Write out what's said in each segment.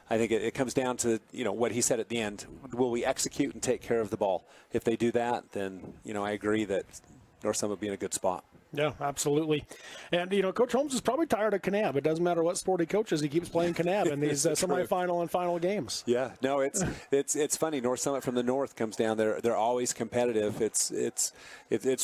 I think it comes down to, what he said at the end. Will we execute and take care of the ball? If they do that, then, I agree that North Summit would be in a good spot. Yeah, absolutely. And, Coach Holmes is probably tired of Kanab. It doesn't matter what sport he coaches, he keeps playing Kanab in these semifinal and final games. Yeah, no, it's funny. North Summit from the north comes down. They're always competitive. It's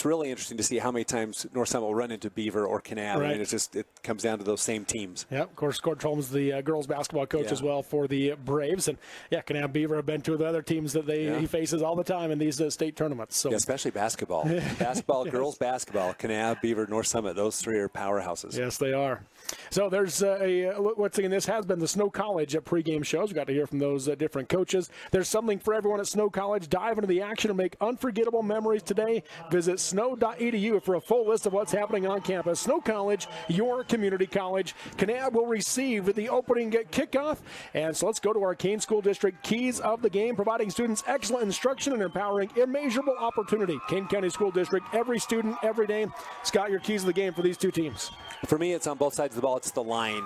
really interesting to see how many times North Summit will run into Beaver or Kanab. Right. I mean, it comes down to those same teams. Yeah, of course, Coach Holmes, the girls basketball coach as well for the Braves. And, Kanab Beaver have been two of the other teams that he faces all the time in these state tournaments. So. Yeah, especially basketball. Basketball, girls basketball, Kanab, Beaver, North Summit, those three are powerhouses. Yes, they are. So there's this has been the Snow College pregame shows. We got to hear from those different coaches. There's something for everyone at Snow College. Dive into the action and make unforgettable memories today. Visit snow.edu for a full list of what's happening on campus. Snow College, your community college. Kanab will receive the opening kickoff. And so let's go to our Kane School District keys of the game, providing students excellent instruction and empowering immeasurable opportunity. Kane County School District, every student, every day. Scott, your keys of the game for these two teams. For me, it's on both sides of the ball. It's the line.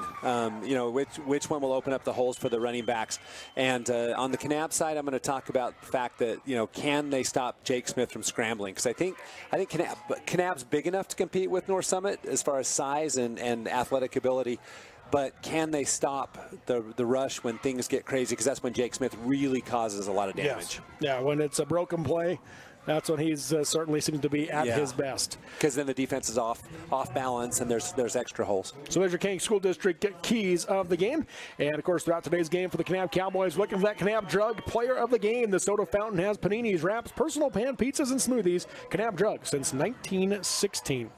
Which one will open up the holes for the running backs? And on the Kanab side, I'm going to talk about the fact that, can they stop Jake Smith from scrambling? Because I think Kanab's big enough to compete with North Summit as far as size and athletic ability. But can they stop the rush when things get crazy? Because that's when Jake Smith really causes a lot of damage. Yes. Yeah, when it's a broken play, that's when he's certainly seems to be at his best. Because then the defense is off balance and there's extra holes. So there's your King School District keys of the game. And, of course, throughout today's game for the Kanab Cowboys, looking for that Kanab Drug player of the game. The soda fountain has paninis, wraps, personal pan pizzas, and smoothies. Kanab Drug since 1916.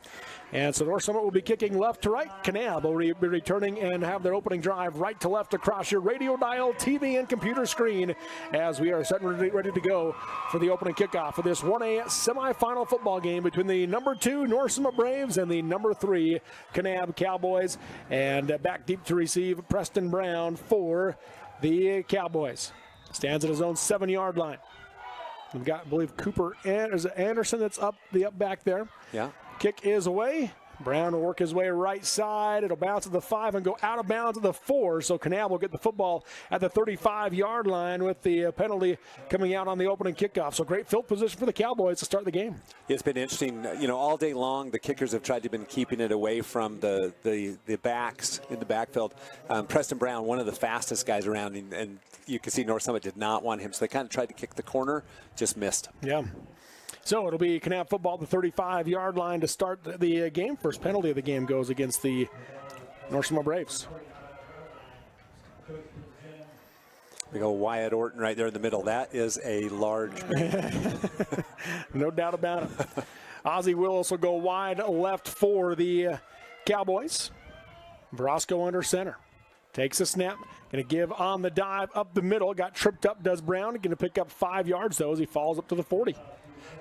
And so North Summit will be kicking left to right. Kanab will be returning and have their opening drive right to left across your radio dial, TV, and computer screen as we are ready to go for the opening kickoff of this 1A semifinal football game between the number 2 North Summit Braves and the number 3 Kanab Cowboys. And back deep to receive Preston Brown for the Cowboys. Stands at his own 7-yard line. We've got, I believe, Cooper and is it Anderson that's up back there. Yeah. Kick is away. Brown will work his way right side. It'll bounce at the 5 and go out of bounds at the 4. So Kanab will get the football at the 35-yard line with the penalty coming out on the opening kickoff. So great field position for the Cowboys to start the game. It's been interesting. All day long, the kickers have tried to been keeping it away from the backs in the backfield. Preston Brown, one of the fastest guys around, and you can see North Summit did not want him. So they kind of tried to kick the corner, just missed. Yeah. So it'll be Kanab football at the 35-yard line to start the game. First penalty of the game goes against the North Summit Braves. We go Wyatt Orton right there in the middle. That is a large man. No doubt about it. Ozzie Willis will go wide left for the Cowboys. Verosco under center. Takes a snap. Going to give on the dive up the middle. Got tripped up, does Brown. Going to pick up 5 yards, though, as he falls up to the 40.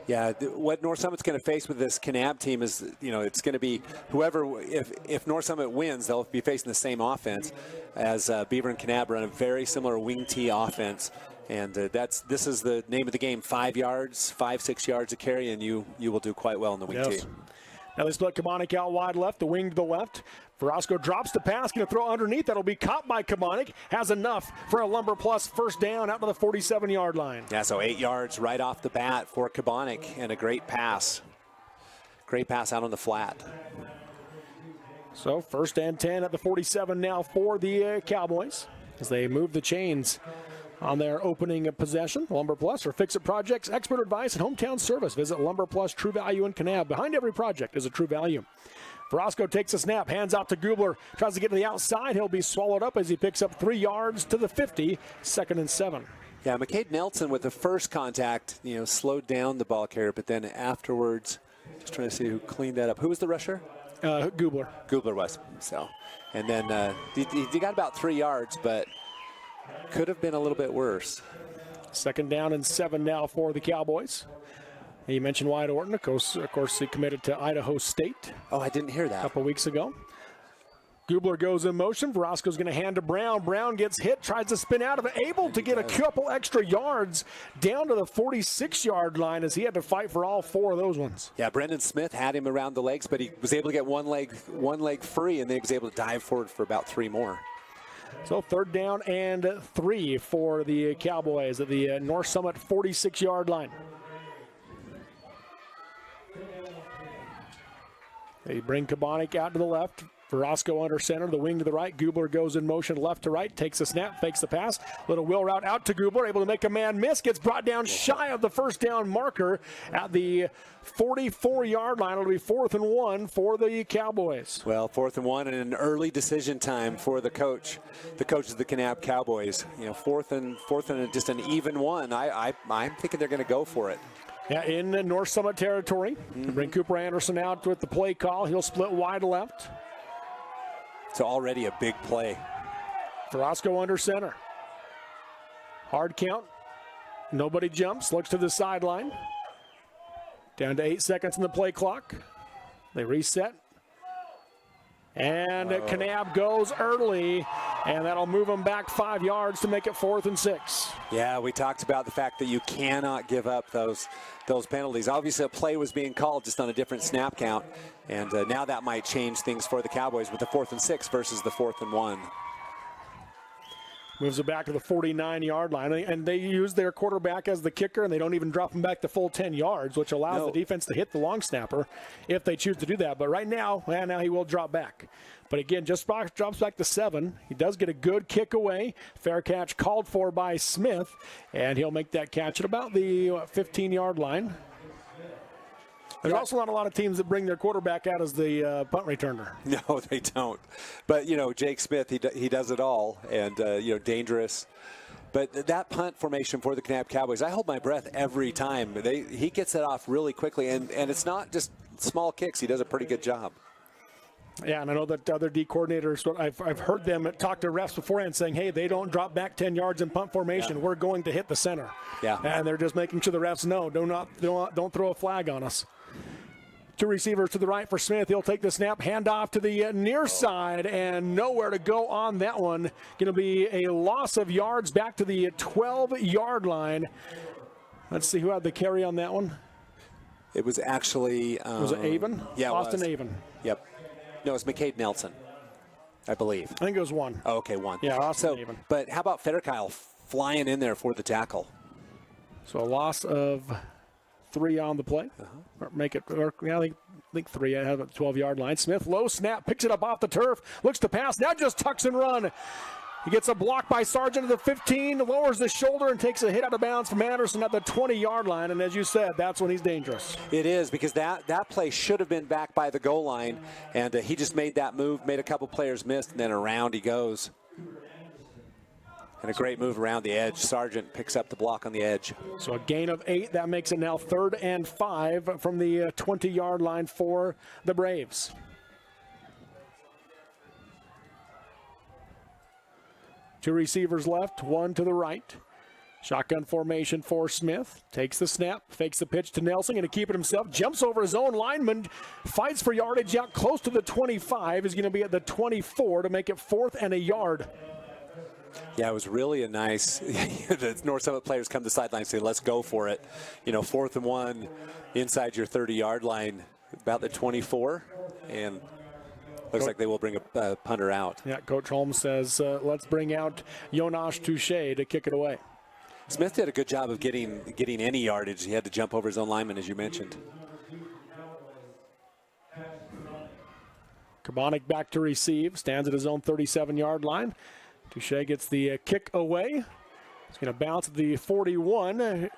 Yeah, what North Summit's going to face with this Kanab team is, it's going to be whoever, if North Summit wins, they'll be facing the same offense as Beaver and Kanab run a very similar wing T offense. And this is the name of the game, 5 yards, 5-6 yards a carry, and you will do quite well in the wing T. Now they split Kabonic out wide left, the wing to the left. Verosco drops the pass, going to throw underneath. That'll be caught by Kabonic. Has enough for a Lumber Plus first down out to the 47-yard line. Yeah, so 8 yards right off the bat for Kabonic, and a great pass. Great pass out on the flat. So first and 10 at the 47 now for the Cowboys as they move the chains on their opening possession. Lumber Plus or Fix-It Projects, expert advice and hometown service. Visit Lumber Plus True Value in Kanab. Behind every project is a true value. Verosco takes a snap, hands out to Gubler, tries to get to the outside. He'll be swallowed up as he picks up 3 yards to the 50, 2nd and 7. Yeah, McCade Nelson with the first contact, slowed down the ball carrier, but then afterwards, just trying to see who cleaned that up. Who was the rusher? Gubler. Gubler was. So, and then he got about 3 yards, but could have been a little bit worse. 2nd down and 7 now for the Cowboys. You mentioned Wyatt Orton. Of course, he committed to Idaho State. Oh, I didn't hear that. A couple weeks ago. Gubler goes in motion. Verosco's going to hand to Brown. Brown gets hit, tries to spin out of it, able to get a couple extra yards down to the 46-yard line as he had to fight for all 4 of those ones. Yeah, Brendan Smith had him around the legs, but he was able to get one leg free, and then he was able to dive forward for about 3 more. So 3rd down and 3 for the Cowboys at the North Summit 46-yard line. They bring Kabonik out to the left. Verosco under center, the wing to the right. Gubler goes in motion left to right, takes a snap, fakes the pass. Little wheel route out to Gubler, able to make a man miss, gets brought down shy of the 1st down marker at the 44-yard line. It'll be 4th and 1 for the Cowboys. Well, 4th and 1 and an early decision time for the coach of the Kanab Cowboys. 4th and just an even one. I'm thinking they're going to go for it. Yeah, in North Summit territory. Bring Cooper Anderson out with the play call. He'll split wide left. It's already a big play. Verosco under center. Hard count. Nobody jumps. Looks to the sideline. Down to 8 seconds in the play clock. They reset. And Kanab goes early, and that'll move them back 5 yards to make it 4th and 6. Yeah, we talked about the fact that you cannot give up those penalties. Obviously, a play was being called just on a different snap count, and now that might change things for the Cowboys with the 4th and 6 versus the 4th and 1. Moves it back to the 49-yard line, and they use their quarterback as the kicker, and they don't even drop him back the full 10 yards, which allows the defense to hit the long snapper if they choose to do that. But right now, now he will drop back. But again, just drops back to 7. He does get a good kick away. Fair catch called for by Smith, and he'll make that catch at about the 15-yard line. There's also not a lot of teams that bring their quarterback out as the punt returner. No, they don't. But, Jake Smith, he does it all, and, dangerous. But that punt formation for the Kanab Cowboys, I hold my breath every time. He gets it off really quickly, and it's not just small kicks. He does a pretty good job. Yeah, and I know that other D coordinators, I've heard them talk to refs beforehand saying, hey, they don't drop back 10 yards in punt formation. Yeah. We're going to hit the center. Yeah. And they're just making sure the refs know, don't throw a flag on us. 2 receivers to the right for Smith. He'll take the snap, hand off to the near side, and nowhere to go on that one. Going to be a loss of yards back to the 12-yard line. Let's see who had the carry on that one. It was actually... was it Avon? Yeah, Austin Avon. Yep. No, it's McCade Nelson, I believe. I think it was 1. Oh, okay, 1. Yeah, Austin Avon. But how about Federkyle flying in there for the tackle? So a loss of 3 on the play. Or make it, I think 3. I have a 12-yard line. Smith, low snap, picks it up off the turf, looks to pass, now just tucks and run. He gets a block by Sargent at the 15, lowers the shoulder and takes a hit out of bounds from Anderson at the 20-yard line. And as you said, that's when he's dangerous. It is, because that play should have been back by the goal line, and he just made that move, made a couple players miss, and then around he goes. And a great move around the edge. Sargent picks up the block on the edge. So a gain of 8. That makes it now 3rd and 5 from the 20-yard line for the Braves. Two receivers left, 1 to the right. Shotgun formation for Smith. Takes the snap, fakes the pitch to Nelson, going to keep it himself. Jumps over his own lineman, fights for yardage out close to the 25. Is going to be at the 24 to make it 4th and a yard. Yeah, it was really a nice, the North Summit players come to the sideline and say, let's go for it. 4th and 1 inside your 30-yard line, about the 24, and looks like they will bring a punter out. Yeah, Coach Holmes says, let's bring out Jonas Touche to kick it away. Smith did a good job of getting any yardage. He had to jump over his own lineman, as you mentioned. Kabonik back to receive, stands at his own 37-yard line. Touche gets the kick away. It's going to bounce at the 41.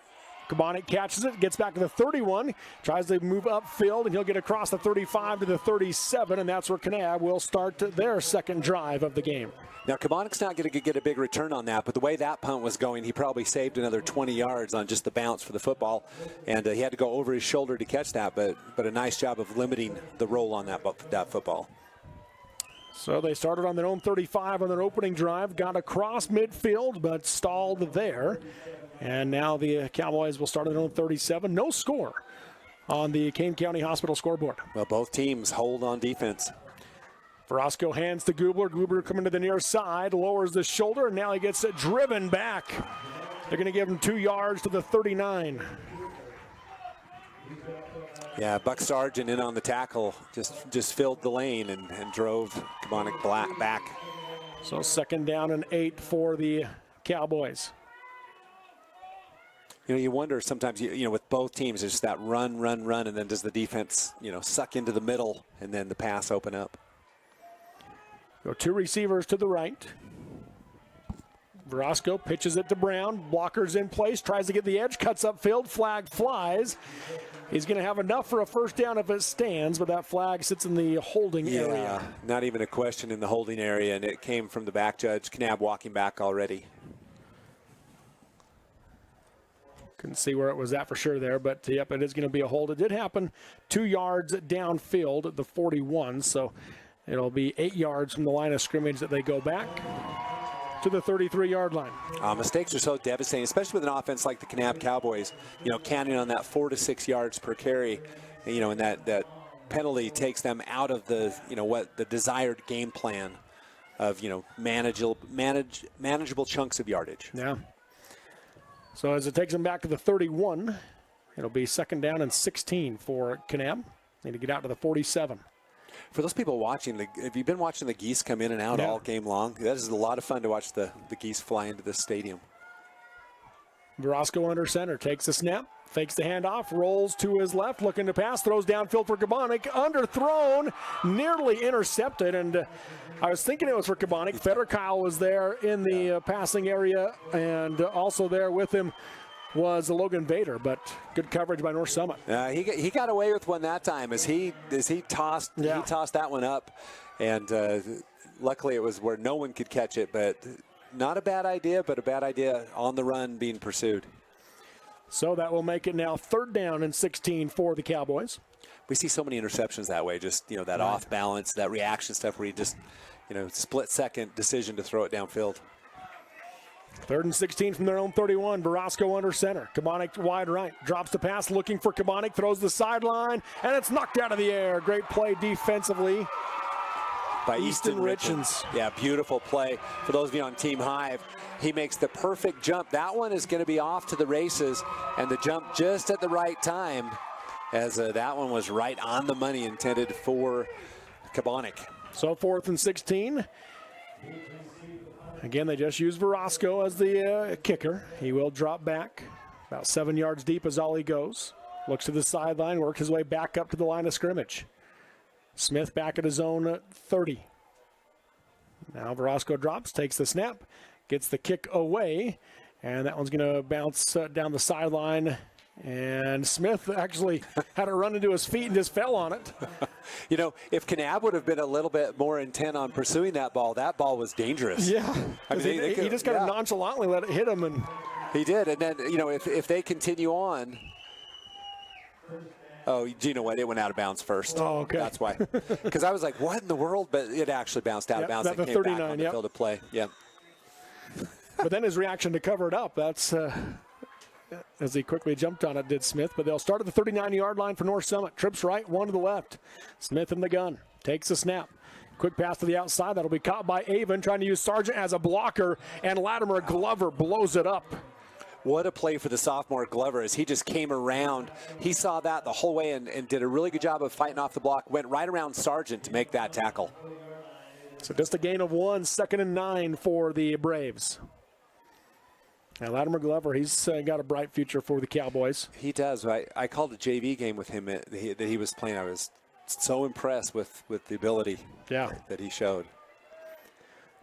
Kabonik catches it, gets back to the 31, tries to move upfield, and he'll get across the 35 to the 37, and that's where Kanab will start their second drive of the game. Now, Kabonik's not going to get a big return on that, but the way that punt was going, he probably saved another 20 yards on just the bounce for the football, and he had to go over his shoulder to catch that, but a nice job of limiting the roll on that football. So they started on their own 35 on their opening drive, got across midfield, but stalled there. And now the Cowboys will start on their own 37. No score on the Kane County Hospital scoreboard. Well, both teams hold on defense. Verosco hands to Gubler. Gubler coming to the near side, lowers the shoulder, and now he gets it driven back. They're going to give him 2 yards to the 39. Yeah, Buck Sargent in on the tackle, just filled the lane and drove Kabonik back. So 2nd down and 8 for the Cowboys. You know, you wonder sometimes, you know, with both teams, it's just that run, and then does the defense, you know, suck into the middle and then the pass open up? Go 2 receivers to the right. Verosco pitches it to Brown. Blockers in place, tries to get the edge, cuts upfield, flag flies. He's going to have enough for a 1st down if it stands, but that flag sits in the holding area. Not even a question in the holding area, and it came from the back judge. Kanab walking back already. Couldn't see where it was at for sure there, but yep, it is going to be a hold. It did happen 2 yards downfield at the 41, so it'll be 8 yards from the line of scrimmage that they go back to the 33-yard line. Mistakes are so devastating, especially with an offense like the Kanab Cowboys. You know, counting on that 4 to 6 yards per carry, you know, and that penalty takes them out of the, you know, what the desired game plan of, you know, manageable chunks of yardage. Yeah. So as it takes them back to the 31, it'll be 2nd down and 16 for Kanab. Need to get out to the 47. For those people watching, if you've been watching the geese come in and out all game long, that is a lot of fun to watch the geese fly into the stadium. Verosco under center, takes the snap, fakes the handoff, rolls to his left, looking to pass, throws downfield for Kabonic, underthrown, nearly intercepted, and I was thinking it was for Kabonic. Federkyle was there in the passing area, and also there with him was Logan Vader, but good coverage by North Summit. He got away with one that time as he tossed that one up, and luckily it was where no one could catch it, but not a bad idea, but a bad idea on the run being pursued. So that will make it now 3rd down and 16 for the Cowboys. We see so many interceptions that way, just, you know, that off balance, that reaction stuff where you just, you know, split-second decision to throw it downfield. 3rd and 16 from their own 31. Verosco under center. Kabonic wide right. Drops the pass, looking for Kabonic. Throws the sideline, and it's knocked out of the air. Great play defensively by Easton Richens. Yeah, beautiful play. For those of you on Team Hive, he makes the perfect jump. That one is going to be off to the races, and the jump just at the right time, as that one was right on the money, intended for Kabonic. So 4th and 16. Again, they just use Verosco as the kicker. He will drop back. About 7 yards deep is all he goes. Looks to the sideline, works his way back up to the line of scrimmage. Smith back at his own 30. Now Verosco drops, takes the snap, gets the kick away, and that one's going to bounce down the sideline. And Smith actually had to run into his feet and just fell on it. You know, if Kanab would have been a little bit more intent on pursuing that ball was dangerous. Yeah, I mean, he just kind of nonchalantly let it hit him. And he did, and then, you know, if they continue on. Oh, do you know what? It went out of bounds first. Oh, okay. That's why. Because I was like, what in the world? But it actually bounced out of bounds and came 39, back on the field of play. Yeah. But then his reaction to cover it up, that's as he quickly jumped on it, did Smith. But they'll start at the 39-yard line for North Summit. Trips right, 1 to the left. Smith in the gun. Takes the snap. Quick pass to the outside. That'll be caught by Avon, trying to use Sargent as a blocker. And Latimer Glover blows it up. What a play for the sophomore Glover as he just came around. He saw that the whole way and did a really good job of fighting off the block. Went right around Sargent to make that tackle. So just a gain of 1, 2nd and 9 for the Braves. Now, Latimer Glover, he's got a bright future for the Cowboys. He does. I called a JV game with him that he was playing. I was so impressed with the ability that he showed.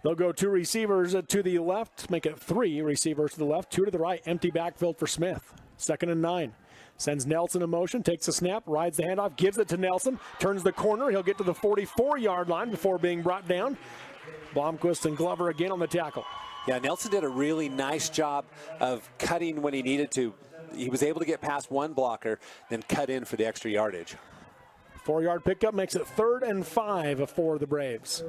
They'll go 2 receivers to the left, make it 3 receivers to the left, 2 to the right. Empty backfield for Smith. 2nd and 9. Sends Nelson in motion, takes a snap, rides the handoff, gives it to Nelson, turns the corner. He'll get to the 44-yard line before being brought down. Blomquist and Glover again on the tackle. Yeah, Nelson did a really nice job of cutting when he needed to. He was able to get past one blocker, then cut in for the extra yardage. 4-yard pickup makes it 3rd and 5 for the Braves.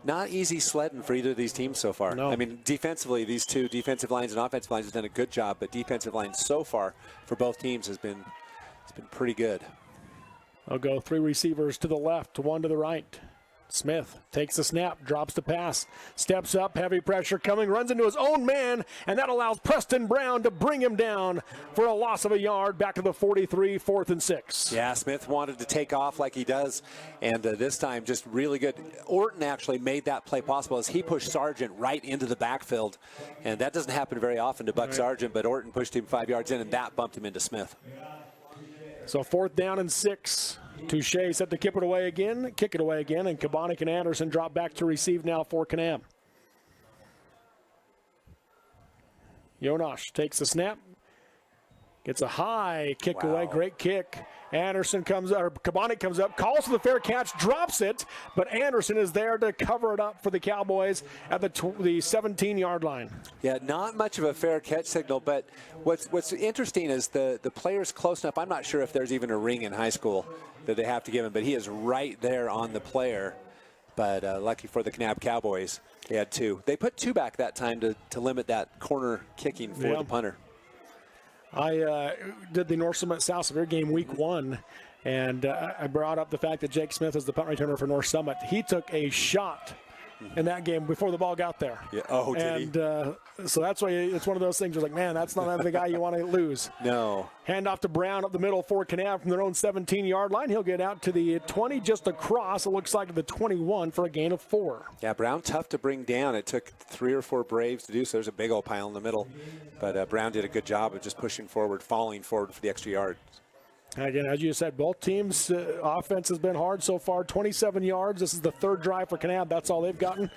Not easy sledding for either of these teams so far. No. I mean, defensively, these two defensive lines and offensive lines have done a good job, but defensive line so far for both teams has been pretty good. They'll go 3 receivers to the left, 1 to the right. Smith takes the snap, drops the pass, steps up, heavy pressure coming, runs into his own man, and that allows Preston Brown to bring him down for a loss of a yard back to the 43, 4th and 6. Yeah, Smith wanted to take off like he does, and this time just really good. Orton actually made that play possible as he pushed Sargent right into the backfield, and that doesn't happen very often to Buck Sargent, but Orton pushed him 5 yards in, and that bumped him into Smith. So 4th down and 6. Touche set to kick it away again, and Kabonic and Anderson drop back to receive now for Kanab. Jonash takes the snap, gets a high kick away, great kick. Anderson comes up, or Kabonic comes up, calls for the fair catch, drops it, but Anderson is there to cover it up for the Cowboys at the 17-yard line. Yeah, not much of a fair catch signal, but what's interesting is the player's close enough. I'm not sure if there's even a ring in high school that they have to give him, but he is right there on the player. But lucky for the Kanab Cowboys, they had 2. They put 2 back that time to limit that corner kicking for the punter. I did the North Summit South Severe game week 1, and I brought up the fact that Jake Smith is the punt returner for North Summit. He took a shot in that game before the ball got there. Yeah. Oh, did he? So that's why it's one of those things where like, man, that's not the guy you want to lose. No. Hand off to Brown up the middle for Kanab from their own 17-yard line. He'll get out to the 20, just across. It looks like the 21 for a gain of 4. Yeah, Brown tough to bring down. It took 3 or 4 Braves to do so. There's a big old pile in the middle. But Brown did a good job of just pushing forward, falling forward for the extra yard. Again, as you said, both teams' offense has been hard so far. 27 yards. This is the 3rd drive for Kanab. That's all they've gotten.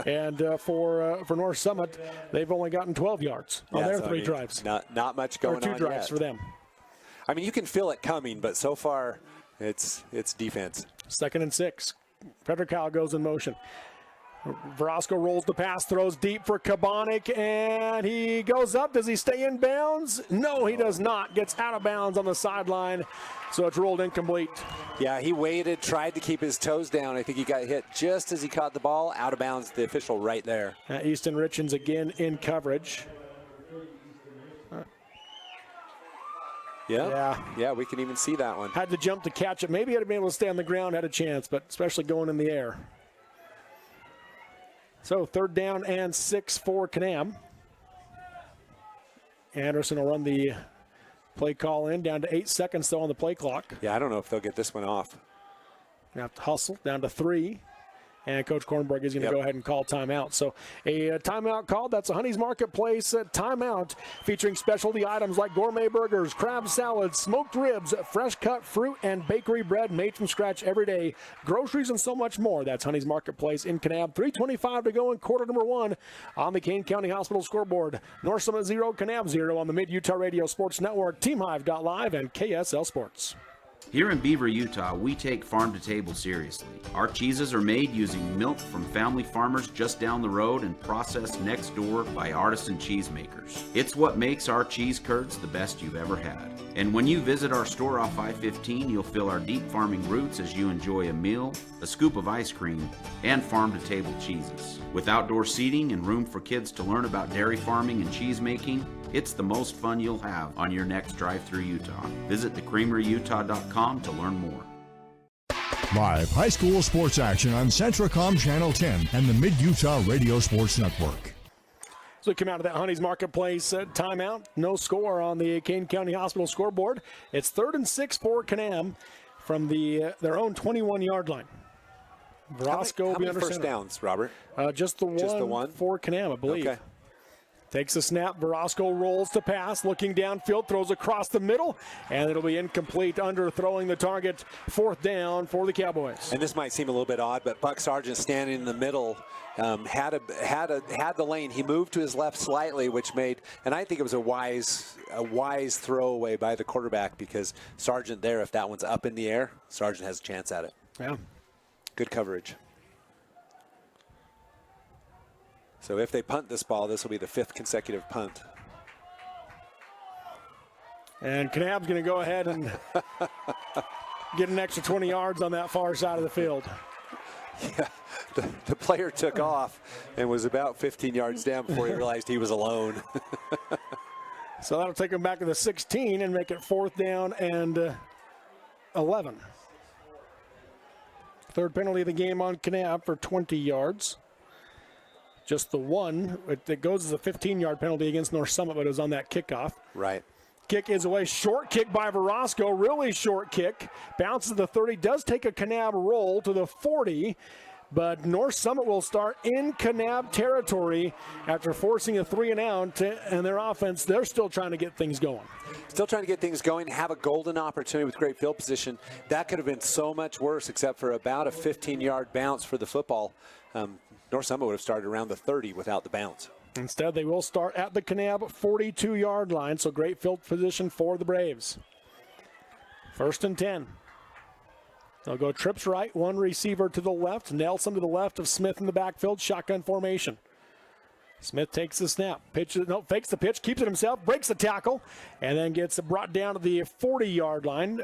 And for North Summit, they've only gotten 12 yards on their 3 drives. Not much going on. Or 2 drives for them. I mean, you can feel it coming, but so far it's defense. 2nd and 6. Frederick Kyle goes in motion. Verosco rolls the pass, throws deep for Kabonic, and he goes up. Does he stay in bounds? No, he does not. Gets out of bounds on the sideline, so it's ruled incomplete. Yeah, he waited, tried to keep his toes down. I think he got hit just as he caught the ball. Out of bounds, the official right there. Easton Richens again in coverage. Yeah, we can even see that one. Had to jump to catch it. Maybe had been able to stay on the ground, had a chance, but especially going in the air. So 3rd down and 6 for Kanab. Anderson will run the play call in, down to 8 seconds though on the play clock. Yeah, I don't know if they'll get this one off. Gonna have to hustle, down to 3. And Coach Kornberg is going to go ahead and call timeout. So a timeout called. That's a Honey's Marketplace timeout featuring specialty items like gourmet burgers, crab salads, smoked ribs, fresh cut fruit, and bakery bread made from scratch every day. Groceries and so much more. That's Honey's Marketplace in Kanab. 3:25 to go in quarter number 1 on the Kane County Hospital scoreboard. North Summit 0, Kanab 0 on the Mid-Utah Radio Sports Network, TeamHive.live, and KSL Sports. Here in Beaver, Utah, we take farm to table seriously. Our cheeses are made using milk from family farmers just down the road and processed next door by artisan cheesemakers. It's what makes our cheese curds the best you've ever had. And when you visit our store off I-15, you'll feel our deep farming roots as you enjoy a meal, a scoop of ice cream, and farm to table cheeses. With outdoor seating and room for kids to learn about dairy farming and cheese making, it's the most fun you'll have on your next drive through Utah. Visit thecreameryutah.com to learn more. Live high school sports action on Centracom Channel 10 and the Mid-Utah Radio Sports Network. So we come out of that Honey's Marketplace timeout. No score on the Kane County Hospital scoreboard. It's 3rd and 6 for Kanab from their own 21-yard line. Verosco how many first downs, Robert? Just the one for Kanab, I believe. Okay. Takes a snap. Verosco rolls to pass, looking downfield, throws across the middle, and it'll be incomplete, underthrowing the target. 4th down for the Cowboys. And this might seem a little bit odd, but Buck Sargent standing in the middle had the lane. He moved to his left slightly, which made, and I think it was a wise throwaway by the quarterback because Sargent there, if that one's up in the air, Sargent has a chance at it. Yeah. Good coverage. So if they punt this ball, this will be the 5th consecutive punt. And Kanab's going to go ahead and get an extra 20 yards on that far side of the field. Yeah, the player took off and was about 15 yards down before he realized he was alone. So that'll take him back to the 16 and make it 4th down and 11. Third penalty of the game on Kanab for 20 yards. Just the one. It goes as a 15-yard penalty against North Summit, but it was on that kickoff. Right. Kick is away. Short kick by Verosco. Really short kick. Bounces to the 30. Does take a Kanab roll to the 40. But North Summit will start in Kanab territory after forcing a 3-and-out. And their offense, they're still trying to get things going. Still trying to get things going, have a golden opportunity with great field position. That could have been so much worse, except for about a 15-yard bounce for the football. North Summit would have started around the 30 without the bounce. Instead, they will start at the Kanab 42-yard line, so great field position for the Braves. 1st and 10. They'll go trips right, one receiver to the left, Nelson to the left of Smith in the backfield, shotgun formation. Smith takes the snap, fakes the pitch, keeps it himself, breaks the tackle, and then gets brought down to the 40-yard line.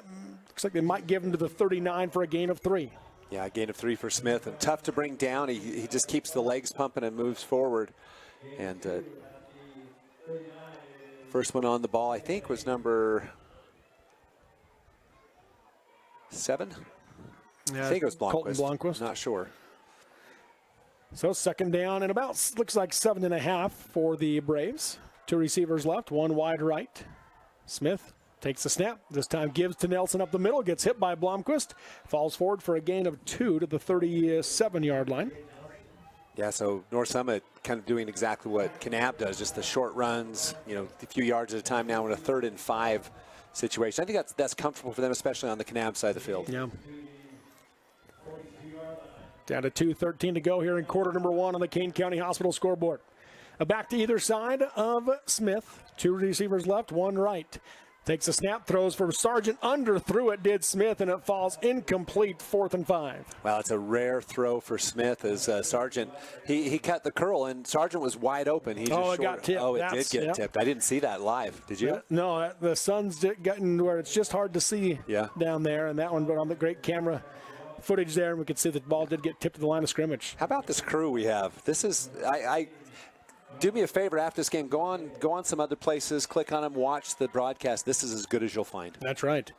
Looks like they might give him to the 39 for a gain of 3. Yeah, a gain of 3 for Smith, and tough to bring down. He just keeps the legs pumping and moves forward. And first one on the ball, I think, was number 7. Yeah, I think it was Blomqvist. Colton Blomqvist. Not sure. So 2nd down and about, looks like 7.5 for the Braves. 2 receivers left, one wide right. Smith takes the snap. This time gives to Nelson up the middle. Gets hit by Blomqvist. Falls forward for a gain of 2 to the 37-yard line. Yeah, so North Summit kind of doing exactly what Kanab does, just the short runs, a few yards at a time now in a 3rd and 5 situation. I think that's comfortable for them, especially on the Kanab side of the field. Yeah. Down to 2:13 to go here in quarter number 1 on the Kane County Hospital scoreboard. Back to either side of Smith. 2 receivers left, 1 right. Takes a snap, throws from Sargent, underthrew it, did Smith, and it falls incomplete, 4th and 5. Well, it's a rare throw for Smith as Sargent. He cut the curl, and Sargent was wide open. It got tipped. Oh, it did get tipped. I didn't see that live. Did you? No, the sun's getting where it's just hard to see down there, and that one, but on the great camera footage there, and we could see the ball did get tipped to the line of scrimmage. How about this crew we have? This is, do me a favor after this game, go on some other places, click on them, watch the broadcast. This is as good as you'll find. That's right.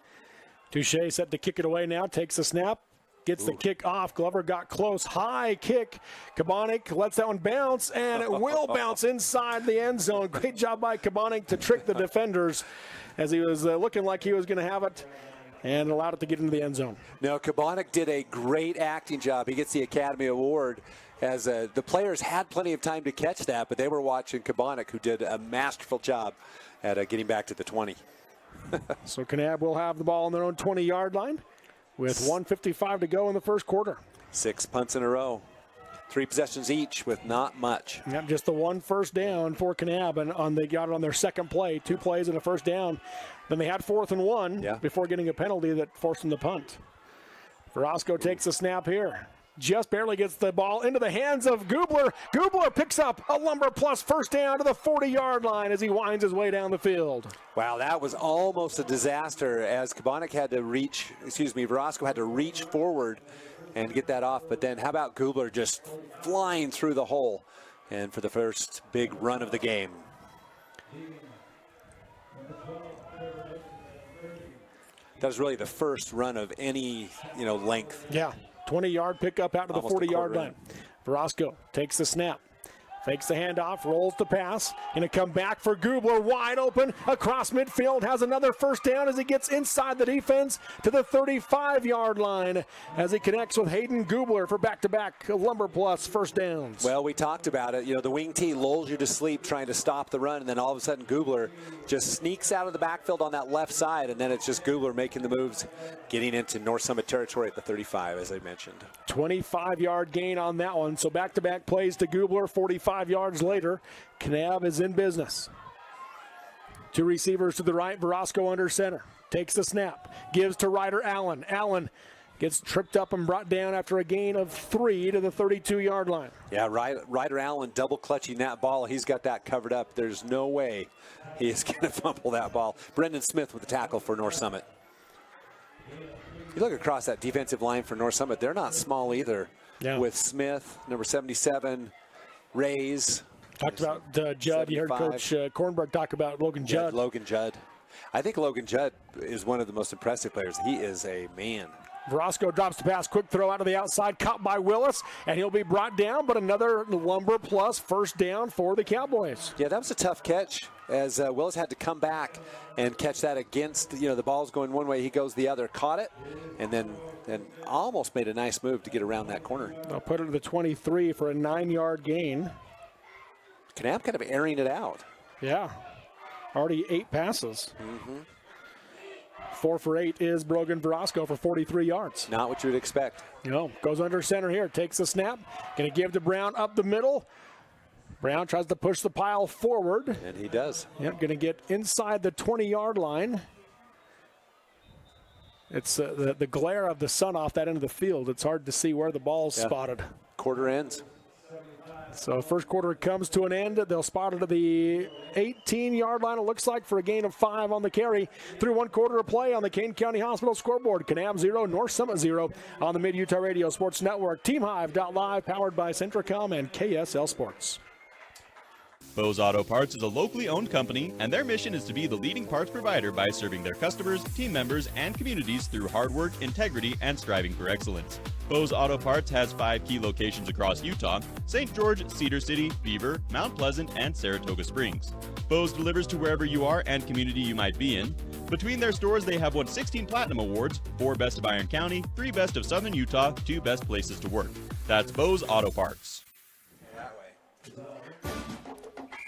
Touche set to kick it away now, takes the snap, gets the kick off. Glover got close, high kick. Kabonik lets that one bounce, and it will bounce inside the end zone. Great job by Kabonik to trick the defenders as he was looking like he was going to have it, and allowed it to get into the end zone. No, Kabonik did a great acting job. He gets the Academy Award. As the players had plenty of time to catch that, but they were watching Kabonik, who did a masterful job at getting back to the 20. So Kanab will have the ball on their own 20-yard line with 1:55 to go in the first quarter. 6 punts in a row. 3 possessions each with not much. Yep, just the 1 first down for Kanab, and they got it on their second play. 2 plays and a first down. Then they had 4th and 1 before getting a penalty that forced them to punt. Verosco takes a snap here. Just barely gets the ball into the hands of Gubler. Gubler picks up a Lumber Plus first down to the 40-yard line as he winds his way down the field. Wow, that was almost a disaster as Verosco had to reach forward and get that off. But then how about Gubler just flying through the hole and for the first big run of the game. That was really the first run of any, length. Yeah. 20-yard pickup out to the 40-yard line. Verosco takes the snap, fakes the handoff, rolls the pass. Going to come back for Gubler, wide open across midfield. Has another first down as he gets inside the defense to the 35-yard line as he connects with Hayden Gubler for back-to-back Lumber Plus first downs. Well, we talked about it. The wing T lulls you to sleep trying to stop the run, and then all of a sudden Gubler just sneaks out of the backfield on that left side, and then it's just Gubler making the moves, getting into North Summit territory at the 35, as I mentioned. 25-yard gain on that one. So back-to-back plays to Gubler. 45 yards later, Kanab is in business. 2 receivers to the right, Verosco under center. Takes the snap, gives to Ryder Allen. Allen gets tripped up and brought down after a gain of 3 to the 32-yard line. Yeah, Ryder Allen double clutching that ball. He's got that covered up. There's no way he is going to fumble that ball. Brendan Smith with the tackle for North Summit. You look across that defensive line for North Summit, they're not small either. Yeah. With Smith, number 77, Rays. Talked about Judd. You heard Coach Kornberg talk about Logan Judd. Yeah, Logan Judd. I think Logan Judd is one of the most impressive players. He is a man. Verosco drops the pass, quick throw out of the outside, caught by Willis, and he'll be brought down, but another Lumber plus first down for the Cowboys. Yeah, that was a tough catch, as Willis had to come back and catch that against, the ball's going one way, he goes the other, caught it, and then almost made a nice move to get around that corner. They'll put it to the 23 for a 9-yard gain. Kanab kind of airing it out. Yeah, already 8 passes. 4 for 8 is Brogan Verosco for 43 yards. Not what you would expect. Goes under center here, takes the snap, going to give to Brown up the middle. Brown tries to push the pile forward. And he does. Yep, going to get inside the 20-yard line. It's the glare of the sun off that end of the field. It's hard to see where the ball's spotted. Quarter ends. So first quarter comes to an end. They'll spot it at the 18-yard line, it looks like, for a gain of 5 on the carry. Through 1 quarter of play on the Kane County Hospital scoreboard. Kanab 0, North Summit 0 on the Mid-Utah Radio Sports Network. TeamHive.live, powered by Centricom and KSL Sports. Bose Auto Parts is a locally owned company, and their mission is to be the leading parts provider by serving their customers, team members, and communities through hard work, integrity, and striving for excellence. Bose Auto Parts has 5 key locations across Utah: St. George, Cedar City, Beaver, Mount Pleasant, and Saratoga Springs. Bose delivers to wherever you are and community you might be in. Between their stores, they have won 16 Platinum Awards, 4 Best of Iron County, 3 Best of Southern Utah, 2 Best Places to Work. That's Bose Auto Parts.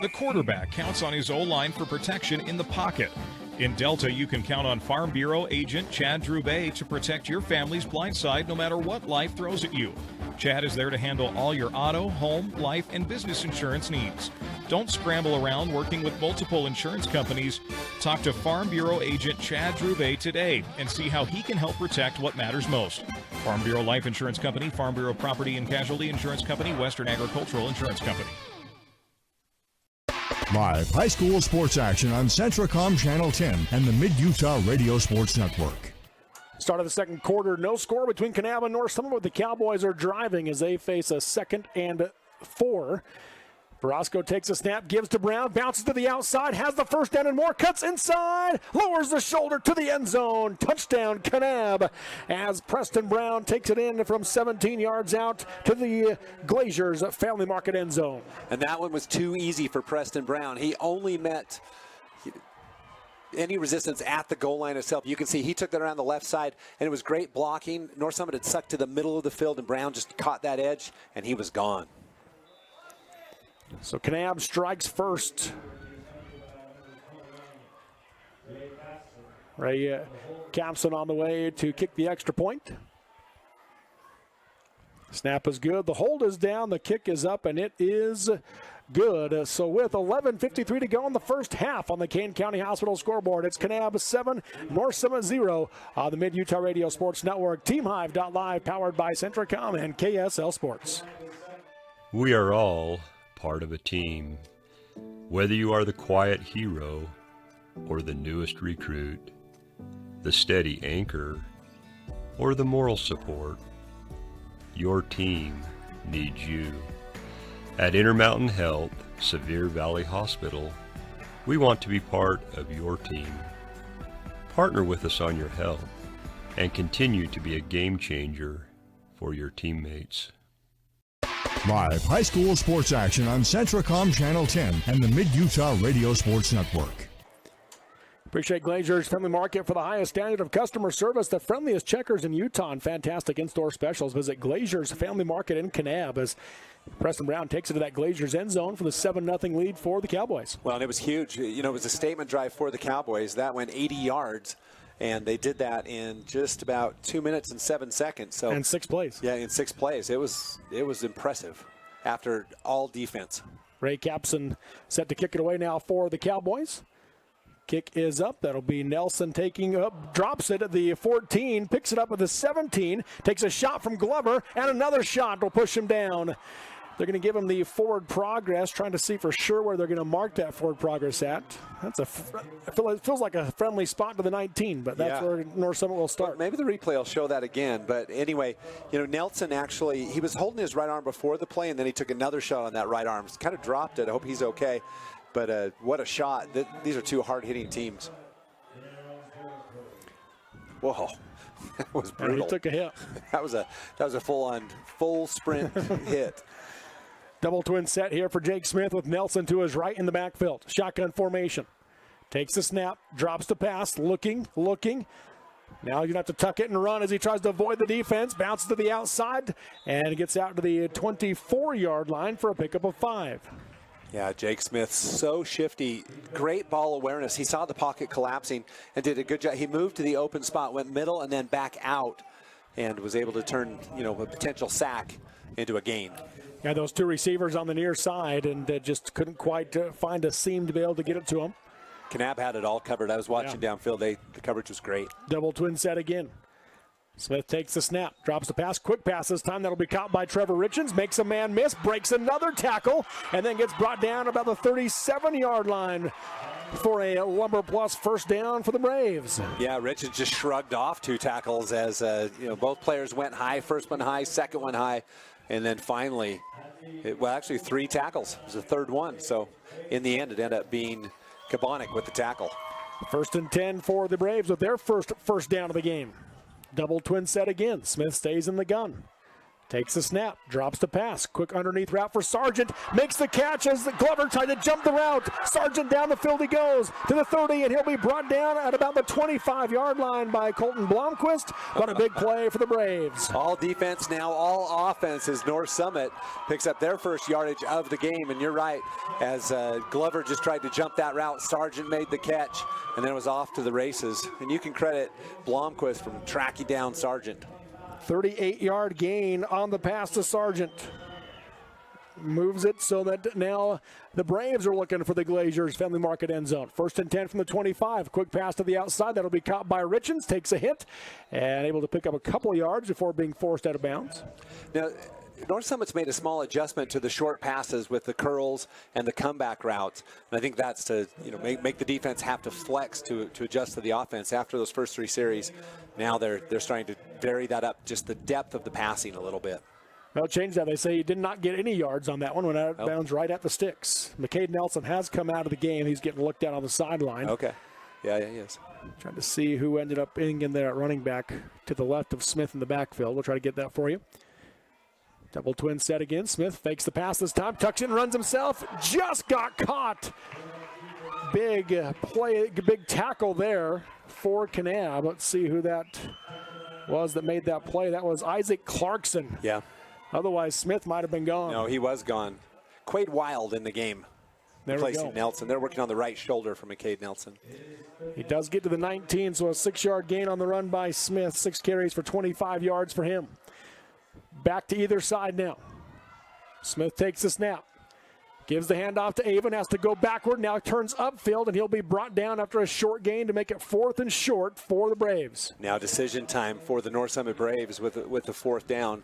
The quarterback counts on his O-line for protection in the pocket. In Delta, you can count on Farm Bureau agent Chad Drubay to protect your family's blind side no matter what life throws at you. Chad is there to handle all your auto, home, life, and business insurance needs. Don't scramble around working with multiple insurance companies. Talk to Farm Bureau agent Chad Drubay today and see how he can help protect what matters most. Farm Bureau Life Insurance Company, Farm Bureau Property and Casualty Insurance Company, Western Agricultural Insurance Company. Live high school sports action on Centricom Channel 10 and the Mid-Utah Radio Sports Network. Start of the second quarter, no score between Kanab and North Summit, but the Cowboys are driving as they face a 2nd and 4. Verosco takes a snap, gives to Brown, bounces to the outside, has the first down and more, cuts inside, lowers the shoulder to the end zone. Touchdown, Kanab, as Preston Brown takes it in from 17 yards out to the Glaziers Family Market end zone. And that one was too easy for Preston Brown. He only met any resistance at the goal line itself. You can see he took that around the left side, and it was great blocking. North Summit had sucked to the middle of the field, and Brown just caught that edge, and he was gone. So Kanab strikes first. Ray Campson on the way to kick the extra point. Snap is good. The hold is down. The kick is up, and it is good. So with 11:53 to go in the first half on the Kane County Hospital scoreboard, it's Kanab 7, North Summit 0 on the Mid-Utah Radio Sports Network. TeamHive.live, powered by Centricom and KSL Sports. We are all part of a team. Whether you are the quiet hero or the newest recruit, the steady anchor or the moral support, your team needs you. At Intermountain Health, Sevier Valley Hospital, we want to be part of your team. Partner with us on your health and continue to be a game changer for your teammates. Live high school sports action on Centricom Channel 10 and the Mid-Utah Radio Sports Network. Appreciate Glazier's Family Market for the highest standard of customer service, the friendliest checkers in Utah, and fantastic in-store specials. Visit Glazier's Family Market in Kanab as Preston Brown takes it to that Glazier's end zone for the 7-0 lead for the Cowboys. Well, and it was huge. It was a statement drive for the Cowboys. That went 80 yards, and they did that in just about 2 minutes and 7 seconds. So, and 6 plays. Yeah, in 6 plays. It was impressive after all defense. Ray Capson set to kick it away now for the Cowboys. Kick is up. That'll be Nelson taking up, drops it at the 14, picks it up at the 17, takes a shot from Glover, and another shot will push him down. They're going to give him the forward progress, trying to see for sure where they're going to mark that forward progress at. It feels like a friendly spot to the 19, but that's where North Summit will start. Well, maybe the replay will show that again. But anyway, Nelson actually, he was holding his right arm before the play, and then he took another shot on that right arm. Kind of dropped it. I hope he's okay. But what a shot. These are two hard-hitting teams. Whoa, that was And brutal. he took a hit. That was a full sprint hit. Double twin set here for Jake Smith with Nelson to his right in the backfield. Shotgun formation. Takes the snap, drops the pass, looking. Now you're going to have to tuck it and run as he tries to avoid the defense. Bounces to the outside and gets out to the 24-yard line for a pickup of 5. Yeah, Jake Smith, so shifty. Great ball awareness. He saw the pocket collapsing and did a good job. He moved to the open spot, went middle and then back out, and was able to turn, a potential sack into a gain. Yeah, those two receivers on the near side and just couldn't quite find a seam to be able to get it to him. Kanab had it all covered. I was watching downfield. The coverage was great. Double twin set again. Smith takes the snap, drops the pass, quick pass this time. That'll be caught by Trevor Richens, makes a man miss, breaks another tackle, and then gets brought down about the 37-yard line for a Lumber Plus first down for the Braves. Yeah, Richens just shrugged off 2 tackles as both players went high. First one high, second one high, and then finally, actually 3 tackles. It was the third one. So in the end, it ended up being Kabonic with the tackle. 1st and 10 for the Braves with their first down of the game. Double twin set again. Smith stays in the gun. Takes the snap, drops the pass. Quick underneath route for Sargent. Makes the catch as Glover tried to jump the route. Sargent down the field he goes to the 30, and he'll be brought down at about the 25-yard line by Colton Blomquist. But a big play for the Braves. All defense now, all offense as North Summit picks up their first yardage of the game. And you're right, as Glover just tried to jump that route, Sargent made the catch, and then it was off to the races. And you can credit Blomquist from tracking down Sargent. 38-yard gain on the pass to Sargent. Moves it so that now the Braves are looking for the Glazers' Family Market end zone. 1st and 10 from the 25. Quick pass to the outside. That'll be caught by Richens. Takes a hit and able to pick up a couple of yards before being forced out of bounds. Now, North Summit's made a small adjustment to the short passes with the curls and the comeback routes. And I think that's to make the defense have to flex to adjust to the offense after those first 3 series. Now they're starting to vary that up, just the depth of the passing a little bit. They'll change that. They say he did not get any yards on that one. Went out of bounds right at the sticks. McCade Nelson has come out of the game. He's getting looked at on the sideline. Okay. Yeah, he is. Trying to see who ended up in there at running back to the left of Smith in the backfield. We'll try to get that for you. Double twin set again. Smith fakes the pass this time. Tucks it and runs himself. Just got caught. Big play, big tackle there for Kanab. Let's see who that was that made that play. That was Isaac Clarkson. Yeah. Otherwise, Smith might have been gone. No, he was gone. Quade Wild in the game. There we replacing go. Nelson. They're working on the right shoulder for McCade Nelson. He does get to the 19, so a 6-yard gain on the run by Smith. 6 carries for 25 yards for him. Back to either side now. Smith takes the snap. Gives the handoff to Avon, has to go backward, now turns upfield, and he'll be brought down after a short gain to make it 4th and short for the Braves. Now decision time for the North Summit Braves with the 4th down.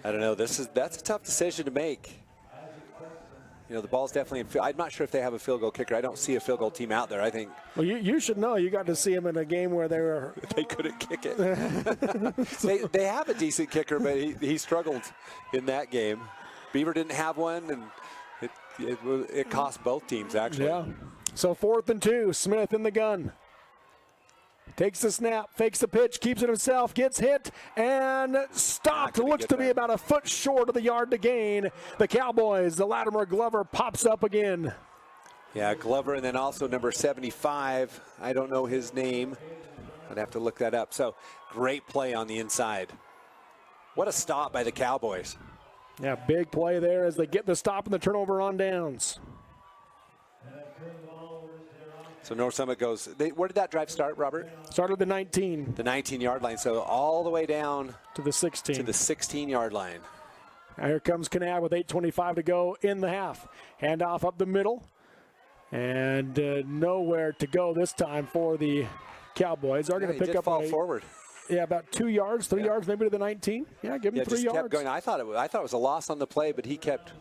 I don't know, that's a tough decision to make. The ball's definitely I'm not sure if they have a field goal kicker. I don't see a field goal team out there. I think. Well, you should know. You got to see him in a game where they couldn't kick it. they have a decent kicker, but he struggled in that game. Beaver didn't have one, and it cost both teams, actually. Yeah. So 4th and 2, Smith in the gun. Takes the snap, fakes the pitch, keeps it himself, gets hit, and stopped. Looks to be about a foot short of the yard to gain. The Cowboys, the Latimer Glover pops up again. Yeah, Glover, and then also number 75. I don't know his name. I'd have to look that up. So great play on the inside. What a stop by the Cowboys. Yeah, big play there as they get the stop and the turnover on downs. So North Summit goes, where did that drive start, Robert? Started the 19. The 19-yard line, so all the way down to the 16. To the 16-yard line. Now here comes Kanab with 8:25 to go in the half. Handoff up the middle. And nowhere to go this time for the Cowboys. They're going to pick up forward. Yeah, about 2 yards, 3 yards maybe to the 19. Yeah, give him 3 yards. Kept going. I thought it was a loss on the play, but he kept,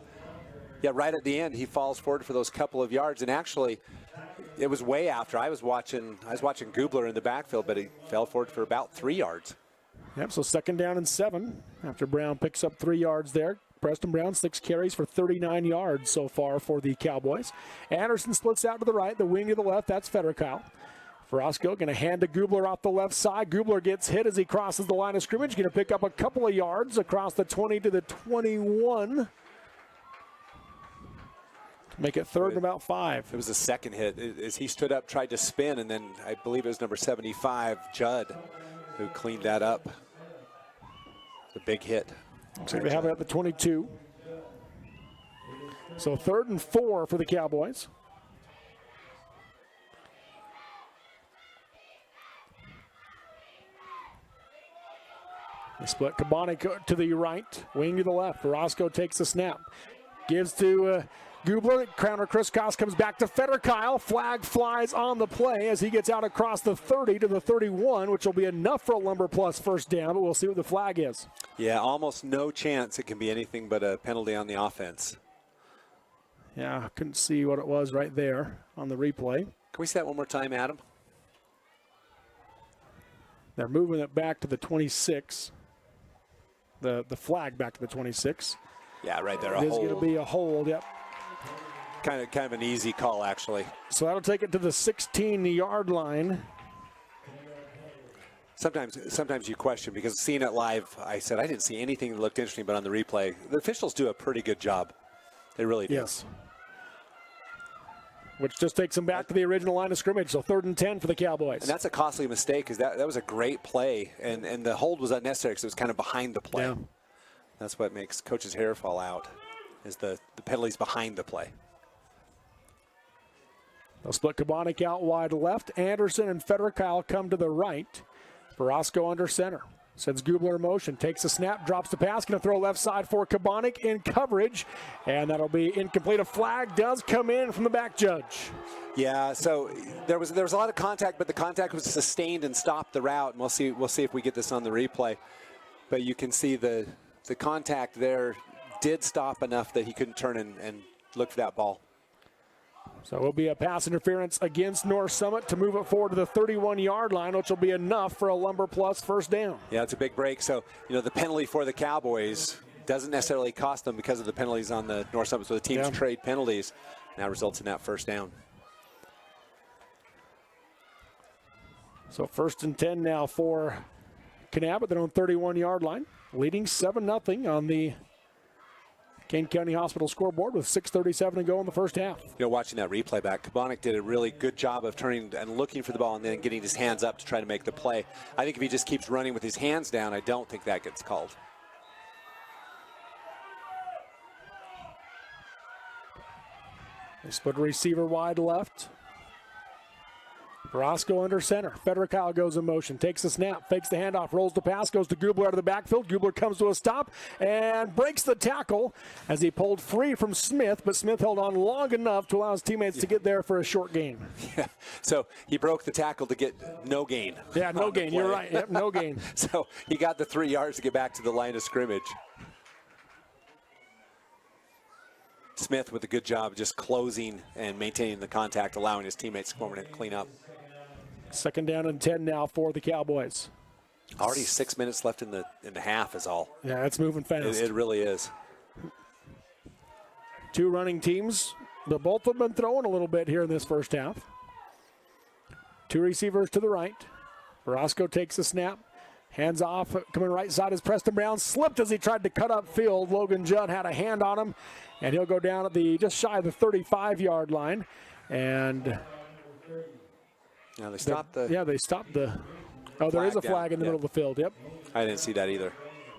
right at the end, he falls forward for those couple of yards. And actually, it was way after. I was watching Gubler in the backfield, but he fell forward for about 3 yards. Yep, so 2nd down and 7 after Brown picks up 3 yards there. Preston Brown, 6 carries for 39 yards so far for the Cowboys. Anderson splits out to the right, the wing to the left, that's Federkyle. Verosco going to hand to Gubler off the left side. Gubler gets hit as he crosses the line of scrimmage. Going to pick up a couple of yards across the 20 to the 21. Make it third and about 5. It was the second hit. As he stood up, tried to spin, and then I believe it was number 75, Judd, who cleaned that up. It's a big hit. Looks like they have it at the 22. So 3rd and 4 for the Cowboys. They split Kabonic to the right, wing to the left. Verosco takes the snap. Gives to Gubler. Crowner Kriskos comes back to Federkyle. Flag flies on the play as he gets out across the 30 to the 31, which will be enough for a Lumber Plus first down, but we'll see what the flag is. Yeah, almost no chance it can be anything but a penalty on the offense. Yeah, I couldn't see what it was right there on the replay. Can we see that one more time, Adam? They're moving it back to the 26. The flag back to the 26. Yeah, right there. It is going to be a hold, yep. Kind of an easy call, actually. So that'll take it to the 16-yard line. Sometimes you question, because seeing it live, I said I didn't see anything that looked interesting, but on the replay, the officials do a pretty good job. They really do. Yes. Which just takes them back to the original line of scrimmage. So 3rd and 10 for the Cowboys. And that's a costly mistake, because that was a great play, and the hold was unnecessary because it was kind of behind the play. Yeah. That's what makes coach's hair fall out, is the penalties behind the play. They'll split Kabonic out wide left. Anderson and Federkyle come to the right. Verosco under center. Sends Gubler in motion. Takes a snap. Drops the pass. Going to throw left side for Kabonic in coverage. And that'll be incomplete. A flag does come in from the back judge. Yeah, so there was a lot of contact, but the contact was sustained and stopped the route. And we'll see if we get this on the replay. But you can see the contact there did stop enough that he couldn't turn and look for that ball. So it will be a pass interference against North Summit to move it forward to the 31-yard line, which will be enough for a Lumber Plus first down. Yeah, it's a big break. So, the penalty for the Cowboys doesn't necessarily cost them because of the penalties on the North Summit. So the teams trade penalties. Now results in that first down. So 1st and 10 now for Kanab at their own 31-yard line, leading 7-0 on the Kane County Hospital scoreboard with 6:37 to go in the first half. Watching that replay back, Kabonic did a really good job of turning and looking for the ball and then getting his hands up to try to make the play. I think if he just keeps running with his hands down, I don't think that gets called. They split receiver wide left. Verosco under center. Federkyle goes in motion. Takes the snap. Fakes the handoff. Rolls the pass. Goes to Gubler out of the backfield. Gubler comes to a stop and breaks the tackle as he pulled free from Smith. But Smith held on long enough to allow his teammates to get there for a short gain. Yeah. So he broke the tackle to get no gain. Yeah, no gain. You're right. Yep, no gain. So he got the 3 yards to get back to the line of scrimmage. Smith with a good job just closing and maintaining the contact, allowing his teammates to come over and clean up. 2nd down and 10 now for the Cowboys. Already 6 minutes left in the half is all. Yeah, it's moving fast. It really is. 2 running teams, but both have been throwing a little bit here in this first half. 2 receivers to the right. Verosco takes the snap. Hands off, coming right side is Preston Brown. Slipped as he tried to cut up field. Logan Judd had a hand on him, and he'll go down at the just shy of the 35-yard line. And now they stopped the. Yeah, they stopped the. Oh, there is a flag in the middle of the field. Yep. I didn't see that either.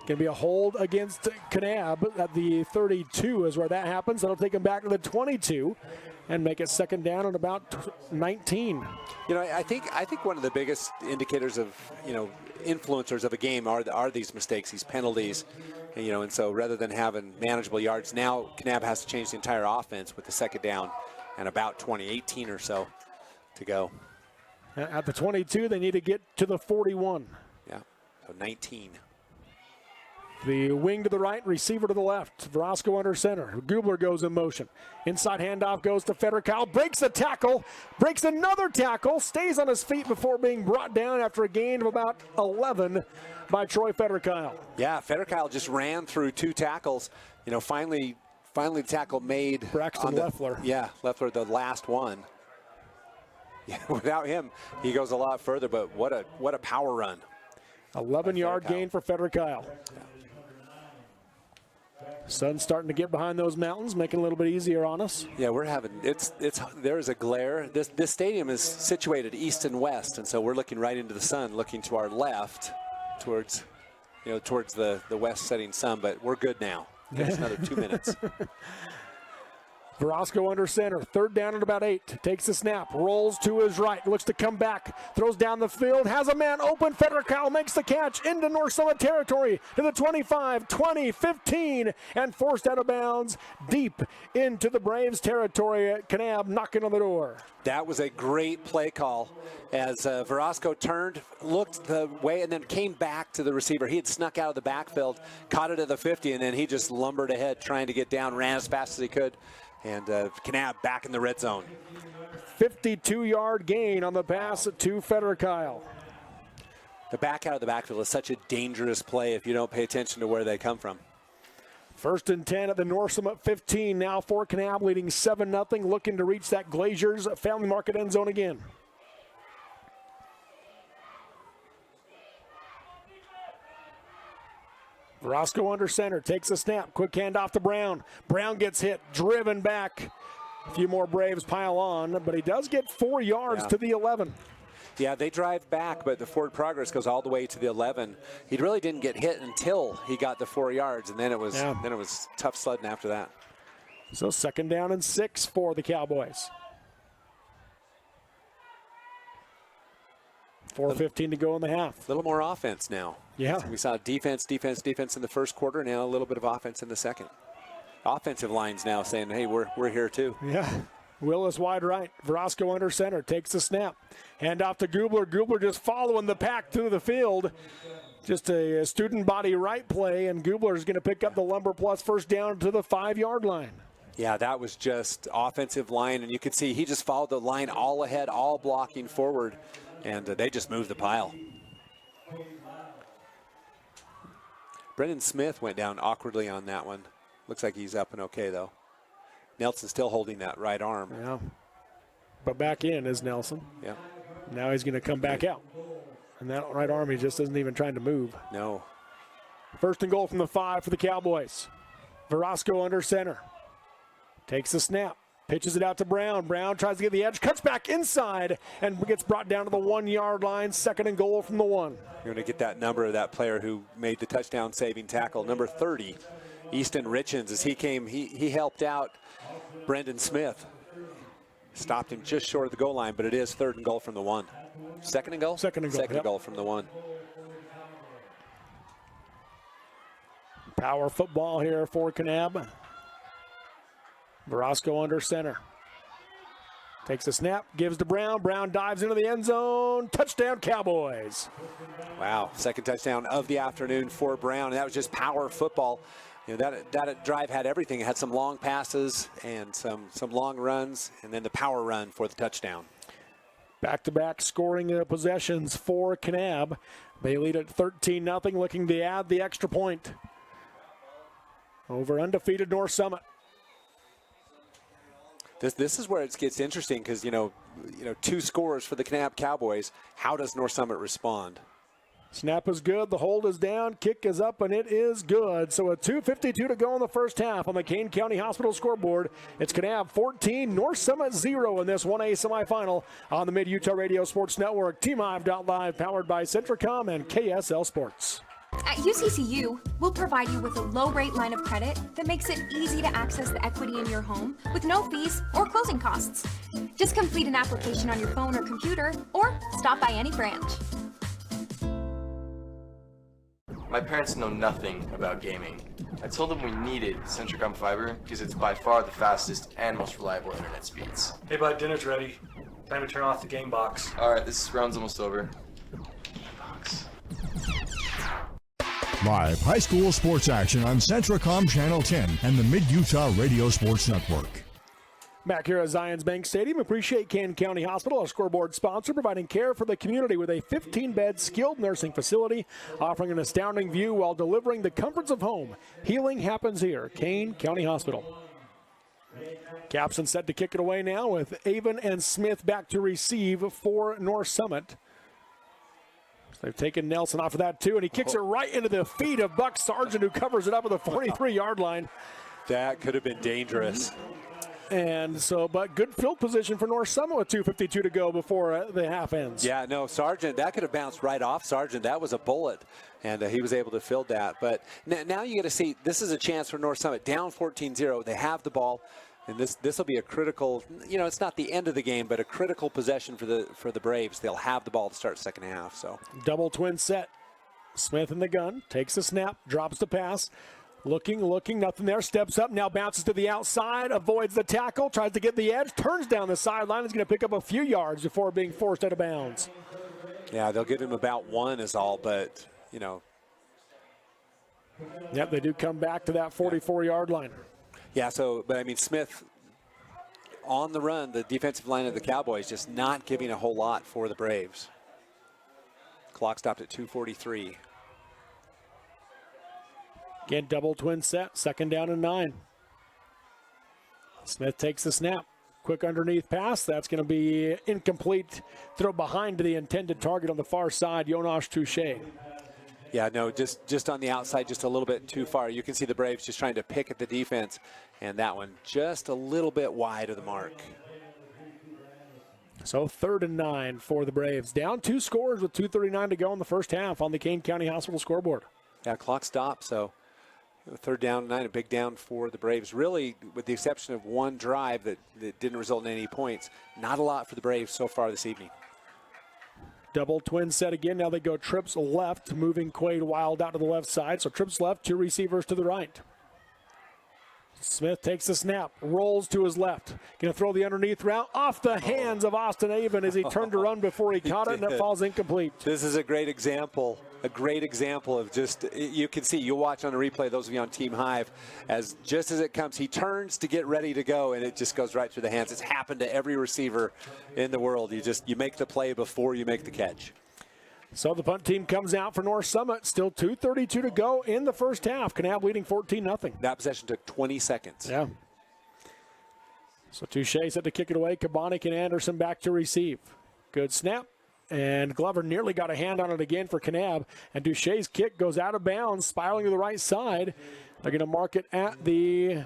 Going to be a hold against Kanab at the 32 is where that happens. That'll take him back to the 22 and make it 2nd down and about 19. I think one of the biggest indicators of influencers of a game are these mistakes, these penalties, and so rather than having manageable yards, now Kanab has to change the entire offense with the 2nd down and about 18 or so to go. At the 22, they need to get to the 41. Yeah, so 19. The wing to the right, receiver to the left. Verosco under center. Gubler goes in motion. Inside handoff goes to Federkyle. Breaks a tackle. Breaks another tackle. Stays on his feet before being brought down after a gain of about 11 by Troy Federkyle. Yeah, Federkyle just ran through 2 tackles. Finally the tackle made. Braxton Leffler. Yeah, Leffler, the last one. without him, he goes a lot further. But what a power run! 11-yard gain for Frederick Kyle. Sun's starting to get behind those mountains, making it a little bit easier on us. Yeah, we're having there's a glare. This stadium is situated east and west, and so we're looking right into the sun, looking to our left, towards the west setting sun. But we're good now. There's another 2 minutes. Verosco under center, 3rd down at about 8. Takes the snap, rolls to his right, looks to come back, throws down the field, has a man open. Frederick Kyle makes the catch into North Summit territory to the 25, 20, 15, and forced out of bounds deep into the Braves territory. Kanab knocking on the door. That was a great play call as Verosco turned, looked the way, and then came back to the receiver. He had snuck out of the backfield, caught it at the 50, and then he just lumbered ahead trying to get down, ran as fast as he could. And Kanab back in the red zone. 52-yard gain on the pass to Frederick Kyle. The back out of the backfield is such a dangerous play if you don't pay attention to where they come from. 1st and 10 at the North Summit 15. Now for Kanab, leading 7-0, looking to reach that Glazers Family Market end zone again. Roscoe under center, takes a snap, quick handoff to Brown. Brown gets hit, driven back. A few more Braves pile on, but he does get 4 yards to the 11. Yeah, they drive back, but the forward progress goes all the way to the 11. He really didn't get hit until he got the 4 yards, and then it was tough sledding after that. So 2nd down and 6 for the Cowboys. 4:15 to go in the half. A little more offense now. Yeah. So we saw defense in the first quarter, now a little bit of offense in the second. Offensive lines now saying, hey, we're here too. Yeah. Willis wide right. Verosco under center, takes the snap. Hand off to Gubler. Gubler just following the pack through the field. Just a student body right play, and Gubler is going to pick up the Lumber Plus 1st down to the 5-yard line. Yeah, that was just offensive line, and you could see he just followed the line all ahead, all blocking forward, and they just moved the pile. Brendan Smith went down awkwardly on that one. Looks like he's up and okay, though. Nelson still holding that right arm. Yeah. But back in is Nelson. Yeah. Now he's going to come back out. And that right arm, he just isn't even trying to move. No. 1st and goal from the 5 for the Cowboys. Verosco under center. Takes the snap. Pitches it out to Brown. Brown tries to get the edge, cuts back inside, and gets brought down to the 1-yard line. 2nd and goal from the 1. You're going to get that number of that player who made the touchdown saving tackle, number 30, Easton Richens, as he came, he helped out Brendan Smith. Stopped him just short of the goal line, but it is 3rd and goal from the 1. 2nd and goal? 2nd and goal. 2nd goal from the 1. Power football here for Kanab. Verosco under center. Takes a snap, gives to Brown. Brown dives into the end zone. Touchdown, Cowboys. Wow, 2nd touchdown of the afternoon for Brown. And that was just power football. You know, that drive had everything. It had some long passes and some long runs, and then the power run for the touchdown. Back-to-back scoring possessions for Kanab. They lead at 13-0, looking to add the extra point over undefeated North Summit. This is where it gets interesting because, you know, 2 scores for the Kanab Cowboys. How does North Summit respond? Snap is good, the hold is down, kick is up, and it is good. So a 2:52 to go in the first half on the Kane County Hospital scoreboard. It's Kanab 14, North Summit 0 in this 1A semifinal on the Mid-Utah Radio Sports Network. TeamIve.live, powered by Centricom and KSL Sports. At UCCU, we'll provide you with a low-rate line of credit that makes it easy to access the equity in your home with no fees or closing costs. Just complete an application on your phone or computer, or stop by any branch. My parents know nothing about gaming. I told them we needed Centricom Fiber because it's by far the fastest and most reliable internet speeds. Hey bud, dinner's ready. Time to turn off the game box. Alright, this round's almost over. Live high school sports action on Centricom Channel 10 and the Mid-Utah Radio Sports Network. Back here at Zions Bank Stadium, appreciate Kane County Hospital, our scoreboard sponsor, providing care for the community with a 15-bed skilled nursing facility, offering an astounding view while delivering the comforts of home. Healing happens here, Kane County Hospital. Capson set to kick it away now with Avon and Smith back to receive for North Summit. So they've taken Nelson off of that too, and he kicks it right into the feet of Buck Sargent, who covers it up at the 43-yard line. That could have been dangerous. And so, but good field position for North Summit with 2:52 to go before the half ends. Yeah, no, Sargent, that could have bounced right off Sargent. That was a bullet, and he was able to field that. But now you got to see, this is a chance for North Summit. Down 14-0, they have the ball, and this will be a critical, it's not the end of the game, but a critical possession for the Braves. They'll have the ball to start second half. So double twin set. Smith in the gun, takes the snap, drops the pass. Looking, nothing there, steps up, now bounces to the outside, avoids the tackle, tries to get the edge, turns down the sideline, is going to pick up a few yards before being forced out of bounds. Yeah, they'll give him about one is all, but, Yep, they do come back to that 44-yard line. Yeah, but Smith on the run, the defensive line of the Cowboys just not giving a whole lot for the Braves. Clock stopped at 2:43. Again, double twin set, second down and 9. Smith takes the snap. Quick underneath pass. That's going to be incomplete. Throw behind the intended target on the far side, Jonas Touche. Yeah, no, just on the outside, just a little bit too far. You can see the Braves just trying to pick at the defense, and that one just a little bit wide of the mark. So 3rd and 9 for the Braves. Down 2 scores with 2:39 to go in the first half on the Kane County Hospital scoreboard. Yeah, clock stopped, so 3rd down and 9, a big down for the Braves. Really, with the exception of one drive that didn't result in any points, not a lot for the Braves so far this evening. Double twin set again. Now they go trips left, moving Quade Wild out to the left side. So trips left, 2 receivers to the right. Smith takes the snap, rolls to his left. Going to throw the underneath route off the hands of Austin Avon as he turned to run before he caught it, and it falls incomplete. This is a great example of just, you can see, you'll watch on a replay, those of you on Team Hive, just as it comes, he turns to get ready to go, and it just goes right through the hands. It's happened to every receiver in the world. You make the play before you make the catch. So the punt team comes out for North Summit. Still 2:32 to go in the first half. Kanab leading 14-0. That possession took 20 seconds. Yeah. So Touche set to kick it away. Kabanik and Anderson back to receive. Good snap. And Glover nearly got a hand on it again for Kanab. And Touche's kick goes out of bounds, spiraling to the right side. They're going to mark it at the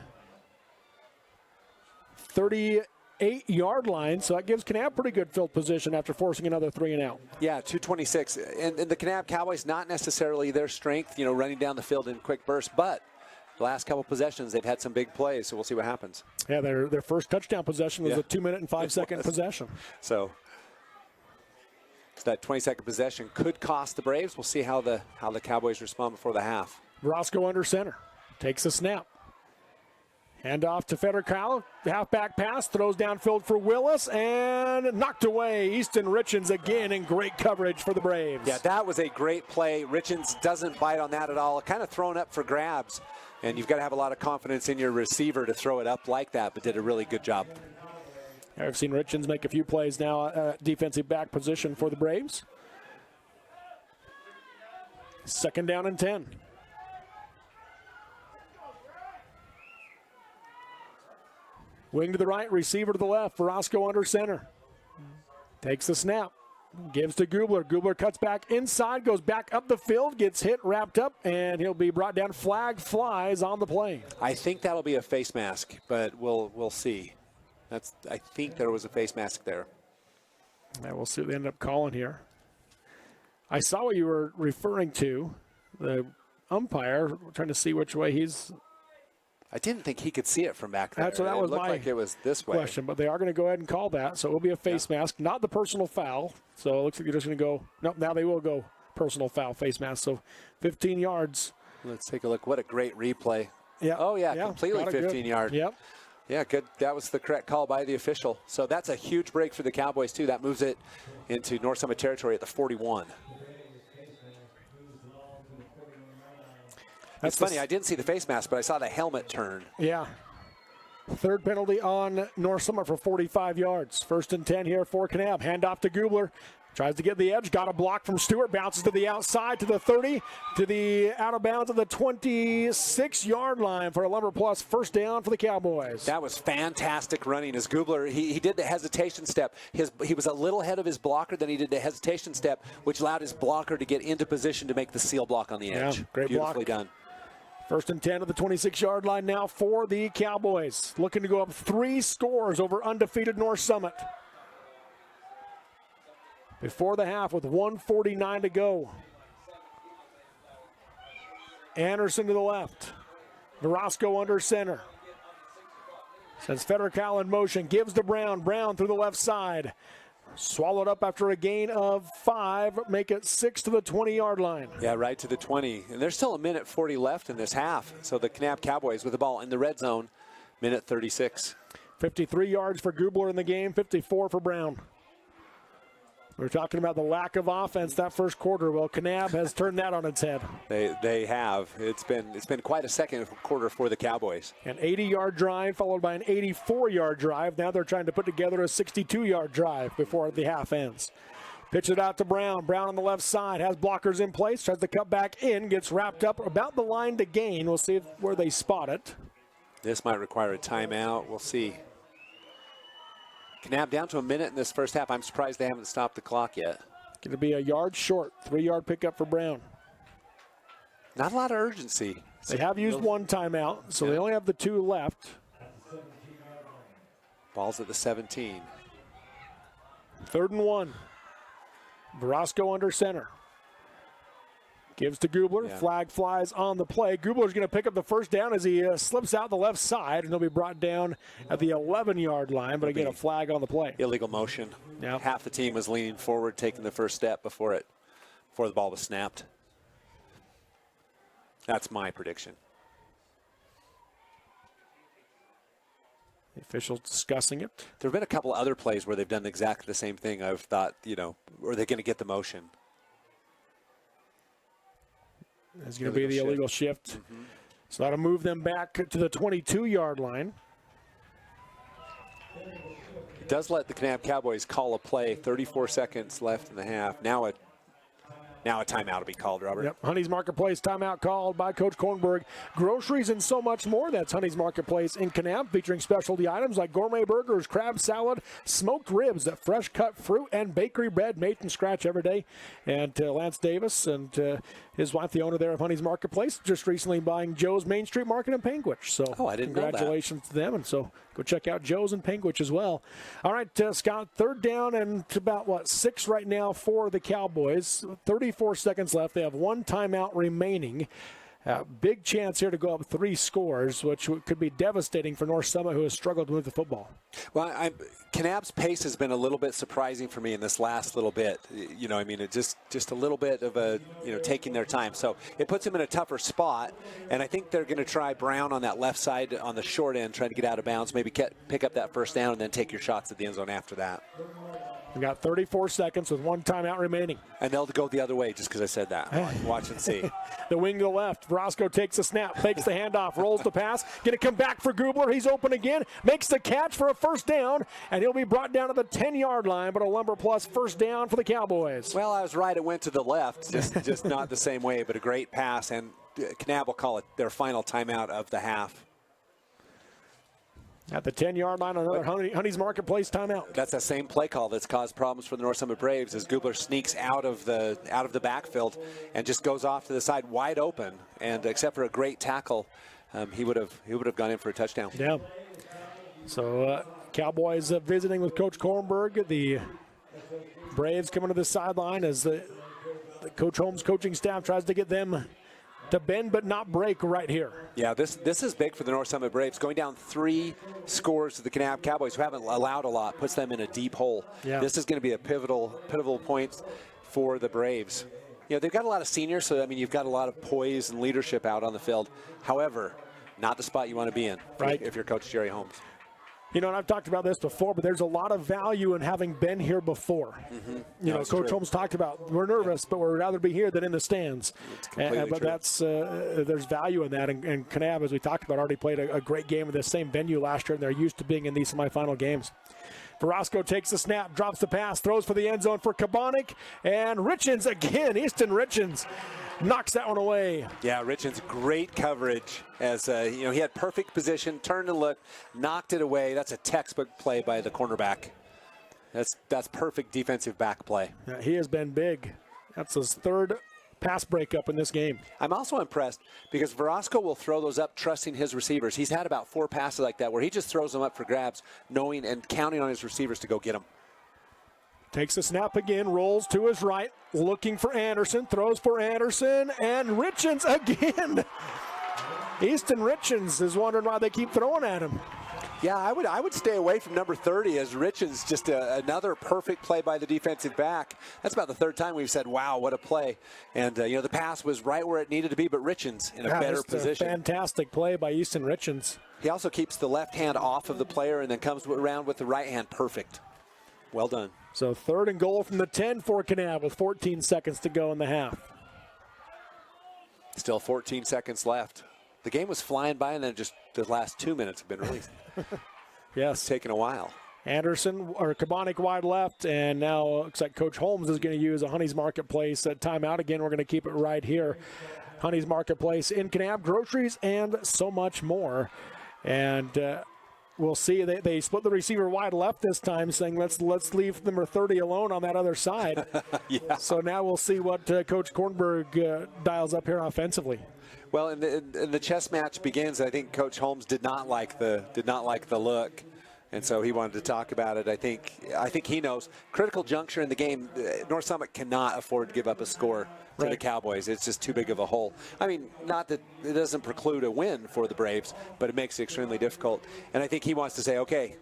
38-yard line, so that gives Kanab pretty good field position after forcing another 3 and out. Yeah, 2:26. And the Kanab Cowboys, not necessarily their strength, running down the field in quick bursts, but the last couple possessions, they've had some big plays, so we'll see what happens. Yeah, their first touchdown possession was a 2-minute and 5-second possession. So that 20-second possession could cost the Braves. We'll see how the Cowboys respond before the half. Roscoe under center, takes a snap. Hand off to Federer. Halfback pass, throws downfield for Willis, and knocked away. Easton Richens again in great coverage for the Braves. Yeah, that was a great play. Richens doesn't bite on that at all. Kind of thrown up for grabs, and you've got to have a lot of confidence in your receiver to throw it up like that, but did a really good job. I've seen Richens make a few plays now, defensive back position for the Braves. 2nd down and 10. Wing to the right, receiver to the left. Verosco under center. Takes the snap. Gives to Gubler. Gubler cuts back inside, goes back up the field, gets hit, wrapped up, and he'll be brought down. Flag flies on the play. I think that'll be a face mask, but we'll see. I think there was a face mask there. Yeah, we'll see what they end up calling here. I saw what you were referring to. The umpire, trying to see which way he's. I didn't think he could see it from back there. That's what that was looked my like it was this way. question, but they are going to go ahead and call that. So it will be a face mask, not the personal foul. So it looks like they're just going to go. Nope, now they will go personal foul, face mask. So 15 yards. Let's take a look. What a great replay. Yeah. Oh, yeah, completely 15 yard. Yep. Yeah, good. That was the correct call by the official. So that's a huge break for the Cowboys, too. That moves it into North Summit territory at the 41. It's funny, I didn't see the face mask, but I saw the helmet turn. Yeah. 3rd penalty on North Summit for 45 yards. 1st and 10 here for Kanab. Hand off to Gubler. Tries to get the edge, got a block from Stewart, bounces to the outside, to the 30, to the out of bounds of the 26-yard line for a Lumber Plus first down for the Cowboys. That was fantastic running as Gubler, he did the hesitation step. He was a little ahead of his blocker, then he did the hesitation step, which allowed his blocker to get into position to make the seal block on the edge. Yeah, great Beautifully block. done. First and 10 at the 26-yard line now for the Cowboys. Looking to go up 3 scores over undefeated North Summit. Before the half with 1:49 to go. Anderson to the left. Verosco under center. Sends Federico in motion. Gives to Brown. Brown through the left side. Swallowed up after a gain of 5. Make it 6 to the 20-yard line. Yeah, right to the 20. And there's still 1:40 left in this half. So the Kanab Cowboys with the ball in the red zone. 1:36. 53 yards for Gubler in the game. 54 for Brown. We're talking about the lack of offense that first quarter. Well, Kanab has turned that on its head. They have. It's been quite a second quarter for the Cowboys. An 80-yard drive followed by an 84-yard drive. Now they're trying to put together a 62-yard drive before the half ends. Pitch it out to Brown. Brown on the left side has blockers in place. Tries to cut back in. Gets wrapped up about the line to gain. We'll see where they spot it. This might require a timeout. We'll see. Kanab down to a minute in this first half. I'm surprised they haven't stopped the clock yet. Going to be a yard short. 3-yard pickup for Brown. Not a lot of urgency. They have used one timeout, so they only have the 2 left. Ball's at the 17. 3rd and 1. Verosco under center. Gives to Gubler. Yeah. Flag flies on the play. Gubler's going to pick up the first down as he slips out the left side, and he'll be brought down at the 11-yard line, but again, a flag on the play. Illegal motion. Yep. Half the team was leaning forward, taking the first step before the ball was snapped. That's my prediction. The officials discussing it. There have been a couple other plays where they've done exactly the same thing. I've thought, are they going to get the motion? It's going to be the illegal shift. Mm-hmm. So that'll move them back to the 22-yard line. It does let the Kanab Cowboys call a play. 34 seconds left in the half. Now a timeout will be called, Robert. Yep, Honey's Marketplace timeout called by Coach Kornberg. Groceries and so much more. That's Honey's Marketplace in Kanab, featuring specialty items like gourmet burgers, crab salad, smoked ribs, fresh cut fruit, and bakery bread made from scratch every day. And Lance Davis and his wife, the owner there of Honey's Marketplace, just recently buying Joe's Main Street Market in Panguitch. So I didn't know that. Congratulations to them. And so go check out Joe's in Panguitch as well. All right, Scott, 3rd down and about, 6 right now for the Cowboys. 34 seconds left. They have 1 timeout remaining. Big chance here to go up 3 scores, which could be devastating for North Summit, who has struggled to move the football. Well, Kanab's pace has been a little bit surprising for me in this last little bit. It's just a little bit of taking their time. So it puts them in a tougher spot, and I think they're going to try Brown on that left side on the short end, trying to get out of bounds, maybe pick up that first down, and then take your shots at the end zone after that. We got 34 seconds with 1 timeout remaining. And they'll go the other way just because I said that. Watch and see. The wing to the left. Verosco takes the snap, takes the handoff, rolls the pass. Going to come back for Gubler. He's open again. Makes the catch for a first down, and he'll be brought down to the 10-yard line, but a Lumber Plus first down for the Cowboys. Well, I was right. It went to the left, just not the same way, but a great pass. And Kanab will call it their final timeout of the half. At the 10-yard line, another Honey's Marketplace timeout. That's that same play call that's caused problems for the North Summit Braves as Gubler sneaks out of the backfield and just goes off to the side wide open. And except for a great tackle, he would have gone in for a touchdown. Yeah. So Cowboys visiting with Coach Kornberg. The Braves coming to the sideline as the Coach Holmes coaching staff tries to get them to bend but not break right here. Yeah, this is big for the North Summit Braves. Going down 3 scores to the Kanab Cowboys, who haven't allowed a lot, puts them in a deep hole. Yeah. This is going to be a pivotal point for the Braves. They've got a lot of seniors, so you've got a lot of poise and leadership out on the field. However, not the spot you want to be in, right, if you're Coach Jerry Holmes. And I've talked about this before, but there's a lot of value in having been here before. Mm-hmm. Coach true. Holmes talked about, we're nervous, but we'd rather be here than in the stands. But true. that's there's value in that. And Kanab, as we talked about, already played a great game in the same venue last year, and they're used to being in these semifinal games. Verosco takes the snap, drops the pass, throws for the end zone for Kabonic, and Richens again. Easton Richens knocks that one away. Yeah, Richens, great coverage as he had perfect position, turned and looked, knocked it away. That's a textbook play by the cornerback. That's perfect defensive back play. Yeah, he has been big. That's his third pass breakup in this game. I'm also impressed because Verosco will throw those up trusting his receivers. He's had about 4 passes like that where he just throws them up for grabs, knowing and counting on his receivers to go get them. Takes the snap again, rolls to his right, looking for Anderson, throws for Anderson, and Richens again. Easton Richens is wondering why they keep throwing at him. Yeah, I would stay away from number 30 as Richens, just another perfect play by the defensive back. That's about the third time we've said, wow, what a play. And, the pass was right where it needed to be, but Richens in a better position. A fantastic play by Easton Richens. He also keeps the left hand off of the player and then comes around with the right hand perfect. Well done. So 3rd and goal from the 10 for Kanab with 14 seconds to go in the half. Still 14 seconds left. The game was flying by, and then just the last 2 minutes have been released. Yes. It's taken a while. Anderson or Kabonic wide left, and now looks like Coach Holmes is going to use a Honey's Marketplace timeout. Again, we're going to keep it right here. Honey's Marketplace in Kanab, groceries and so much more. And we'll see. They split the receiver wide left this time, saying let's leave number 30 alone on that other side. Yeah. So now we'll see what Coach Kornberg dials up here offensively. Well, and the chess match begins. I think Coach Holmes did not like the look, and so he wanted to talk about it. I think he knows critical juncture in the game. North Summit cannot afford to give up a score to the Cowboys. It's just too big of a hole. I mean, not that it doesn't preclude a win for the Braves, but it makes it extremely difficult. And I think he wants to say, okay,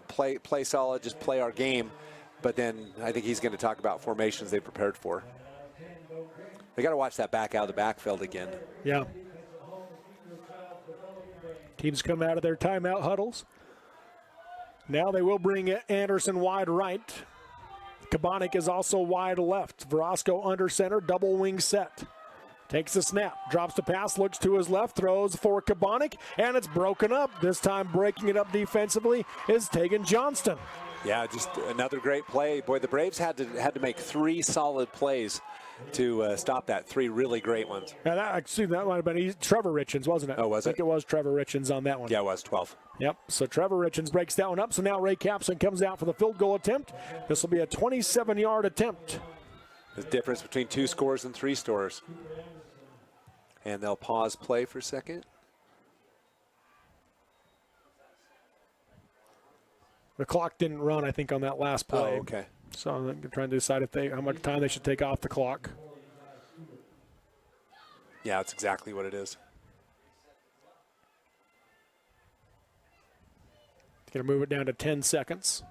play solid, just play our game. But then I think he's going to talk about formations they prepared for. They got to watch that back out of the backfield again. Yeah. Teams come out of their timeout huddles. Now they will bring Anderson wide right. Kabonic is also wide left. Verosco under center, double wing set. Takes the snap, drops the pass, looks to his left, throws for Kabonic, and it's broken up. This time breaking it up defensively is Tegan Johnston. Yeah, just another great play. Boy, the Braves had to make 3 solid plays to stop that. 3 really great ones. Yeah, that might have been Trevor Richens, wasn't it? Oh, was it? I think it was Trevor Richens on that one. Yeah, it was 12. Yep, so Trevor Richens breaks that one up. So now Ray Capson comes out for the field goal attempt. This will be a 27-yard attempt. The difference between 2 scores and 3 scores. And they'll pause play for a second. The clock didn't run, I think, on that last play. Oh, okay. So they're trying to decide how much time they should take off the clock. Yeah, that's exactly what it is. Going to move it down to 10 seconds.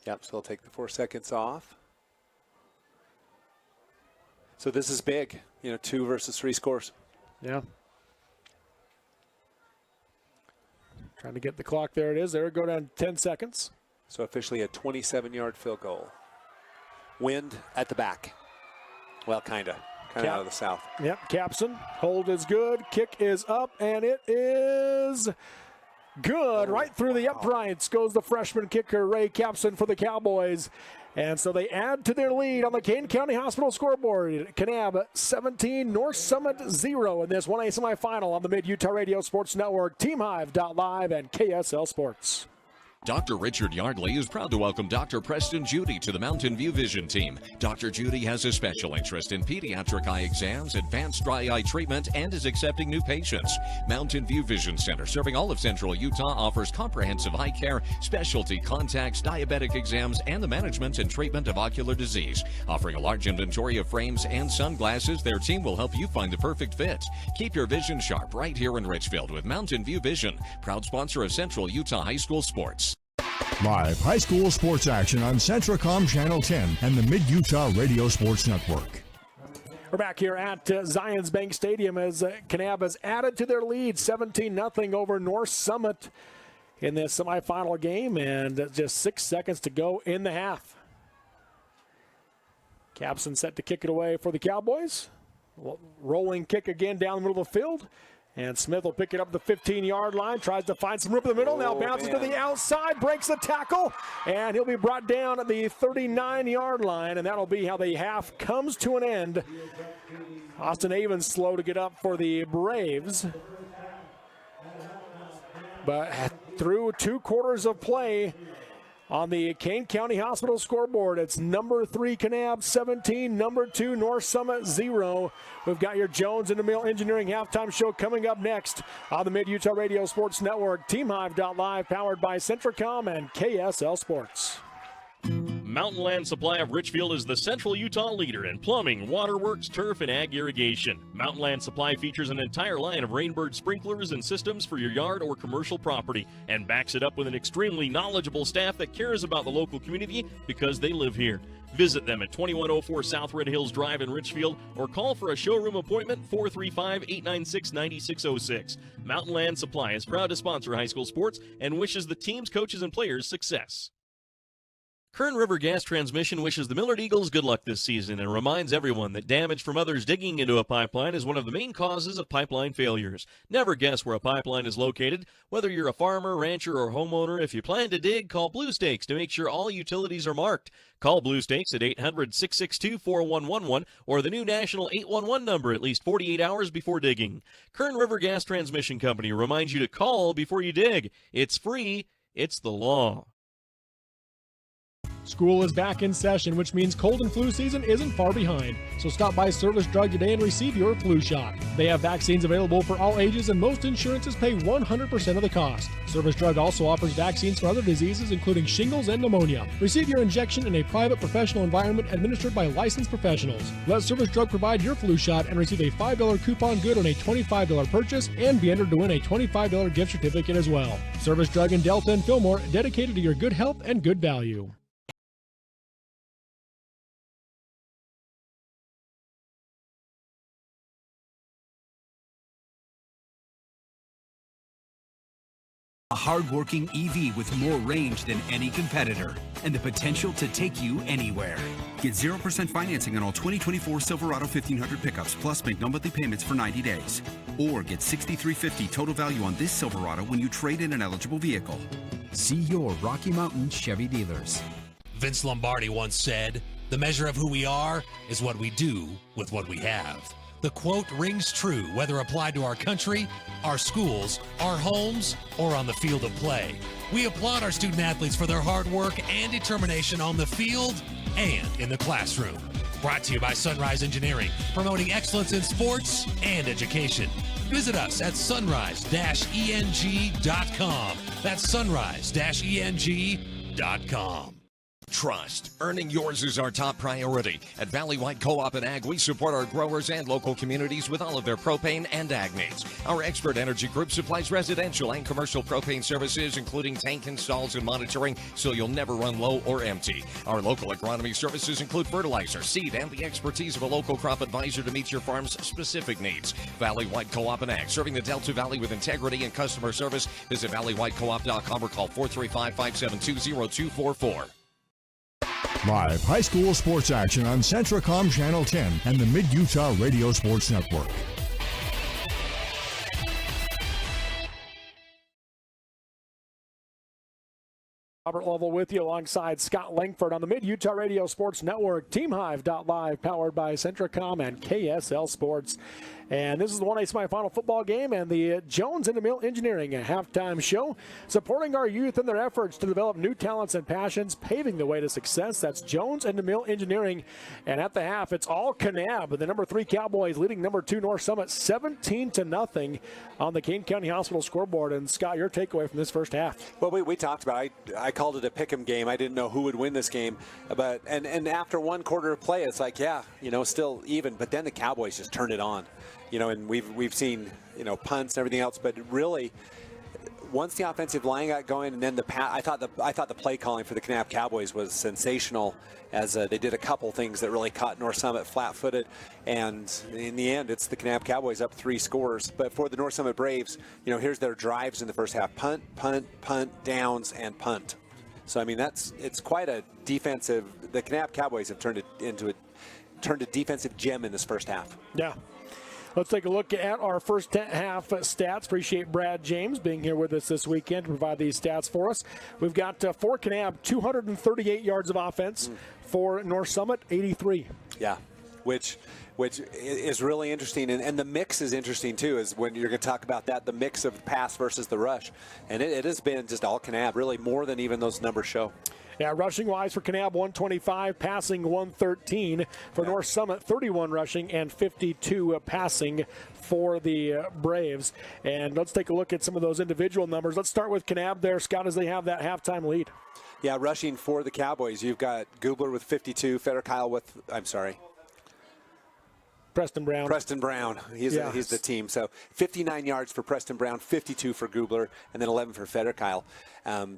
Yep, so they'll take the 4 seconds off. So this is big, 2 versus 3 scores. Yeah. Trying to get the clock. There it is. There we go down to 10 seconds. So officially a 27-yard field goal. Wind at the back. Well, kind of out of the south. Yep, Capson. Hold is good. Kick is up, and it is good. Right through the uprights goes the freshman kicker, Ray Capson, for the Cowboys. And so they add to their lead on the Kane County Hospital scoreboard. Kanab 17, North Summit 0 in this 1A semifinal on the Mid-Utah Radio Sports Network, TeamHive.live, and KSL Sports. Dr. Richard Yardley is proud to welcome Dr. Preston Judy to the Mountain View Vision team. Dr. Judy has a special interest in pediatric eye exams, advanced dry eye treatment, and is accepting new patients. Mountain View Vision Center, serving all of Central Utah, offers comprehensive eye care, specialty contacts, diabetic exams, and the management and treatment of ocular disease. Offering a large inventory of frames and sunglasses, their team will help you find the perfect fit. Keep your vision sharp right here in Richfield with Mountain View Vision, proud sponsor of Central Utah High School Sports. Live high school sports action on Centracom Channel 10 and the Mid-Utah Radio Sports Network. We're back here at Zions Bank Stadium as Kanab has added to their lead 17-0 over North Summit in this semifinal game, and just 6 seconds to go in the half. Capson set to kick it away for the Cowboys. Rolling kick again down the middle of the field. And Smith will pick it up the 15-yard line, tries to find some room in the middle, now bounces to the outside, breaks the tackle, and he'll be brought down at the 39-yard line, and that'll be how the half comes to an end. Austin Avens slow to get up for the Braves. But through 2 quarters of play on the Kane County Hospital scoreboard, it's number 3 Kanab 17, number 2 North Summit 0. We've got your Jones and DeMille Engineering halftime show coming up next on the Mid-Utah Radio Sports Network. TeamHive.live, powered by Centricom and KSL Sports. Mountain Land Supply of Richfield is the Central Utah leader in plumbing, waterworks, turf, and ag irrigation. Mountain Land Supply features an entire line of Rainbird sprinklers and systems for your yard or commercial property and backs it up with an extremely knowledgeable staff that cares about the local community because they live here. Visit them at 2104 South Red Hills Drive in Richfield or call for a showroom appointment 435-896-9606. Mountain Land Supply is proud to sponsor high school sports and wishes the teams, coaches, and players success. Kern River Gas Transmission wishes the Millard Eagles good luck this season and reminds everyone that damage from others digging into a pipeline is one of the main causes of pipeline failures. Never guess where a pipeline is located. Whether you're a farmer, rancher, or homeowner, if you plan to dig, call Blue Stakes to make sure all utilities are marked. Call Blue Stakes at 800-662-4111 or the new national 811 number at least 48 hours before digging. Kern River Gas Transmission Company reminds you to call before you dig. It's free. It's the law. School is back in session, which means cold and flu season isn't far behind. So stop by Service Drug today and receive your flu shot. They have vaccines available for all ages, and most insurances pay 100% of the cost. Service Drug also offers vaccines for other diseases, including shingles and pneumonia. Receive your injection in a private professional environment administered by licensed professionals. Let Service Drug provide your flu shot and receive a $5 coupon good on a $25 purchase and be entered to win a $25 gift certificate as well. Service Drug in Delta and Fillmore, dedicated to your good health and good value. A hard-working EV with more range than any competitor and the potential to take you anywhere. Get 0% financing on all 2024 Silverado 1500 pickups, plus make no monthly payments for 90 days. Or get $6,350 total value on this Silverado when you trade in an eligible vehicle. See your Rocky Mountain Chevy dealers. Vince Lombardi once said, "The measure of who we are is what we do with what we have." The quote rings true whether applied to our country, our schools, our homes, or on the field of play. We applaud our student athletes for their hard work and determination on the field and in the classroom. Brought to you by Sunrise Engineering, promoting excellence in sports and education. Visit us at sunrise-eng.com. That's sunrise-eng.com. Trust. Earning yours is our top priority. At Valley White Co-op and Ag, we support our growers and local communities with all of their propane and ag needs. Our expert energy group supplies residential and commercial propane services, including tank installs and monitoring, so you'll never run low or empty. Our local agronomy services include fertilizer, seed, and the expertise of a local crop advisor to meet your farm's specific needs. Valley White Co-op and Ag, serving the Delta Valley with integrity and customer service. Visit valleywhitecoop.com or call 435-572-0244. Live high school sports action on Centricom Channel 10 and the Mid-Utah Radio Sports Network. Robert Lovell with you alongside Scott Langford on the Mid-Utah Radio Sports Network. TeamHive.live, powered by Centricom and KSL Sports. And this is the 1A semifinal football game and the Jones and DeMille Engineering halftime show, supporting our youth in their efforts to develop new talents and passions, paving the way to success. That's Jones and DeMille Engineering. And at the half, it's all Kanab, the number 3 Cowboys leading number 2 North Summit 17-0 on the Kane County Hospital scoreboard. And Scott, your takeaway from this first half? Well, we talked about it. I called it a pick'em game. I didn't know who would win this game, but and after one quarter of play, it's like, yeah, still even. But then the Cowboys just turned it on. And we've seen, punts and everything else, but really, once the offensive line got going, and then I thought the play calling for the Kanab Cowboys was sensational, as they did a couple things that really caught North Summit flat-footed, and in the end, it's the Kanab Cowboys up 3 scores. But for the North Summit Braves, here's their drives in the first half: punt, downs, and punt. So it's quite a defensive. The Kanab Cowboys have turned a defensive gem in this first half. Yeah. Let's take a look at our first half stats. Appreciate Brad James being here with us this weekend to provide these stats for us. We've got for Kanab, 238 yards of offense. For North Summit, 83. Yeah, which is really interesting. And the mix is interesting, too, is when you're going to talk about that, the mix of pass versus the rush. And it has been just all Kanab, really more than even those numbers show. Yeah, rushing-wise for Kanab, 125, passing 113. For North Summit, 31 rushing and 52 passing for the Braves. And let's take a look at some of those individual numbers. Let's start with Kanab there, Scott, as they have that halftime lead. Yeah, rushing for the Cowboys, you've got Gubler with 52, Federkyle with, Preston Brown. He's the team. So 59 yards for Preston Brown, 52 for Gubler, and then 11 for Federkyle.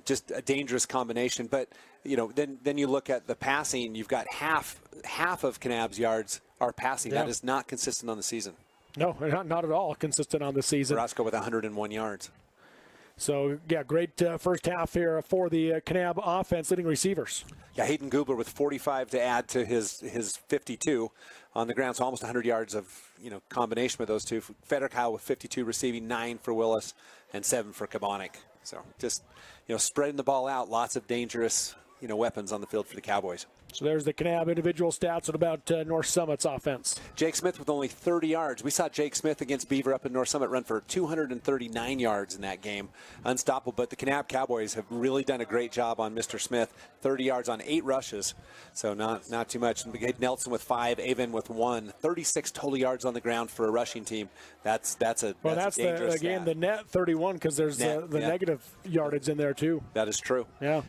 Just a dangerous combination. But, then you look at the passing, you've got half of Kanab's yards are passing. Yeah. That is not consistent on the season. No, not at all consistent on the season. Roscoe with 101 yards. So, great first half here for the Kanab offense, leading receivers. Yeah, Hayden Gubler with 45 to add to his 52 on the ground, so almost 100 yards of combination with those two. Federkyle with 52 receiving, 9 for Willis, and 7 for Kabonic. So just spreading the ball out, lots of dangerous weapons on the field for the Cowboys. So there's the Kanab individual stats. What about North Summit's offense? Jake Smith with only 30 yards. We saw Jake Smith against Beaver up in North Summit run for 239 yards in that game. Unstoppable. But the Kanab Cowboys have really done a great job on Mr. Smith. 30 yards on 8 rushes. So not too much. And Nelson with 5, Avon with 1. 36 total yards on the ground for a rushing team. That's a dangerous stat. the net 31 because there's the negative yardage in there too. That is true. Yeah.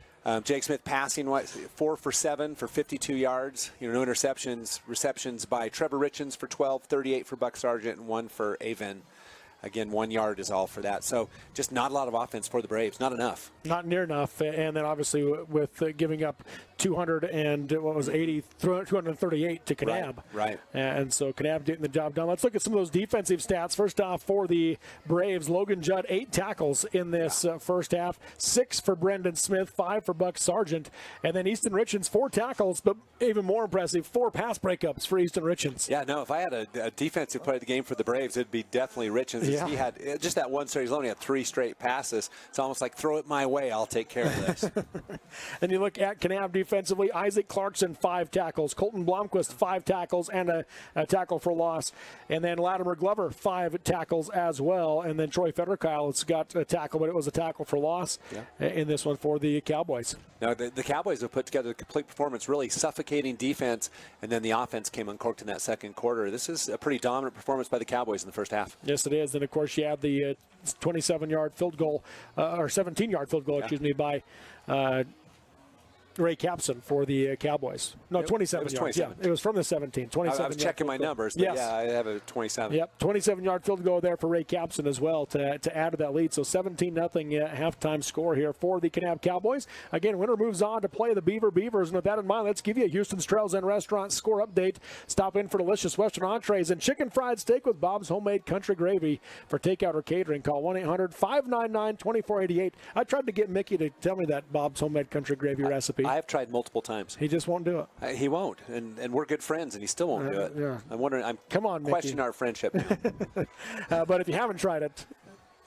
Jake Smith passing 4 for 7 for 52 yards. No interceptions. Receptions by Trevor Richens for 12, 38 for Buck Sargent, and 1 for Avon. Again, 1 yard is all for that. So just not a lot of offense for the Braves. Not enough. Not near enough. And then obviously with giving up 238 to Kanab. Right. And so Kanab getting the job done. Let's look at some of those defensive stats. First off, for the Braves, Logan Judd, 8 tackles in this first half. 6 for Brendan Smith, 5 for Buck Sargent. And then Easton Richens, 4 tackles, but even more impressive, 4 pass breakups for Easton Richens. Yeah, no, if I had a defensive play of the game for the Braves, it'd be definitely Richens. Yeah. He had just that one series alone. He had 3 straight passes. It's almost like throw it my way. I'll take care of this. And you look at Kanab defensively, Isaac Clarkson, 5 tackles. Colton Blomquist, 5 tackles and a tackle for loss. And then Latimer Glover, 5 tackles as well. And then Troy Federkyle has got a tackle, but it was a tackle for loss in this one for the Cowboys. No, the Cowboys have put together a complete performance, really suffocating defense, and then the offense came uncorked in that second quarter. This is a pretty dominant performance by the Cowboys in the first half. Yes, it is. And, of course, you have the 27-yard field goal, or 17-yard field goal, by Ray Capson for the Cowboys. No, 27 yards. 27. Yeah, it was from the 17. 27. I was checking my numbers, but yes. I have a 27. Yep, 27-yard field goal there for Ray Capson as well to add to that lead. So 17-0 halftime score here for the Kanab Cowboys. Again, winner moves on to play the Beavers. And with that in mind, let's give you a Houston's Trails and Restaurant score update. Stop in for delicious Western entrees and chicken fried steak with Bob's Homemade Country Gravy. For takeout or catering, call 1-800-599-2488. I tried to get Mickey to tell me that Bob's Homemade Country Gravy recipe. I have tried multiple times. He just won't do it. He won't, and we're good friends, and he still won't do it. Yeah. I'm wondering. Come on, questioning our friendship now. But if you haven't tried it,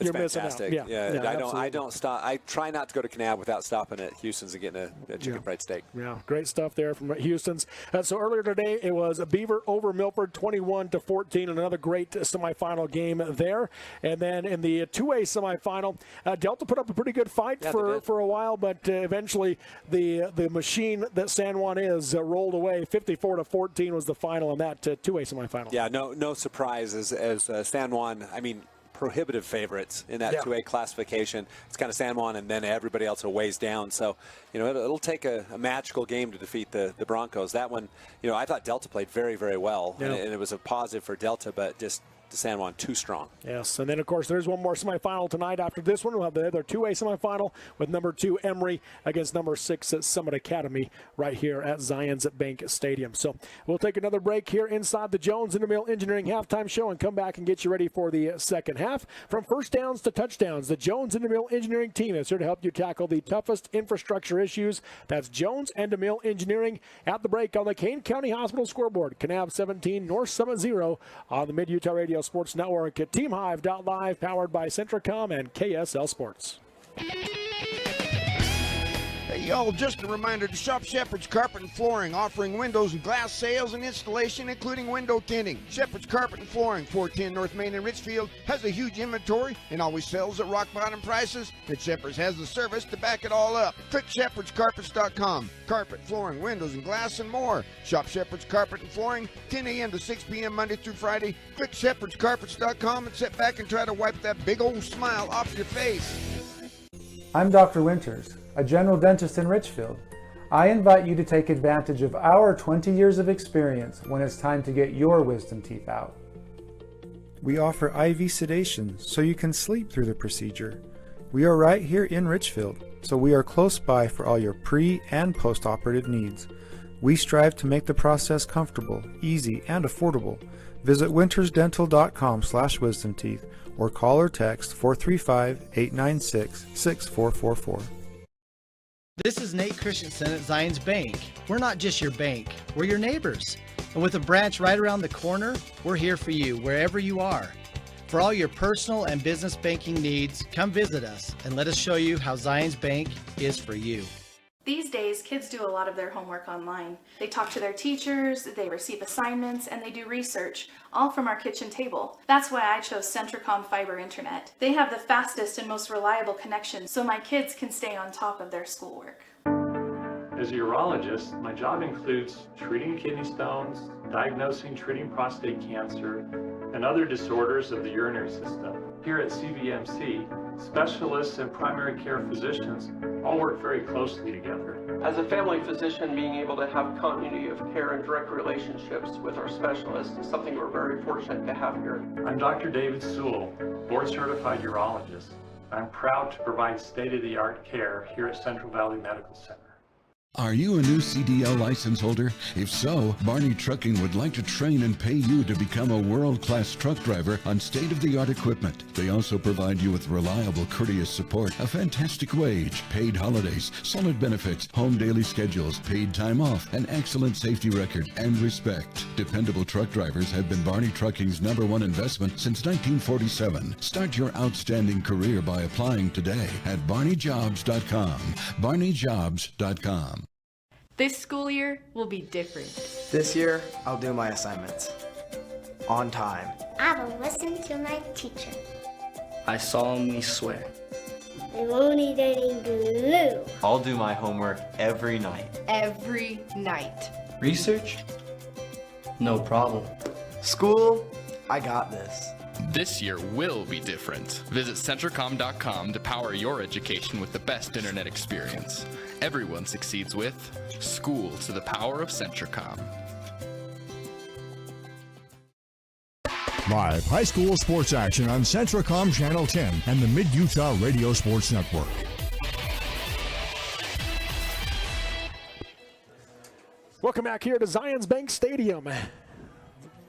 you're fantastic. missing out. Yeah, I don't stop. I try not to go to Kanab without stopping at Houston's and getting a chicken fried steak. Yeah, great stuff there from Houston's. So earlier today, it was a Beaver over Milford, 21-14, and another great semifinal game there. And then in the 2A semifinal, Delta put up a pretty good fight for a while, but eventually the machine that San Juan is rolled away. 54-14 was the final in that 2A semifinal. Yeah, no surprise as San Juan. I mean, prohibitive favorites in that 2A classification. It's kind of San Juan and then everybody else a ways down. So, it'll take a magical game to defeat the Broncos. That one, I thought Delta played very, very well, and it was a positive for Delta, but just San Juan too strong. Yes, and then, of course, there's one more semifinal tonight. After this one, we'll have the other 2A semifinal with number 2 Emory against number 6 at Summit Academy right here at Zions Bank Stadium. So we'll take another break here inside the Jones Intermill Engineering halftime show and come back and get you ready for the second half. From first downs to touchdowns, the Jones Intermill Engineering team is here to help you tackle the toughest infrastructure issues. That's Jones and DeMille Engineering. At the break on the Kane County Hospital scoreboard, Kanab 17, North Summit 0 on the Mid-Utah Radio Radio Sports Network at TeamHive.live, powered by Centricom and KSL Sports. Hey, y'all, just a reminder to shop Shepherd's Carpet and Flooring, offering windows and glass sales and installation, including window tinting. Shepherd's Carpet and Flooring, 410 North Main in Richfield, has a huge inventory and always sells at rock-bottom prices, and Shepherd's has the service to back it all up. Click shepherdscarpets.com. Carpet, flooring, windows, and glass, and more. Shop Shepherd's Carpet and Flooring, 10 a.m. to 6 p.m. Monday through Friday. Click shepherdscarpets.com and sit back and try to wipe that big old smile off your face. I'm Dr. Winters, a general dentist in Richfield. I invite you to take advantage of our 20 years of experience when it's time to get your wisdom teeth out. We offer IV sedation so you can sleep through the procedure. We are right here in Richfield, so we are close by for all your pre- and post-operative needs. We strive to make the process comfortable, easy, and affordable. Visit wintersdental.com/wisdomteeth or call or text 435-896-6444. This is Nate Christensen at Zions Bank. We're not just your bank, we're your neighbors. And with a branch right around the corner, we're here for you wherever you are. For all your personal and business banking needs, come visit us and let us show you how Zions Bank is for you. These days, kids do a lot of their homework online. They talk to their teachers, they receive assignments, and they do research, all from our kitchen table. That's why I chose Centricom Fiber Internet. They have the fastest and most reliable connection, so my kids can stay on top of their schoolwork. As a urologist, my job includes treating kidney stones, diagnosing, treating prostate cancer, and other disorders of the urinary system. Here at CVMC, specialists and primary care physicians all work very closely together. As a family physician, being able to have continuity of care and direct relationships with our specialists is something we're very fortunate to have here. I'm Dr. David Sewell, board-certified urologist. I'm proud to provide state-of-the-art care here at Central Valley Medical Center. Are you a new CDL license holder? If so, Barney Trucking would like to train and pay you to become a world-class truck driver on state-of-the-art equipment. They also provide you with reliable, courteous support, a fantastic wage, paid holidays, solid benefits, home daily schedules, paid time off, an excellent safety record, and respect. Dependable truck drivers have been Barney Trucking's #1 investment since 1947. Start your outstanding career by applying today at barneyjobs.com. barneyjobs.com. This school year will be different. This year, I'll do my assignments on time. I will listen to my teacher. I solemnly swear. I won't eat any glue. I'll do my homework every night. Every night. Research? No problem. School? I got this. This year will be different. Visit Centricom.com to power your education with the best internet experience. Everyone succeeds with School to the Power of Centricom. Live high school sports action on Centricom Channel 10 and the Mid-Utah Radio Sports Network. Welcome back here to Zions Bank Stadium.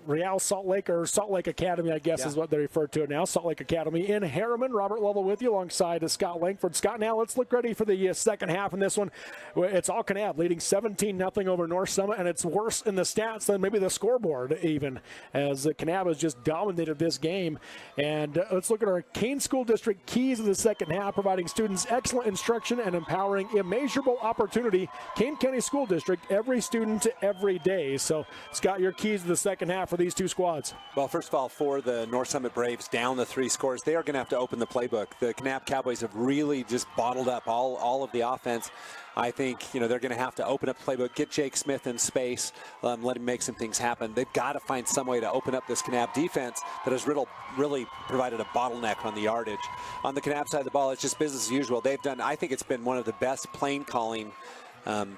Real Salt Lake, or Salt Lake Academy, I guess is what they refer to it now. Salt Lake Academy in Harriman. Robert Lovell with you alongside Scott Langford. Scott, now let's look ready for the second half in this one. It's all Kanab leading 17-0 over North Summit, and it's worse in the stats than maybe the scoreboard even, as Kanab has just dominated this game. And let's look at our Kane School District keys of the second half, providing students excellent instruction and empowering immeasurable opportunity. Kane County School District, every student, every day. So, Scott, your keys of the second half for these two squads. Well, first of all, for the North Summit Braves down the 3 scores, they are going to have to open the playbook. The Kanab Cowboys have really just bottled up all of the offense. I think, they're going to have to open up the playbook, get Jake Smith in space, let him make some things happen. They've got to find some way to open up this Kanab defense that has really provided a bottleneck on the yardage. On the Kanab side of the ball, it's just business as usual. I think it's been one of the best play calling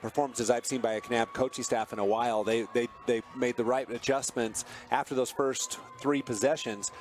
performances I've seen by a Kanab coaching staff in a while. They made the right adjustments after those first 3 possessions.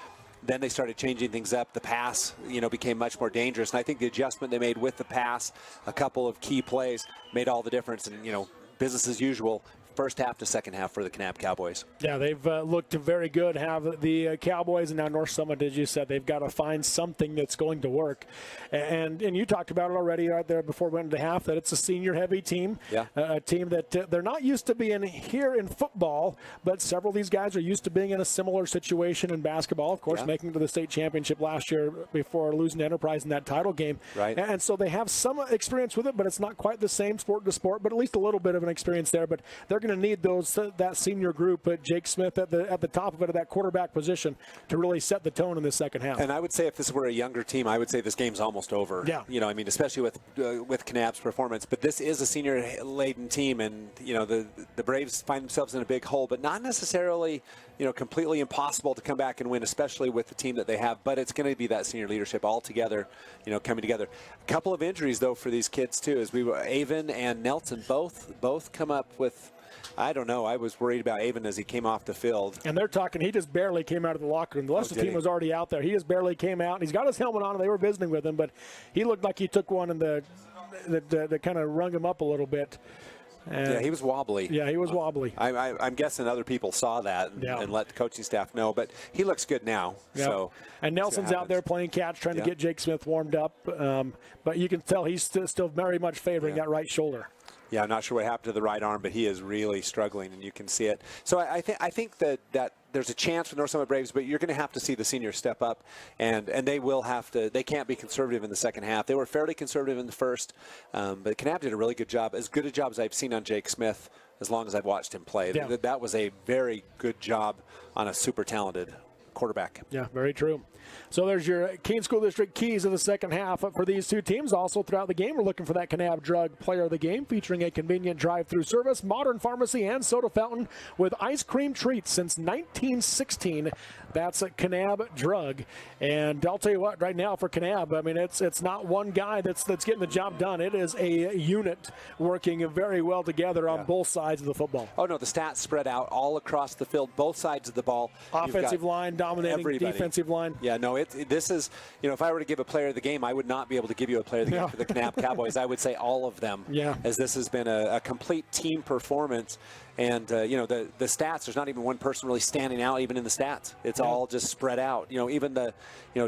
Then they started changing things up. The pass, became much more dangerous. And I think the adjustment they made with the pass, a couple of key plays, made all the difference. And, business as usual first half to second half for the Kanab Cowboys. Yeah, they've looked very good. Have the Cowboys and now North Summit, as you said, they've got to find something that's going to work. And you talked about it already right there before we went into half, that it's a senior-heavy team. Yeah. A team that they're not used to being here in football, but several of these guys are used to being in a similar situation in basketball. Of course, making it to the state championship last year before losing to Enterprise in that title game. Right. And so they have some experience with it, but it's not quite the same sport to sport, but at least a little bit of an experience there. But they're going to need that senior group, Jake Smith at the top of it, at that quarterback position, to really set the tone in the second half. And I would say if this were a younger team, I would say this game's almost over. Yeah. You know, I mean, especially with Kanab's performance. But this is a senior-laden team, and, you know, the Braves find themselves in a big hole, but not necessarily, you know, completely impossible to come back and win, especially with the team that they have. But it's going to be that senior leadership all together, you know, coming together. A couple of injuries, though, for these kids, too, as Avon and Nelson both come up with, I don't know. I was worried about Avon as he came off the field. And they're talking, he just barely came out of the locker room. The rest of the team was already out there. He just barely came out. And he's got his helmet on, and they were visiting with him, but he looked like he took one and that kind of rung him up a little bit. Yeah, he was wobbly. Yeah, he was wobbly. I'm guessing other people saw that and let the coaching staff know, but he looks good now. Yeah. So, and Nelson's out there playing catch, trying to get Jake Smith warmed up, but you can tell he's still very much favoring that right shoulder. Yeah, I'm not sure what happened to the right arm, but he is really struggling, and you can see it. So I think that there's a chance for North Summit Braves, but you're going to have to see the seniors step up, and they will have to. They can't be conservative in the second half. They were fairly conservative in the first, but Kanab did a really good job, as good a job as I've seen on Jake Smith as long as I've watched him play. Yeah. That was a very good job on a super talented quarterback. Yeah, very true. So there's your Keene School District keys of the second half for these two teams. Also throughout the game, we're looking for that Kanab Drug Player of the Game, featuring a convenient drive-through service, modern pharmacy, and soda fountain with ice cream treats since 1916. That's a Kanab Drug. And I'll tell you what, right now for Kanab, I mean, it's not one guy that's getting the job done. It is a unit working very well together on both sides of the football. Oh, no, the stats spread out all across the field, both sides of the ball. Offensive line dominating, everybody. Defensive line. Yeah, no, this is, you know, if I were to give a player of the game, I would not be able to give you a player of the game for the Kanab Cowboys. I would say all of them, as this has been a complete team performance. And, you know, the stats, there's not even one person really standing out even in the stats. It's all just spread out. You know, even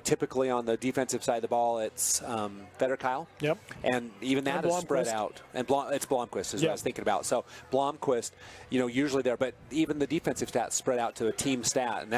typically on the defensive side of the ball, it's Federkyle. Yep. And even that is spread out. And it's Blomquist is what I was thinking about. So Blomquist, you know, usually there. But even the defensive stats spread out to a team stat. And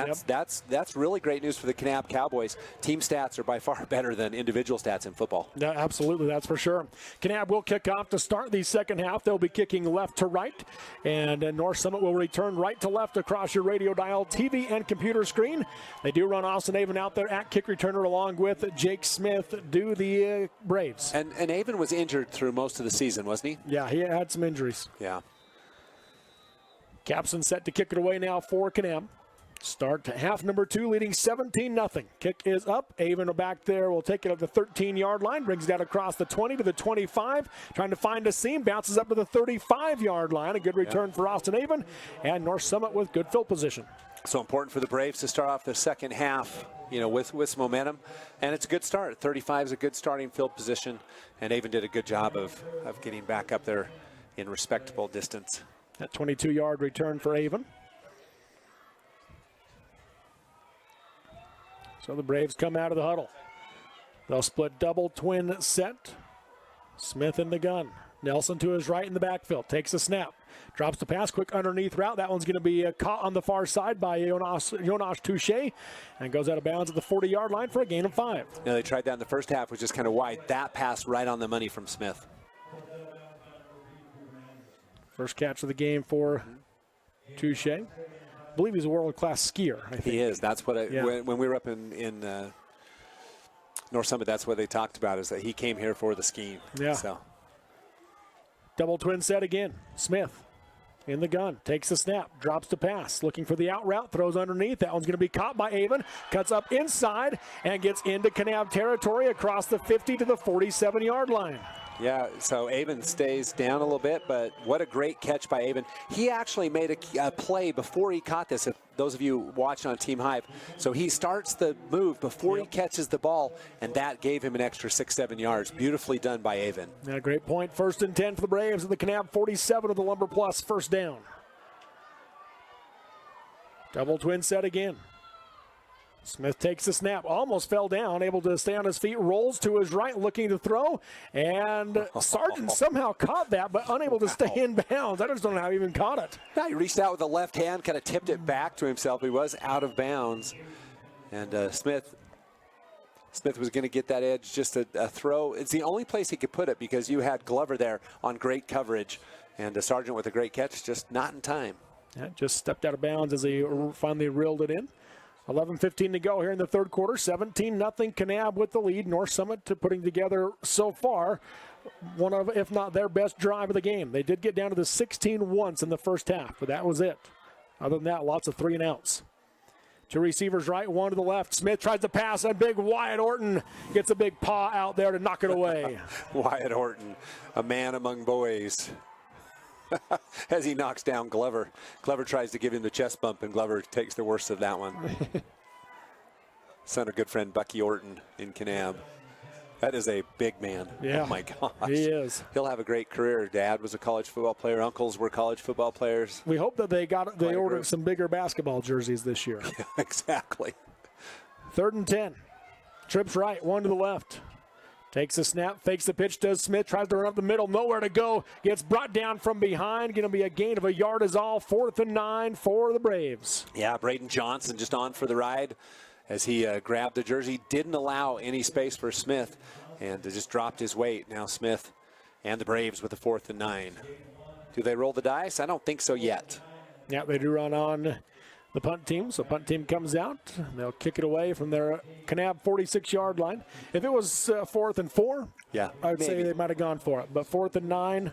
that's really great news for the Kanab Cowboys. Team stats are by far better than individual stats in football. Yeah, absolutely. That's for sure. Kanab will kick off to start the second half. They'll be kicking left to right. And North Summit will return right to left across your radio dial, TV, and computer screen. They do run Austin Avon out there at kick returner along with Jake Smith, do the Braves. And Avon was injured through most of the season, wasn't he? Yeah, he had some injuries. Yeah. Capson set to kick it away now for Kanab. Start to half number 2, leading 17-0. Kick is up. Avon back there will take it up the 13-yard line, brings that across the 20 to the 25, trying to find a seam, bounces up to the 35-yard line. A good return for Austin Avon, and North Summit with good field position. So important for the Braves to start off the second half, you know, with some momentum, and it's a good start. 35 is a good starting field position, and Avon did a good job of getting back up there in respectable distance. That 22-yard return for Avon. So the Braves come out of the huddle. They'll split double twin set. Smith in the gun. Nelson to his right in the backfield. Takes a snap. Drops the pass. Quick underneath route. That one's going to be caught on the far side by Jonas Touche. And goes out of bounds at the 40-yard line for a gain of 5. Now they tried that in the first half, which is kind of wide. That pass right on the money from Smith. First catch of the game for Touche. I believe he's a world-class skier. I think. He is. That's what when we were up in North Summit, that's what they talked about, is that he came here for the skiing. Yeah. So. Double twin set again. Smith in the gun. Takes the snap. Drops the pass. Looking for the out route. Throws underneath. That one's going to be caught by Avon. Cuts up inside and gets into Kanab territory across the 50 to the 47-yard line. Yeah, so Avon stays down a little bit, but what a great catch by Avon. He actually made a play before he caught this, if those of you watching on Team Hive. So he starts the move before he catches the ball, and that gave him an extra 6-7 yards. Beautifully done by Avon. Yeah, great point. 1st and 10 for the Braves at the Kanab 47 of the Lumber Plus. First down. Double twin set again. Smith takes the snap, almost fell down, able to stay on his feet, rolls to his right, looking to throw, and Sargent somehow caught that, but unable to stay in bounds. I just don't know how he even caught it. Yeah, he reached out with the left hand, kind of tipped it back to himself. He was out of bounds. And Smith was going to get that edge, just a throw. It's the only place he could put it because you had Glover there on great coverage, and Sargent with a great catch, just not in time. Yeah, just stepped out of bounds as he finally reeled it in. 11:15 to go here in the third quarter. 17-0 Kanab with the lead. North Summit putting together so far one of, if not their best drive of the game. They did get down to the 16 once in the first half, but that was it. Other than that, lots of 3-and-outs. Two receivers right, one to the left. Smith tries to pass, and big Wyatt Orton gets a big paw out there to knock it away. Wyatt Orton, a man among boys. As he knocks down Glover. Glover tries to give him the chest bump, and Glover takes the worst of that one. Son of good friend Bucky Orton in Kanab. That is a big man. Yeah. Oh, my gosh. He is. He'll have a great career. Dad was a college football player. Uncles were college football players. We hope that they ordered some bigger basketball jerseys this year. Yeah, exactly. 3rd and 10. Trips right, one to the left. Takes a snap, fakes the pitch to Smith, tries to run up the middle, nowhere to go. Gets brought down from behind. Going to be a gain of a yard is all. 4th and 9 for the Braves. Yeah, Braden Johnson just on for the ride as he grabbed the jersey. Didn't allow any space for Smith and just dropped his weight. Now Smith and the Braves with the 4th and 9. Do they roll the dice? I don't think so yet. Yeah, they do run on the punt team. So punt team comes out. They'll kick it away from their Kanab 46-yard line. If it was 4th and 4, yeah, I would say they might have gone for it. But 4th and 9,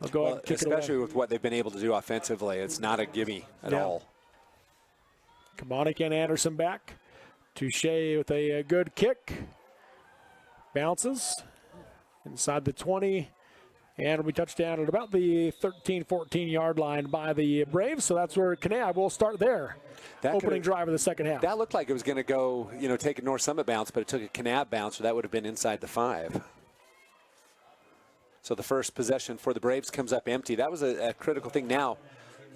they'll go ahead and kick it away. Especially with what they've been able to do offensively. It's not a gimme at all. Kamonik and Anderson back. Touche with a good kick. Bounces inside the 20. And it'll be touchdown at about the 13-14-yard line by the Braves. So that's where Kanab will start there. Opening drive of the second half. That looked like it was going to go, take a North Summit bounce, but it took a Kanab bounce, so that would have been inside the 5. So the first possession for the Braves comes up empty. That was a critical thing now.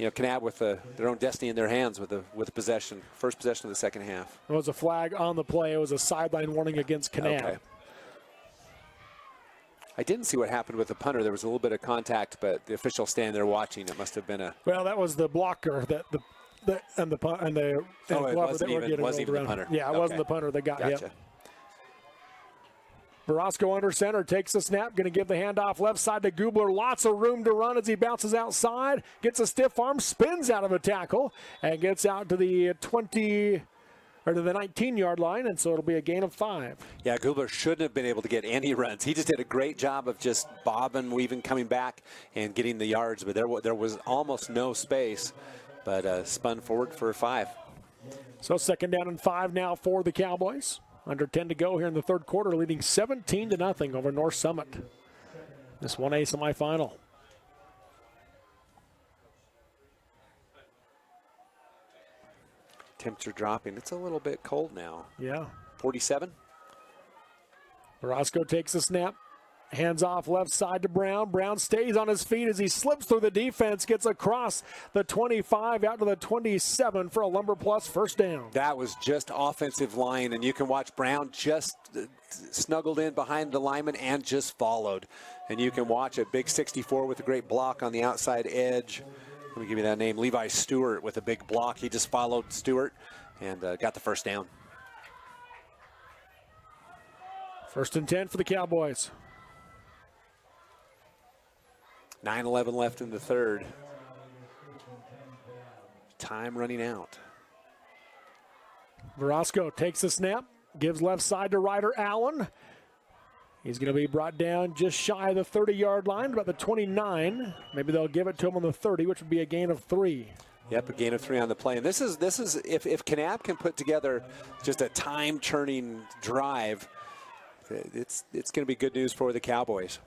Kanab with their own destiny in their hands with the possession. First possession of the second half. It was a flag on the play. It was a sideline warning against Kanab. Okay. I didn't see what happened with the punter. There was a little bit of contact, but the official standing there watching. It must have been a. Well, that was the blocker that and the Glover that were getting rolled around. Punter. Yeah, it wasn't the punter that got hit. Barasco under center, takes the snap, going to give the handoff left side to Gubler. Lots of room to run as he bounces outside, gets a stiff arm, spins out of a tackle, and gets out to the 20. Or to the 19-yard line, and so it'll be a gain of 5. Yeah, Gubler shouldn't have been able to get any runs. He just did a great job of just bobbing, weaving, coming back, and getting the yards, but there was almost no space, but spun forward for 5. So 2nd down and 5 now for the Cowboys. Under 10 to go here in the third quarter, leading 17-0 over North Summit. This 1A semifinal. Temps are dropping. It's a little bit cold now. Yeah. 47. Barasco takes a snap. Hands off left side to Brown. Brown stays on his feet as he slips through the defense, gets across the 25 out to the 27 for a Lumber Plus first down. That was just offensive line, and you can watch Brown just snuggled in behind the lineman and just followed. And you can watch a big 64 with a great block on the outside edge. Let me give you that name, Levi Stewart with a big block. He just followed Stewart and got the first down. 1st and 10 for the Cowboys. 9:11 left in the third. Time running out. Barasco takes the snap, gives left side to Ryder Allen. He's going to be brought down just shy of the 30-yard line, about the 29. Maybe they'll give it to him on the 30, which would be a gain of 3. Yep, a gain of 3 on the play. And this is if Kanab can put together just a time-turning drive, it's going to be good news for the Cowboys.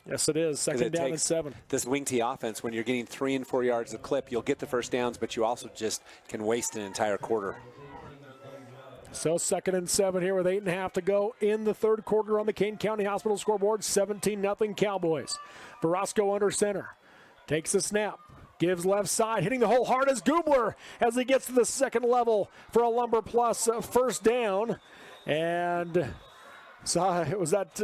Yes, it is. 2nd down and 7. This wing T offense, when you're getting 3 and 4 yards a clip, you'll get the first downs, but you also just can waste an entire quarter. So 2nd and 7 here with 8.5 to go in the third quarter on the Kane County Hospital scoreboard. 17-0 Cowboys. Barasco under center. Takes the snap. Gives left side, hitting the hole hard as Gubler as he gets to the second level for a Lumber Plus first down. And was that...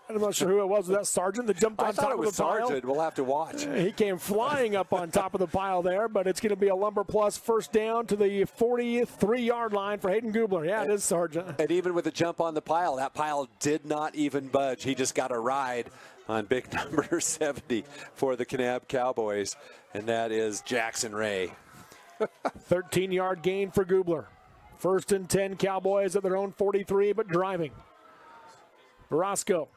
I'm not sure who it was. Was that Sargent that jumped on top of the pile? I thought it was Sargent. We'll have to watch. He came flying up on top of the pile there, but it's going to be a Lumber Plus first down to the 43-yard line for Hayden Gubler. Yeah, it is Sargent. And even with the jump on the pile, that pile did not even budge. He just got a ride on big number 70 for the Kanab Cowboys, and that is Jackson Ray. 13-yard gain for Gubler. First and 10, Cowboys at their own 43, but driving. Verosco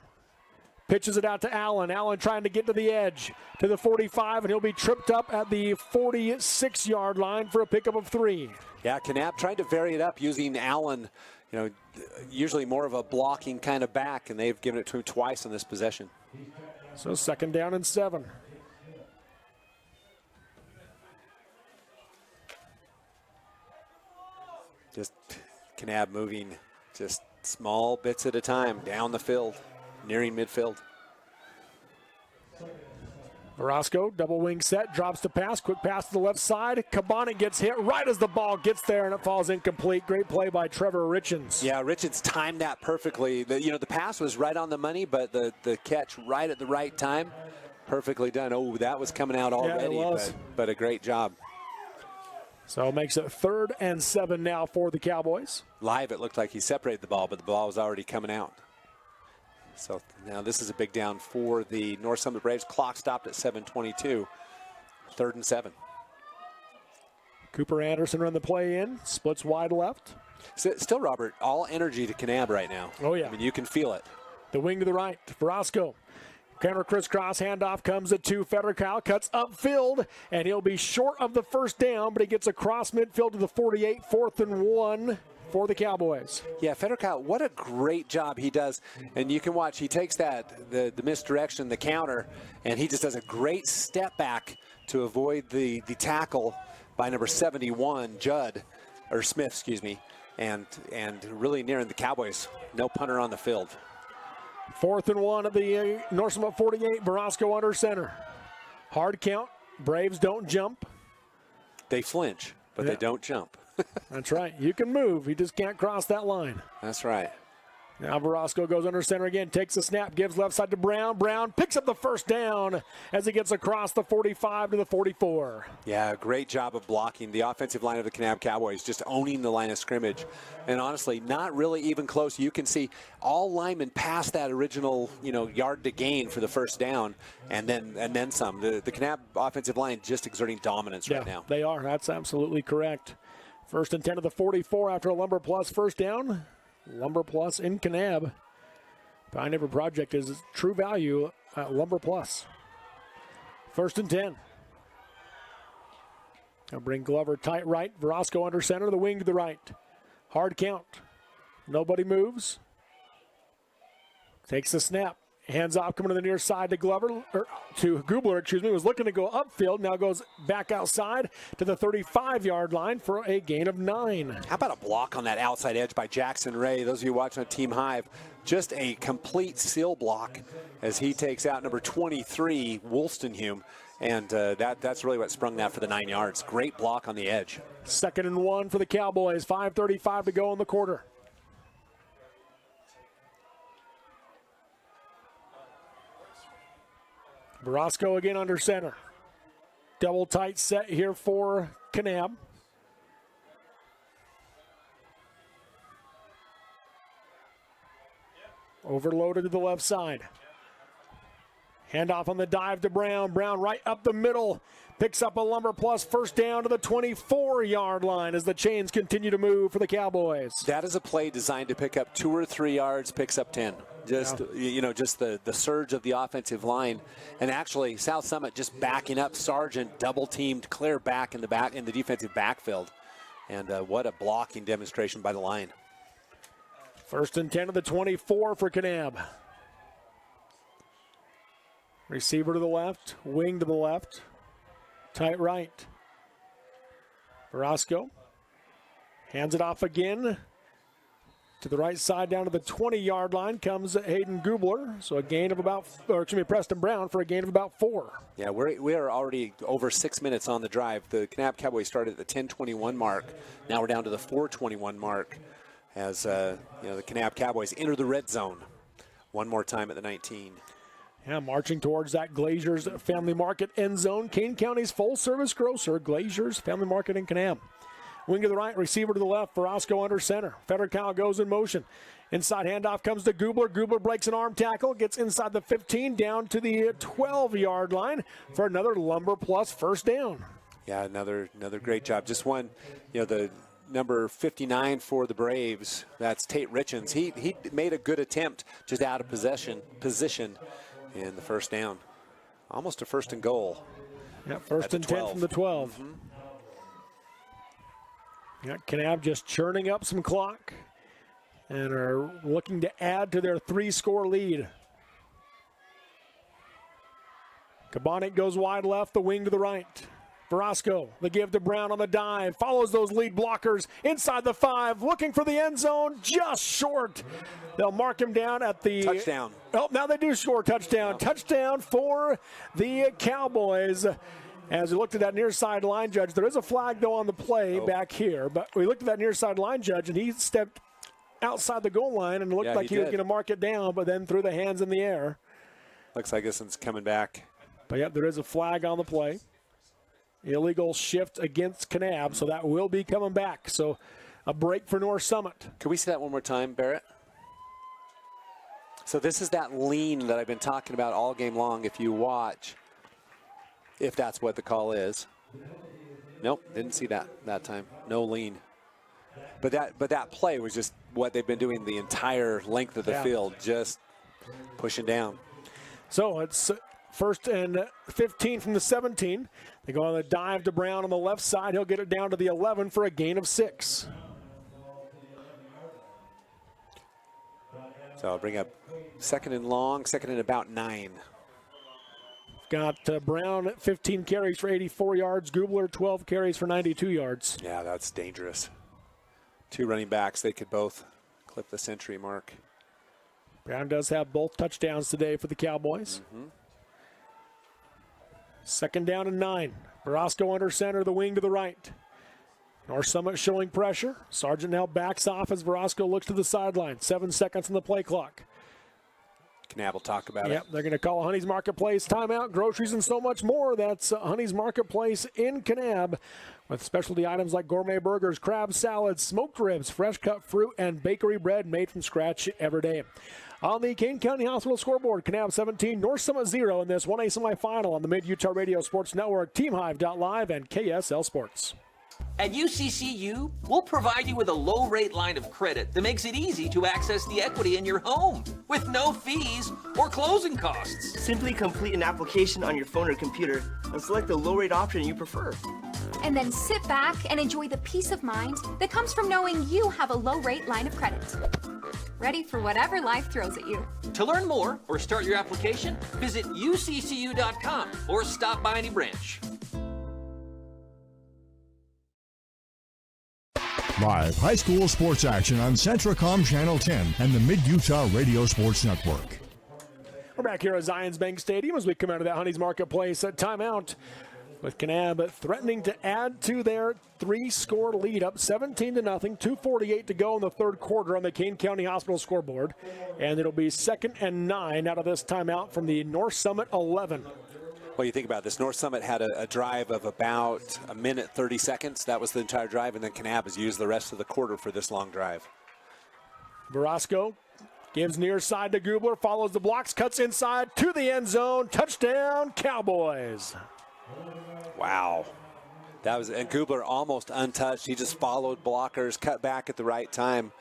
pitches it out to Allen. Allen trying to get to the edge to the 45, and he'll be tripped up at the 46-yard line for a pickup of 3. Yeah, Kanab tried to vary it up using Allen, usually more of a blocking kind of back, and they've given it to him twice in this possession. So second down and 7. Just Kanab moving just small bits at a time down the field, nearing midfield. Verosco, double wing set, drops the pass, quick pass to the left side. Cabanik gets hit right as the ball gets there, and it falls incomplete. Great play by Trevor Richens. Yeah, Richens timed that perfectly. The pass was right on the money, but the catch right at the right time, perfectly done. Oh, that was coming out already, but a great job. So it makes it 3rd and 7 now for the Cowboys. Live, it looked like he separated the ball, but the ball was already coming out. So now this is a big down for the North Summit Braves. Clock stopped at 7:22. 3rd and 7. Cooper Anderson run the play in. Splits wide left. Still, Robert, all energy to Kanab right now. Oh, yeah. I mean, you can feel it. The wing to the right. Verosco. Counter crisscross handoff comes at 2. Federkyle cuts upfield, and he'll be short of the first down, but he gets across midfield to the 48. 4th and 1 for the Cowboys. Yeah, Federkyle, what a great job he does. And you can watch, he takes the misdirection, the counter, and he just does a great step back to avoid the tackle by number 71, Smith, excuse me, and really nearing the Cowboys. No punter on the field. 4th and 1 at the North Summit 48. Verosco under center. Hard count. Braves don't jump. They flinch, but they don't jump. That's right. You can move. You just can't cross that line. That's right. Now Verosco goes under center again, takes the snap, gives left side to Brown. Brown picks up the first down as he gets across the 45 to the 44. Yeah, great job of blocking. The offensive line of the Kanab Cowboys just owning the line of scrimmage. And honestly, not really even close. You can see all linemen past that original, yard to gain for the first down, and then some. The Kanab offensive line just exerting dominance right now. They are. That's absolutely correct. 1st and 10 to the 44 after a Lumber Plus first down. Lumber Plus in Kanab. Pine River Project is true value at Lumber Plus. 1st and 10. I'll bring Glover tight right. Verosco under center, the wing to the right. Hard count. Nobody moves. Takes the snap. Hands off, coming to the near side to Gubler, was looking to go upfield, now goes back outside to the 35-yard line for a gain of 9. How about a block on that outside edge by Jackson Ray? Those of you watching on Team Hive, just a complete seal block as he takes out number 23, Wolstenhume, and that's really what sprung that for the 9 yards. Great block on the edge. 2nd and 1 for the Cowboys, 5:35 to go in the quarter. Verosco again under center. Double tight set here for Kanab. Overloaded to the left side. Handoff on the dive to Brown. Brown right up the middle. Picks up a Lumber Plus first down to the 24-yard line as the chains continue to move for the Cowboys. That is a play designed to pick up 2 or 3 yards, picks up 10. Just the surge of the offensive line. And actually, South Summit just backing up. Sargent double-teamed clear back in the defensive backfield. And what a blocking demonstration by the line. 1st and 10 to the 24 for Kanab. Receiver to the left, wing to the left, tight right. Verosco hands it off again To the right side, down to the 20-yard line, comes Hayden Gubler. So a gain of Preston Brown for a gain of about 4. Yeah, we are already over 6 minutes on the drive. The Kanab Cowboys started at the 10:21 mark. Now we're down to the 4:21 mark as the Kanab Cowboys enter the red zone one more time at the 19. Yeah, marching towards that Glazier's Family Market end zone. Kane County's full-service grocer, Glazier's Family Market in Kanab. Wing to the right, receiver to the left. Verosco under center. Federcal goes in motion. Inside handoff comes to Gubler. Gubler breaks an arm tackle, gets inside the 15, down to the 12-yard line for another Lumber Plus first down. Yeah, another great job. Just one, the number 59 for the Braves, that's Tate Richens. He made a good attempt just out of position in the first down. Almost a first and goal. Yeah, first and 10 from the 12. Mm-hmm. Yeah, Kanab just churning up some clock and are looking to add to their 3-score lead. Kabanik goes wide left, the wing to the right. Verosco, the give to Brown on the dive, follows those lead blockers inside the 5, looking for the end zone, just short. They'll mark him down at the touchdown. Oh, now they do score touchdown. Oh. Touchdown for the Cowboys. As we looked at that near side line judge, there is a flag, though, on the play back here. But we looked at that near side line judge, and he stepped outside the goal line and looked like he was going to mark it down, but then threw the hands in the air. Looks like this one's coming back. But, yeah, there is a flag on the play. Illegal shift against Kanab, so that will be coming back. So a break for North Summit. Can we see that one more time, Barrett? So this is that lean that I've been talking about all game long. If you watch, if that's what the call is. Nope, didn't see that time. No lean. But that play was just what they've been doing the entire length of the field, just pushing down. So it's first and 15 from the 17. They go on the dive to Brown on the left side. He'll get it down to the 11 for a gain of 6. So I'll bring up second and long, second and about 9. Got Brown 15 carries for 84 yards. Gubler 12 carries for 92 yards. Yeah, that's dangerous. 2 running backs, they could both clip the century mark. Brown does have both touchdowns today for the Cowboys. Mm-hmm. Second down and 9. Verosco under center, the wing to the right. North Summit showing pressure. Sargent now backs off as Verosco looks to the sideline. 7 seconds on the play clock. Kanab will talk about it. Yep, they're going to call Honey's Marketplace timeout, groceries, and so much more. That's Honey's Marketplace in Kanab with specialty items like gourmet burgers, crab salads, smoked ribs, fresh cut fruit, and bakery bread made from scratch every day. On the Kane County Hospital scoreboard, Kanab 17, North Summit 0 in this 1A semifinal on the Mid-Utah Radio Sports Network, TeamHive.live, and KSL Sports. At UCCU, we'll provide you with a low-rate line of credit that makes it easy to access the equity in your home with no fees or closing costs. Simply complete an application on your phone or computer and select the low-rate option you prefer. And then sit back and enjoy the peace of mind that comes from knowing you have a low-rate line of credit. Ready for whatever life throws at you. To learn more or start your application, visit uccu.com or stop by any branch. Live high school sports action on Centracom Channel 10 and the Mid-Utah Radio Sports Network. We're back here at Zions Bank Stadium as we come out of that Honey's Marketplace timeout with Kanab threatening to add to their 3-score lead, up 17-0, 2:48 to go in the third quarter on the Kane County Hospital scoreboard. And it'll be 2nd and 9 out of this timeout from the North Summit 11. Well, you think about this. North Summit had a drive of about a minute, 30 seconds. That was the entire drive, and then Kanab has used the rest of the quarter for this long drive. Verosco gives near side to Gubler, follows the blocks, cuts inside to the end zone. Touchdown, Cowboys. Wow. And Gubler almost untouched. He just followed blockers, cut back at the right time.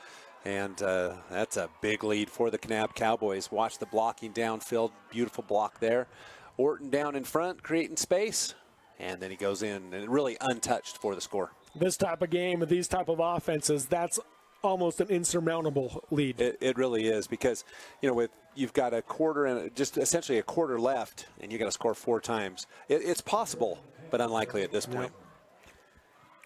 And that's a big lead for the Kanab Cowboys. Watch the blocking downfield. Beautiful block there. Orton down in front, creating space, and then he goes in and really untouched for the score. This type of game with these type of offenses, that's almost an insurmountable lead. It really is, because you've got a quarter and just essentially a quarter left, and you got to score 4 times. It's possible, but unlikely at this point.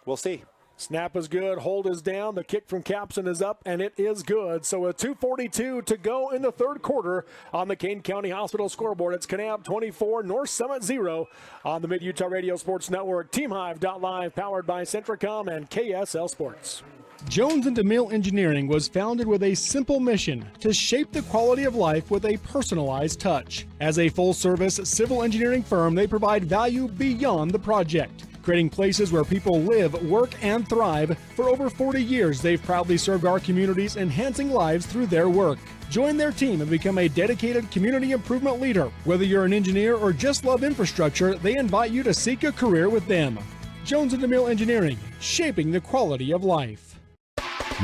We'll see. Snap is good, hold is down, the kick from Capson is up, and it is good. So with 2:42 to go in the third quarter on the Kane County Hospital scoreboard, it's Kanab 24, North Summit 0 on the Mid-Utah Radio Sports Network. TeamHive.live, powered by Centricom and KSL Sports. Jones & DeMille Engineering was founded with a simple mission to shape the quality of life with a personalized touch. As a full-service civil engineering firm, they provide value beyond the project, creating places where people live, work, and thrive. For over 40 years, they've proudly served our communities, enhancing lives through their work. Join their team and become a dedicated community improvement leader. Whether you're an engineer or just love infrastructure, they invite you to seek a career with them. Jones & DeMille Engineering, shaping the quality of life.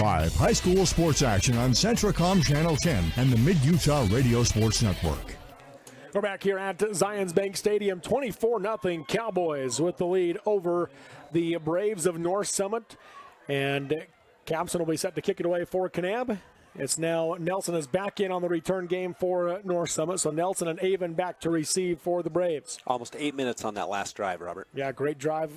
Live high school sports action on Centricom Channel 10 and the Mid-Utah Radio Sports Network. We're back here at Zions Bank Stadium, 24-0 Cowboys with the lead over the Braves of North Summit. And Capson will be set to kick it away for Kanab. It's now Nelson is back in on the return game for North Summit. So Nelson and Avon back to receive for the Braves. Almost 8 minutes on that last drive, Robert. Yeah, great drive.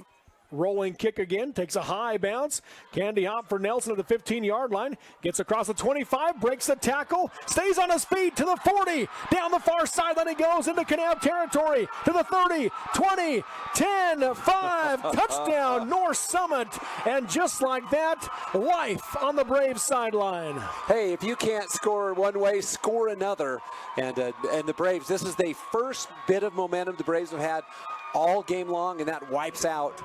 Rolling kick again, takes a high bounce. Candy hop for Nelson at the 15-yard line. Gets across the 25, breaks the tackle, stays on his feet to the 40. Down the far sideline he goes into Kanab territory to the 30, 20, 10, 5. Touchdown, North Summit. And just like that, life on the Braves sideline. Hey, if you can't score one way, score another. And the Braves, this is the first bit of momentum the Braves have had all game long, and that wipes out,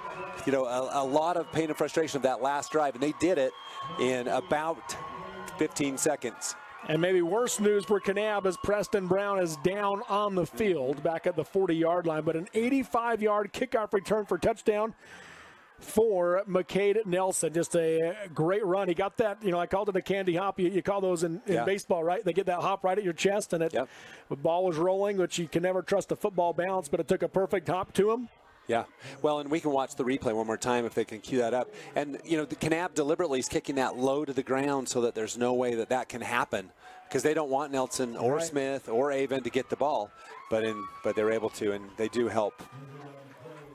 a lot of pain and frustration of that last drive, and they did it in about 15 seconds. And maybe worse news for Kanab as Preston Brown is down on the field back at the 40-yard line, but an 85-yard kickoff return for touchdown for McCade Nelson. Just a great run. He got that, I called it a candy hop. You call those in baseball, right? They get that hop right at your chest, and the ball was rolling, which you can never trust a football bounce, but it took a perfect hop to him. Yeah, well, and we can watch the replay one more time if they can cue that up. And, the Kanab deliberately is kicking that low to the ground so that there's no way that can happen, because they don't want Nelson or Smith or Avon to get the ball, but they're able to, and they do help.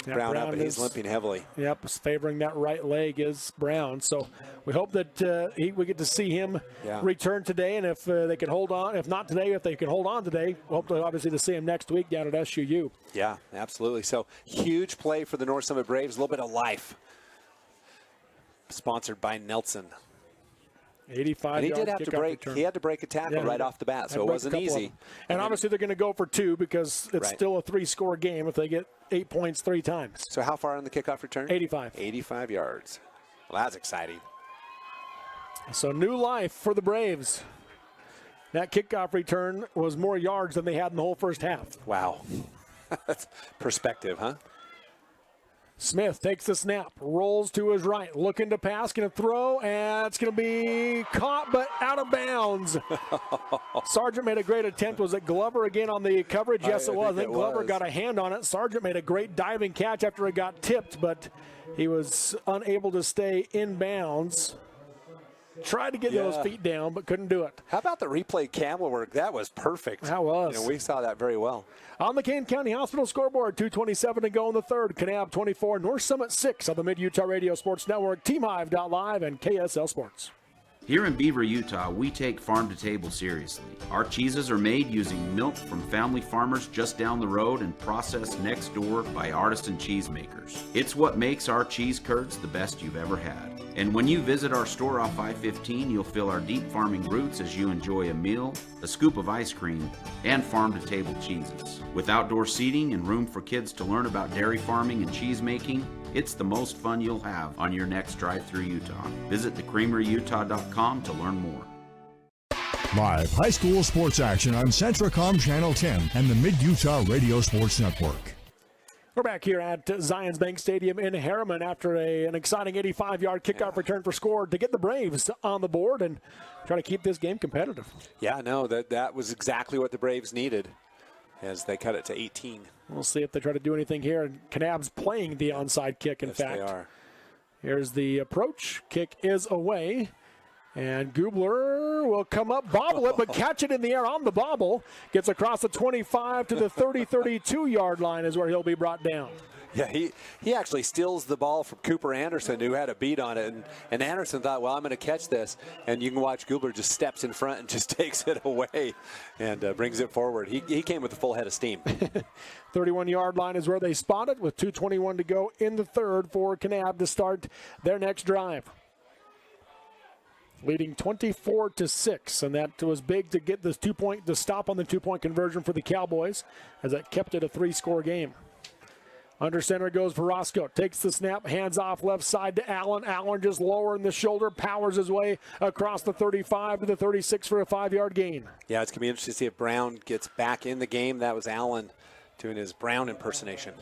Brown up, and he's limping heavily. Yep, favoring that right leg is Brown. So we hope that we get to see him return today, and if they can hold on, if not today, if they can hold on today, we'll hope obviously to see him next week down at SUU. Yeah, absolutely. So huge play for the North Summit Braves, a little bit of life. Sponsored by Nelson. 85 and he did have to break. He had to break a tackle right off the bat, so it wasn't easy. And obviously they're going to go for two because it's still a 3-score game if they get 8 points 3 times. So how far on the kickoff return? 85. 85 yards. Well, that's exciting. So new life for the Braves. That kickoff return was more yards than they had in the whole first half. Wow. That's perspective, huh? Smith takes the snap, rolls to his right, looking to pass, going to throw, and it's going to be caught but out of bounds. Sargent made a great attempt. Was it Glover again on the coverage? Yes, it was. I think Glover got a hand on it. Sargent made a great diving catch after it got tipped, but he was unable to stay in bounds. Tried to get those feet down, but couldn't do it. How about the replay camera work? That was perfect. That was. We saw that very well. On the Kane County Hospital scoreboard, 2:27 to go in the third. Kanab 24, North Summit 6 on the Mid-Utah Radio Sports Network, TeamHive.live, and KSL Sports. Here in Beaver, Utah, we take farm to table seriously. Our cheeses are made using milk from family farmers just down the road and processed next door by artisan cheesemakers. It's what makes our cheese curds the best you've ever had. And when you visit our store off I-15, you'll feel our deep farming roots as you enjoy a meal, a scoop of ice cream, and farm-to-table cheeses. With outdoor seating and room for kids to learn about dairy farming and cheese making, it's the most fun you'll have on your next drive through Utah. Visit thecreameryutah.com to learn more. Live high school sports action on Centricom Channel 10 and the Mid-Utah Radio Sports Network. We're back here at Zions Bank Stadium in Harriman after an exciting 85-yard kickoff return for score to get the Braves on the board and try to keep this game competitive. Yeah, no, that was exactly what the Braves needed as they cut it to 18. We'll see if they try to do anything here. And Kanab's playing the onside kick, in fact. They are. Here's the approach. Kick is away. And Gubler will come up, bobble it, but catch it in the air on the bobble. Gets across the 25 to the 30-32 yard line is where he'll be brought down. Yeah, he actually steals the ball from Cooper Anderson, who had a beat on it. And Anderson thought, well, I'm going to catch this. And you can watch Gubler just steps in front and just takes it away and brings it forward. He came with a full head of steam. 31-yard line is where they spot it with 2:21 to go in the third for Kanab to start their next drive. Leading 24-6, and that was big to get this the stop on the 2-point conversion for the Cowboys, as that kept it a 3-score game. Under center goes Verosco, takes the snap, hands off left side to Allen. Allen just lowering the shoulder, powers his way across the 35 to the 36 for a 5-yard gain. Yeah, it's going to be interesting to see if Brown gets back in the game. That was Allen doing his Brown impersonation.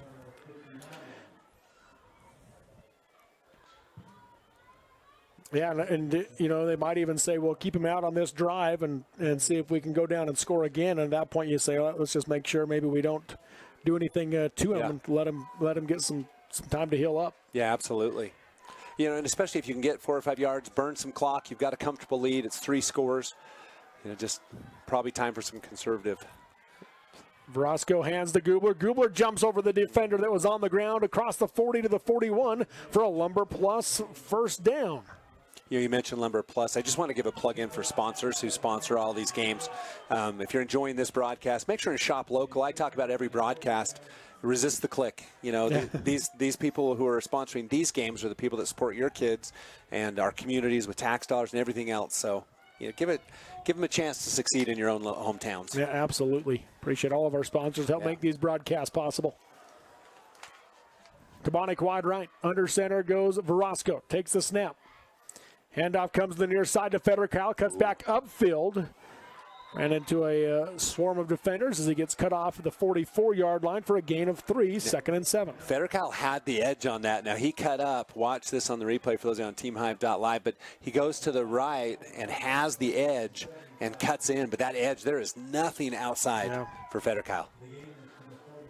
Yeah, and you know, they might even say, well, keep him out on this drive and see if we can go down and score again. And at that point you say, well, let's just make sure maybe we don't do anything to him and let him get some time to heal up. Yeah, absolutely. You know, and especially if you can get 4 or 5 yards, burn some clock, you've got a comfortable lead, it's 3 scores. You know, just probably time for some conservative. Verosco hands to Gubler. Gubler jumps over the defender that was on the ground across the 40 to the 41 for a Lumber Plus first down. You know, you mentioned Lumber Plus. I just want to give a plug in for sponsors who sponsor all these games. If you're enjoying this broadcast, make sure to shop local. I talk about every broadcast. Resist the click. You know, these people who are sponsoring these games are the people that support your kids and our communities with tax dollars and everything else. So, you know, give them a chance to succeed in your own hometowns. Yeah, absolutely. Appreciate all of our sponsors. Help make these broadcasts possible. Tabonic wide right. Under center goes Verosco. Takes the snap. Handoff comes to the near side to Federcal, cuts back upfield. Ran into a swarm of defenders as he gets cut off at the 44-yard line for a gain of 3, 2nd and 7. Federcal had the edge on that. Now he cut up. Watch this on the replay for those on TeamHive.live. But he goes to the right and has the edge and cuts in. But that edge, there is nothing outside for Federcal.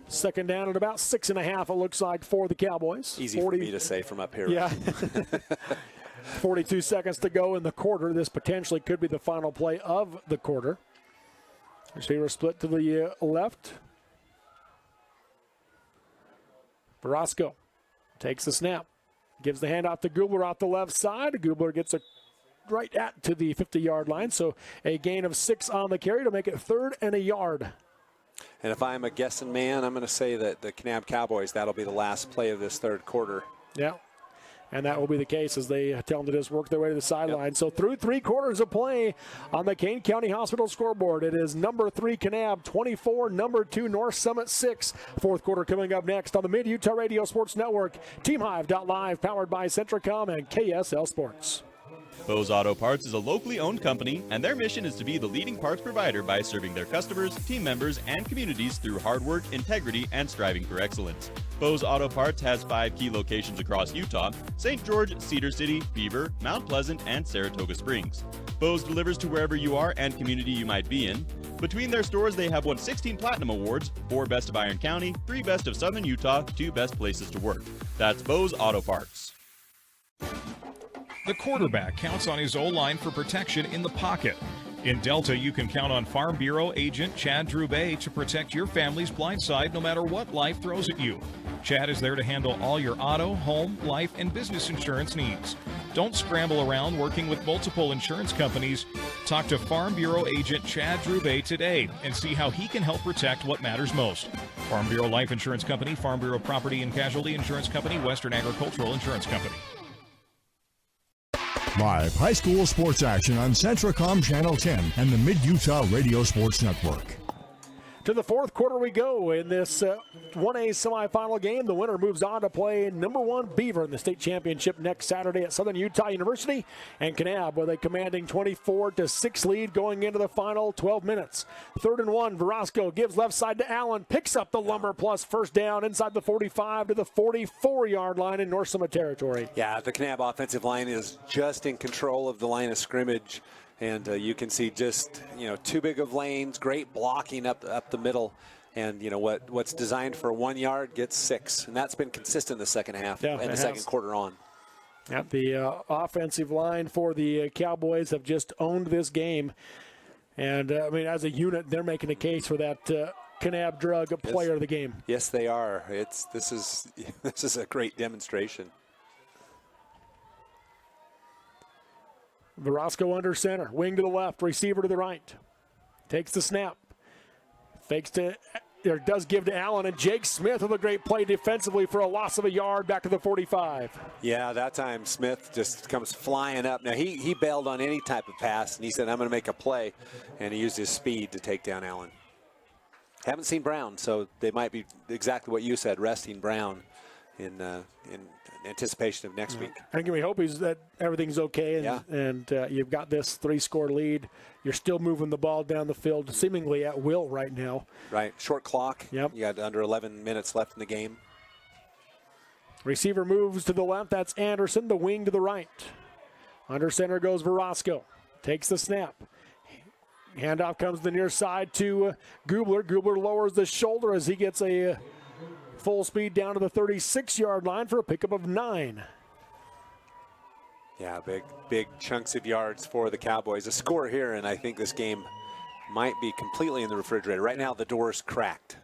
Second down at about 6.5, it looks like, for the Cowboys. Easy for me to say from up here. Yeah. 42 seconds to go in the quarter. This potentially could be the final play of the quarter. Receiver split to the left. Verosco takes the snap. Gives the handoff to Gubler off the left side. Gubler gets it right to the 50-yard line. So a gain of 6 on the carry to make it 3rd and a yard. And if I'm a guessing man, I'm going to say that the Kanab Cowboys, that'll be the last play of this 3rd quarter. Yeah. And that will be the case as they tell them to just work their way to the sideline. So through 3 quarters of play on the Kane County Hospital scoreboard, it is number 3 Kanab 24, number 2 North Summit 6. 4th quarter coming up next on the Mid-Utah Radio Sports Network. TeamHive.live, powered by Centricom and KSL Sports. Bose Auto Parts is a locally owned company, and their mission is to be the leading parts provider by serving their customers, team members, and communities through hard work, integrity, and striving for excellence. Bose Auto Parts has 5 key locations across Utah: St. George, Cedar City, Beaver, Mount Pleasant, and Saratoga Springs. Bose delivers to wherever you are and community you might be in. Between their stores, they have won 16 Platinum Awards, 4 Best of Iron County, 3 Best of Southern Utah, 2 Best Places to Work. That's Bose Auto Parts. The quarterback counts on his O-line for protection in the pocket. In Delta, you can count on Farm Bureau agent Chad Drubay to protect your family's blind side no matter what life throws at you. Chad is there to handle all your auto, home, life, and business insurance needs. Don't scramble around working with multiple insurance companies. Talk to Farm Bureau agent Chad Drubay today and see how he can help protect what matters most. Farm Bureau Life Insurance Company, Farm Bureau Property and Casualty Insurance Company, Western Agricultural Insurance Company. Live high school sports action on Centricom Channel 10 and the Mid-Utah Radio Sports Network. To the 4th quarter we go in this 1A semifinal game. The winner moves on to play number 1 Beaver in the state championship next Saturday at Southern Utah University. And Kanab with a commanding 24-6 lead going into the final 12 minutes. 3rd and 1, Verosco gives left side to Allen, picks up the Lumber Plus first down inside the 45 to the 44-yard line in North Summit territory. Yeah, the Kanab offensive line is just in control of the line of scrimmage. And you can see just, you know, 2 big of lanes, great blocking up the middle. And, you know, what's designed for 1 yard gets 6. And that's been consistent in the second half and the second quarter on. Yep, the offensive line for the Cowboys have just owned this game. And, I mean, as a unit, they're making a case for that Kanab Drug player of the game. Yes, they are. This is a great demonstration. Verosco under center, wing to the left, receiver to the right. Takes the snap. Fakes to, or does give to Allen, and Jake Smith with a great play defensively for a loss of a yard back to the 45. Yeah, that time Smith just comes flying up. Now, he bailed on any type of pass, and he said, I'm going to make a play, and he used his speed to take down Allen. Haven't seen Brown, so they might be exactly what you said, resting Brown in anticipation of next week. I think we hope that everything's okay, and you've got this 3-score lead. You're still moving the ball down the field, seemingly at will right now. Right, short clock. Yep. You got under 11 minutes left in the game. Receiver moves to the left. That's Anderson, the wing to the right. Under center goes Verosco. Takes the snap. Handoff comes to the near side to Gubler. Gubler lowers the shoulder as he gets a full speed down to the 36-yard line for a pickup of 9. Yeah, big chunks of yards for the Cowboys. A score here, and I think this game might be completely in the refrigerator. Right now, the door's cracked.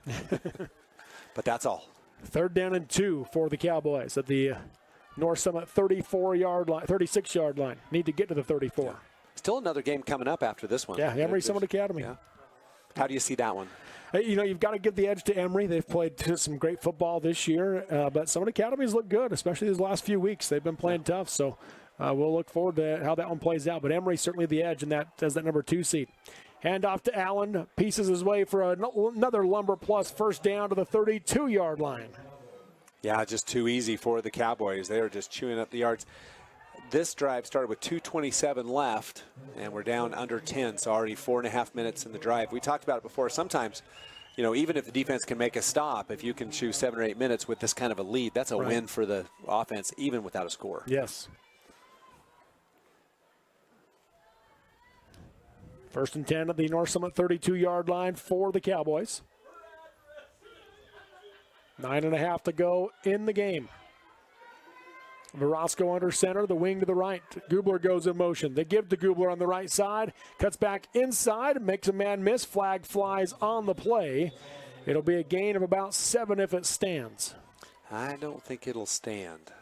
But that's all. 3rd down and 2 for the Cowboys at the North Summit 36-yard line. Need to get to the 34. Yeah. Still another game coming up after this one. Yeah, Emory Summit Academy. Yeah. How do you see that one? You know, you've got to give the edge to Emory. They've played some great football this year, but Summit Academies look good, especially these last few weeks. They've been playing tough, so we'll look forward to how that one plays out. But Emory certainly the edge, and that as that number 2 seed. Handoff to Allen, pieces his way for another Lumber Plus first down to the 32-yard line. Yeah, just too easy for the Cowboys. They are just chewing up the yards. This drive started with 2:27 left, and we're down under 10, so already 4.5 minutes in the drive. We talked about it before. Sometimes, you know, even if the defense can make a stop, if you can chew 7 or 8 minutes with this kind of a lead, that's a win for the offense, even without a score. Yes. 1st and 10 at the North Summit 32-yard line for the Cowboys. 9.5 to go in the game. Verosco under center, the wing to the right. Gubler goes in motion. They give to Gubler on the right side. Cuts back inside, makes a man miss. Flag flies on the play. It'll be a gain of about 7 if it stands. I don't think it'll stand.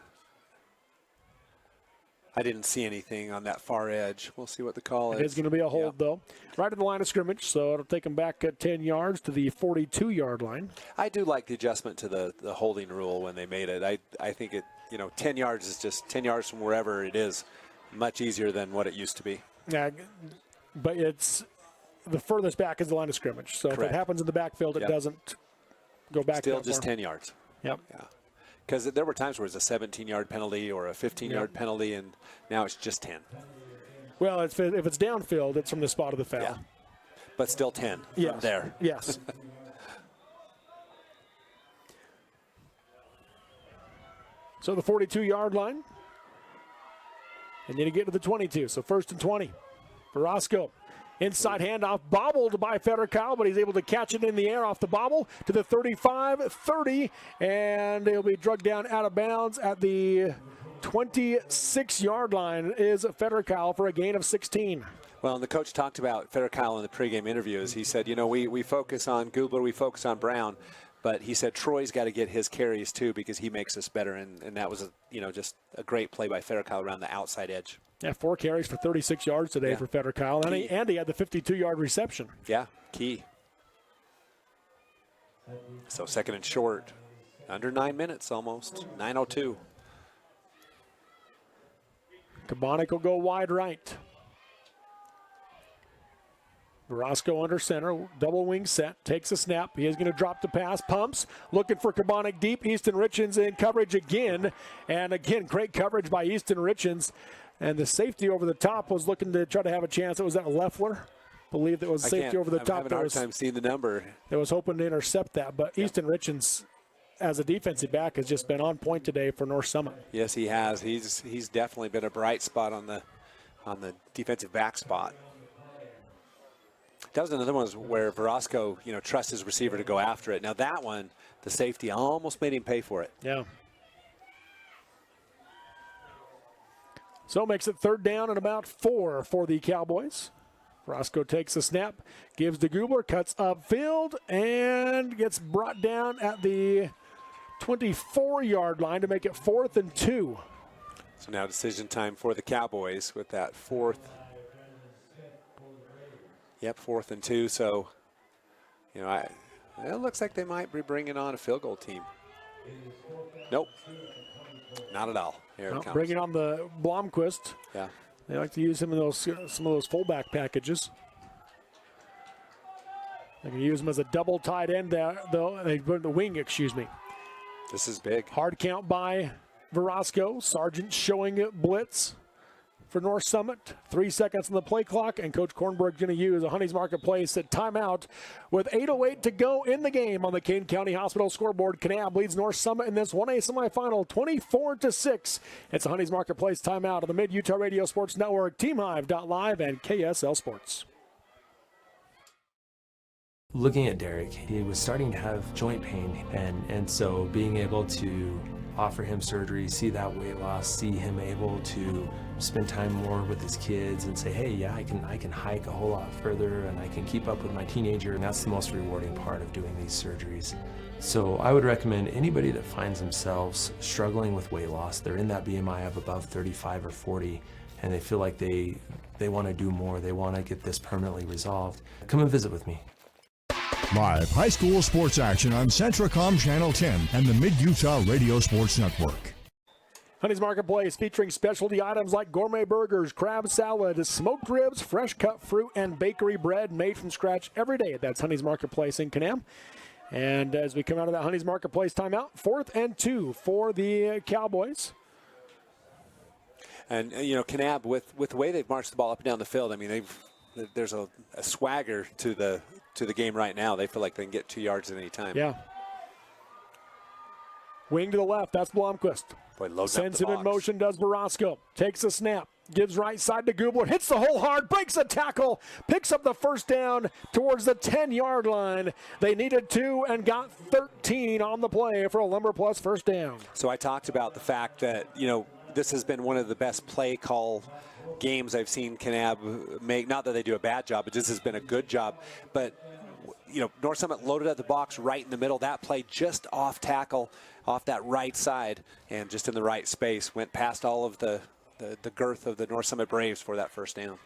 I didn't see anything on that far edge. We'll see what the call is. It is going to be a hold, though. Right at the line of scrimmage, so it'll take them back 10 yards to the 42-yard line. I do like the adjustment to the holding rule when they made it. I think it, 10 yards is just 10 yards from wherever it is. Much easier than what it used to be. Yeah, but it's the furthest back is the line of scrimmage. So if it happens in the backfield, it doesn't go back. Still just 10 yards. Yep. Yeah. Because there were times where it was a 17-yard penalty or a 15-yard penalty, and now it's just 10. Well, if it's downfield, it's from the spot of the foul. Yeah. But still 10 from there. Yes. So the 42-yard line. And then you get to the 22. So 1st and 20. Verosco. Inside handoff, bobbled by Federcal, but he's able to catch it in the air off the bobble to the 35-30, and he'll be drugged down out of bounds at the 26-yard line is Federcal for a gain of 16. Well, and the coach talked about Federcal in the pregame interviews. He said, we focus on Gubler, we focus on Brown, but he said Troy's got to get his carries too because he makes us better, and that was just a great play by Federcal around the outside edge. Yeah, 4 carries for 36 yards today for Federcal, and he had the 52-yard reception. Yeah, key. So 2nd and short, under 9 minutes almost, 9:02. Kabonic will go wide right. Verosco under center, double wing set, takes a snap. He is going to drop the pass, pumps, looking for Kabonic deep. Easton Richens in coverage again, and again, great coverage by Easton Richens. And the safety over the top was looking to try to have a chance. It was that Leffler. I believe it was safety over the top. I'm having a hard time seeing the number. That was hoping to intercept that. But Easton Richens, as a defensive back, has just been on point today for North Summit. Yes, he has. He's definitely been a bright spot on the defensive back spot. That was another one where Verosco, trusts his receiver to go after it. Now that one, the safety almost made him pay for it. Yeah. So it makes it 3rd down and about 4 for the Cowboys. Roscoe takes the snap, gives to Gubler, cuts upfield, and gets brought down at the 24-yard line to make it 4th and 2. So now decision time for the Cowboys with that 4th. Yep, 4th and 2. So, you know, it looks like they might be bringing on a field goal team. Nope, not at all. Here it comes. Bringing on the Blomquist. Yeah. They like to use him in those some of those fullback packages. They can use him as a double tight end, though. They put in the wing, excuse me. This is big. Hard count by Verasco. Sargent showing blitz for North Summit. 3 seconds on the play clock, and Coach Kornberg's going to use a Honey's Marketplace at timeout with 8:08 to go in the game on the Kane County Hospital scoreboard. Kanab leads North Summit in this 1A semifinal 24-6. It's a Honey's Marketplace timeout on the Mid-Utah Radio Sports Network, TeamHive.live, and KSL Sports. Looking at Derek, he was starting to have joint pain, and so being able to offer him surgery, see that weight loss, see him able to spend time more with his kids and say, hey, yeah, I can hike a whole lot further and I can keep up with my teenager, and that's the most rewarding part of doing these surgeries. So I would recommend anybody that finds themselves struggling with weight loss, they're in that BMI of above 35 or 40, and they feel like they want to do more, they want to get this permanently resolved, come and visit with me. Live high school sports action on Centracom Channel 10 and the Mid-Utah Radio Sports Network. Honey's Marketplace featuring specialty items like gourmet burgers, crab salad, smoked ribs, fresh cut fruit, and bakery bread made from scratch every day. That's Honey's Marketplace in Kanab. And as we come out of that Honey's Marketplace timeout, 4th and 2 for the Cowboys. And, you know, Kanab, with the way they've marched the ball up and down the field, I mean, there's a swagger to the game right now. They feel like they can get 2 yards at any time. Yeah. Wing to the left. That's Blomquist. Boy, sends him in motion, does Barasco. Takes a snap. Gives right side to Gubler. Hits the hole hard. Breaks a tackle. Picks up the first down towards the 10-yard line. They needed 2 and got 13 on the play for a Lumber Plus first down. So I talked about the fact that, you know, this has been one of the best play call games I've seen Kanab make. Not that they do a bad job, but this has been a good job. But, you know, North Summit loaded up the box right in the middle. That play just off tackle, off that right side, and just in the right space. Went past all of the girth of the North Summit Braves for that first down.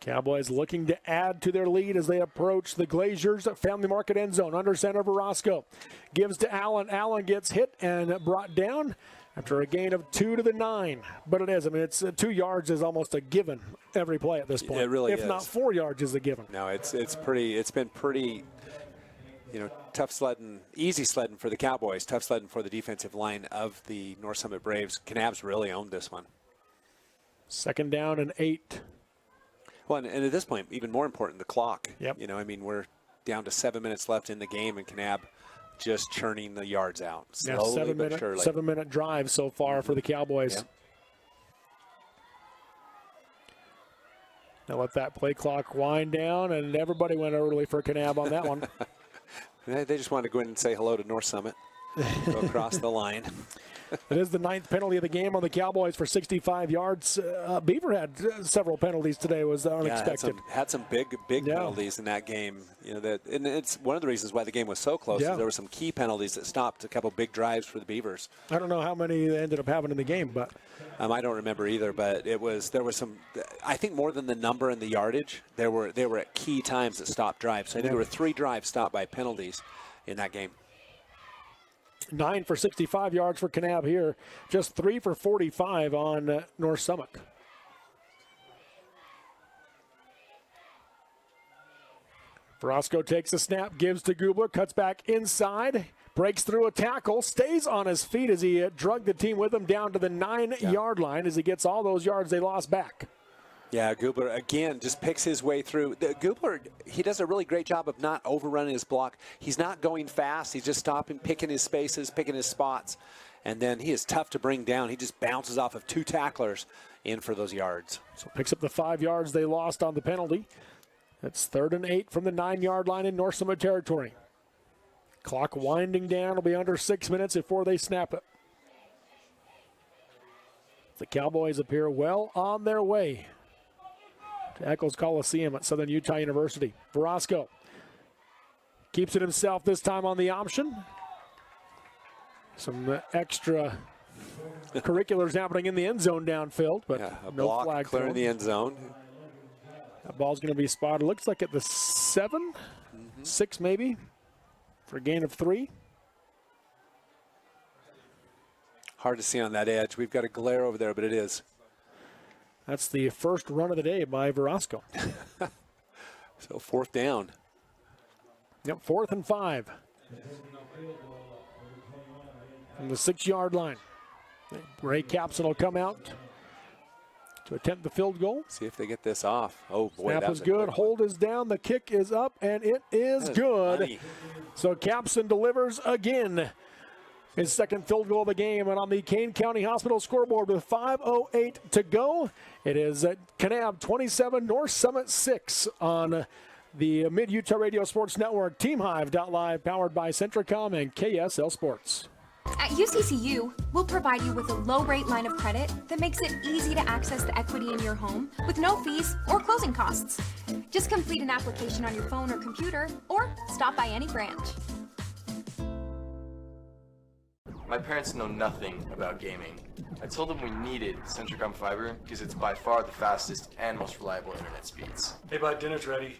Cowboys looking to add to their lead as they approach the Glaziers Family Market end zone. Under center, Verasco gives to Allen. Allen gets hit and brought down after a gain of 2 to the 9. But it is. I mean, it's 2 yards is almost a given every play at this point. It really is. If not 4 yards is a given. No, it's been pretty, you know, tough sledding, easy sledding for the Cowboys, tough sledding for the defensive line of the North Summit Braves. Kanab's really owned this one. 2nd down and 8. Well, and at this point, even more important, the clock. Yep. You know, I mean, we're down to 7 minutes left in the game, and Kanab just churning the yards out slowly but surely. 7-minute drive so far for the Cowboys. Yeah. Now let that play clock wind down, and everybody went early for Kanab on that one. They just wanted to go in and say hello to North Summit. Go across the line. It is the 9th penalty of the game on the Cowboys for 65 yards. Beaver had several penalties today. Was unexpected. Had some big penalties in that game. You know and it's one of the reasons why the game was so close. Yeah. There were some key penalties that stopped a couple big drives for the Beavers. I don't know how many they ended up having in the game, but I don't remember either. But there was some. I think more than the number and the yardage, they were at key times that stopped drives. So I think there were 3 drives stopped by penalties in that game. 9 for 65 yards for Kanab here. Just 3 for 45 on North Summit. Verasco takes a snap, gives to Gubler, cuts back inside, breaks through a tackle, stays on his feet as he drug the team with him down to the 9-yard line as he gets all those yards they lost back. Yeah, Gubler, again, just picks his way through. Gubler, he does a really great job of not overrunning his block. He's not going fast. He's just stopping, picking his spaces, picking his spots. And then he is tough to bring down. He just bounces off of 2 tacklers in for those yards. So picks up the 5 yards they lost on the penalty. That's 3rd and 8 from the 9-yard line in North Summit territory. Clock winding down. It'll be under 6 minutes before they snap it. The Cowboys appear well on their way to Eccles Coliseum at Southern Utah University. Verosco keeps it himself this time on the option. Some extra curriculars happening in the end zone downfield, but a no block flag clearing thrown. the end zone. That ball's going to be spotted. Looks like at the 7, 6 maybe, for a gain of 3. Hard to see on that edge. We've got a glare over there, but it is. That's the first run of the day by Verosco. So 4th down. Yep, 4th and 5. From the 6-yard line. Ray Capson will come out to attempt the field goal. See if they get this off. Oh, boy. Snap is good. Hold is down. The kick is up, and it is good. Money. So Capson delivers again. His second field goal of the game, and on the Kane County Hospital scoreboard with 5:08 to go, it is at Kanab 27, North Summit 6 on the Mid-Utah Radio Sports Network. TeamHive.live, powered by Centricom and KSL Sports. At UCCU, we'll provide you with a low-rate line of credit that makes it easy to access the equity in your home with no fees or closing costs. Just complete an application on your phone or computer, or stop by any branch. My parents know nothing about gaming. I told them we needed Centricom Fiber because it's by far the fastest and most reliable internet speeds. Hey bud, dinner's ready.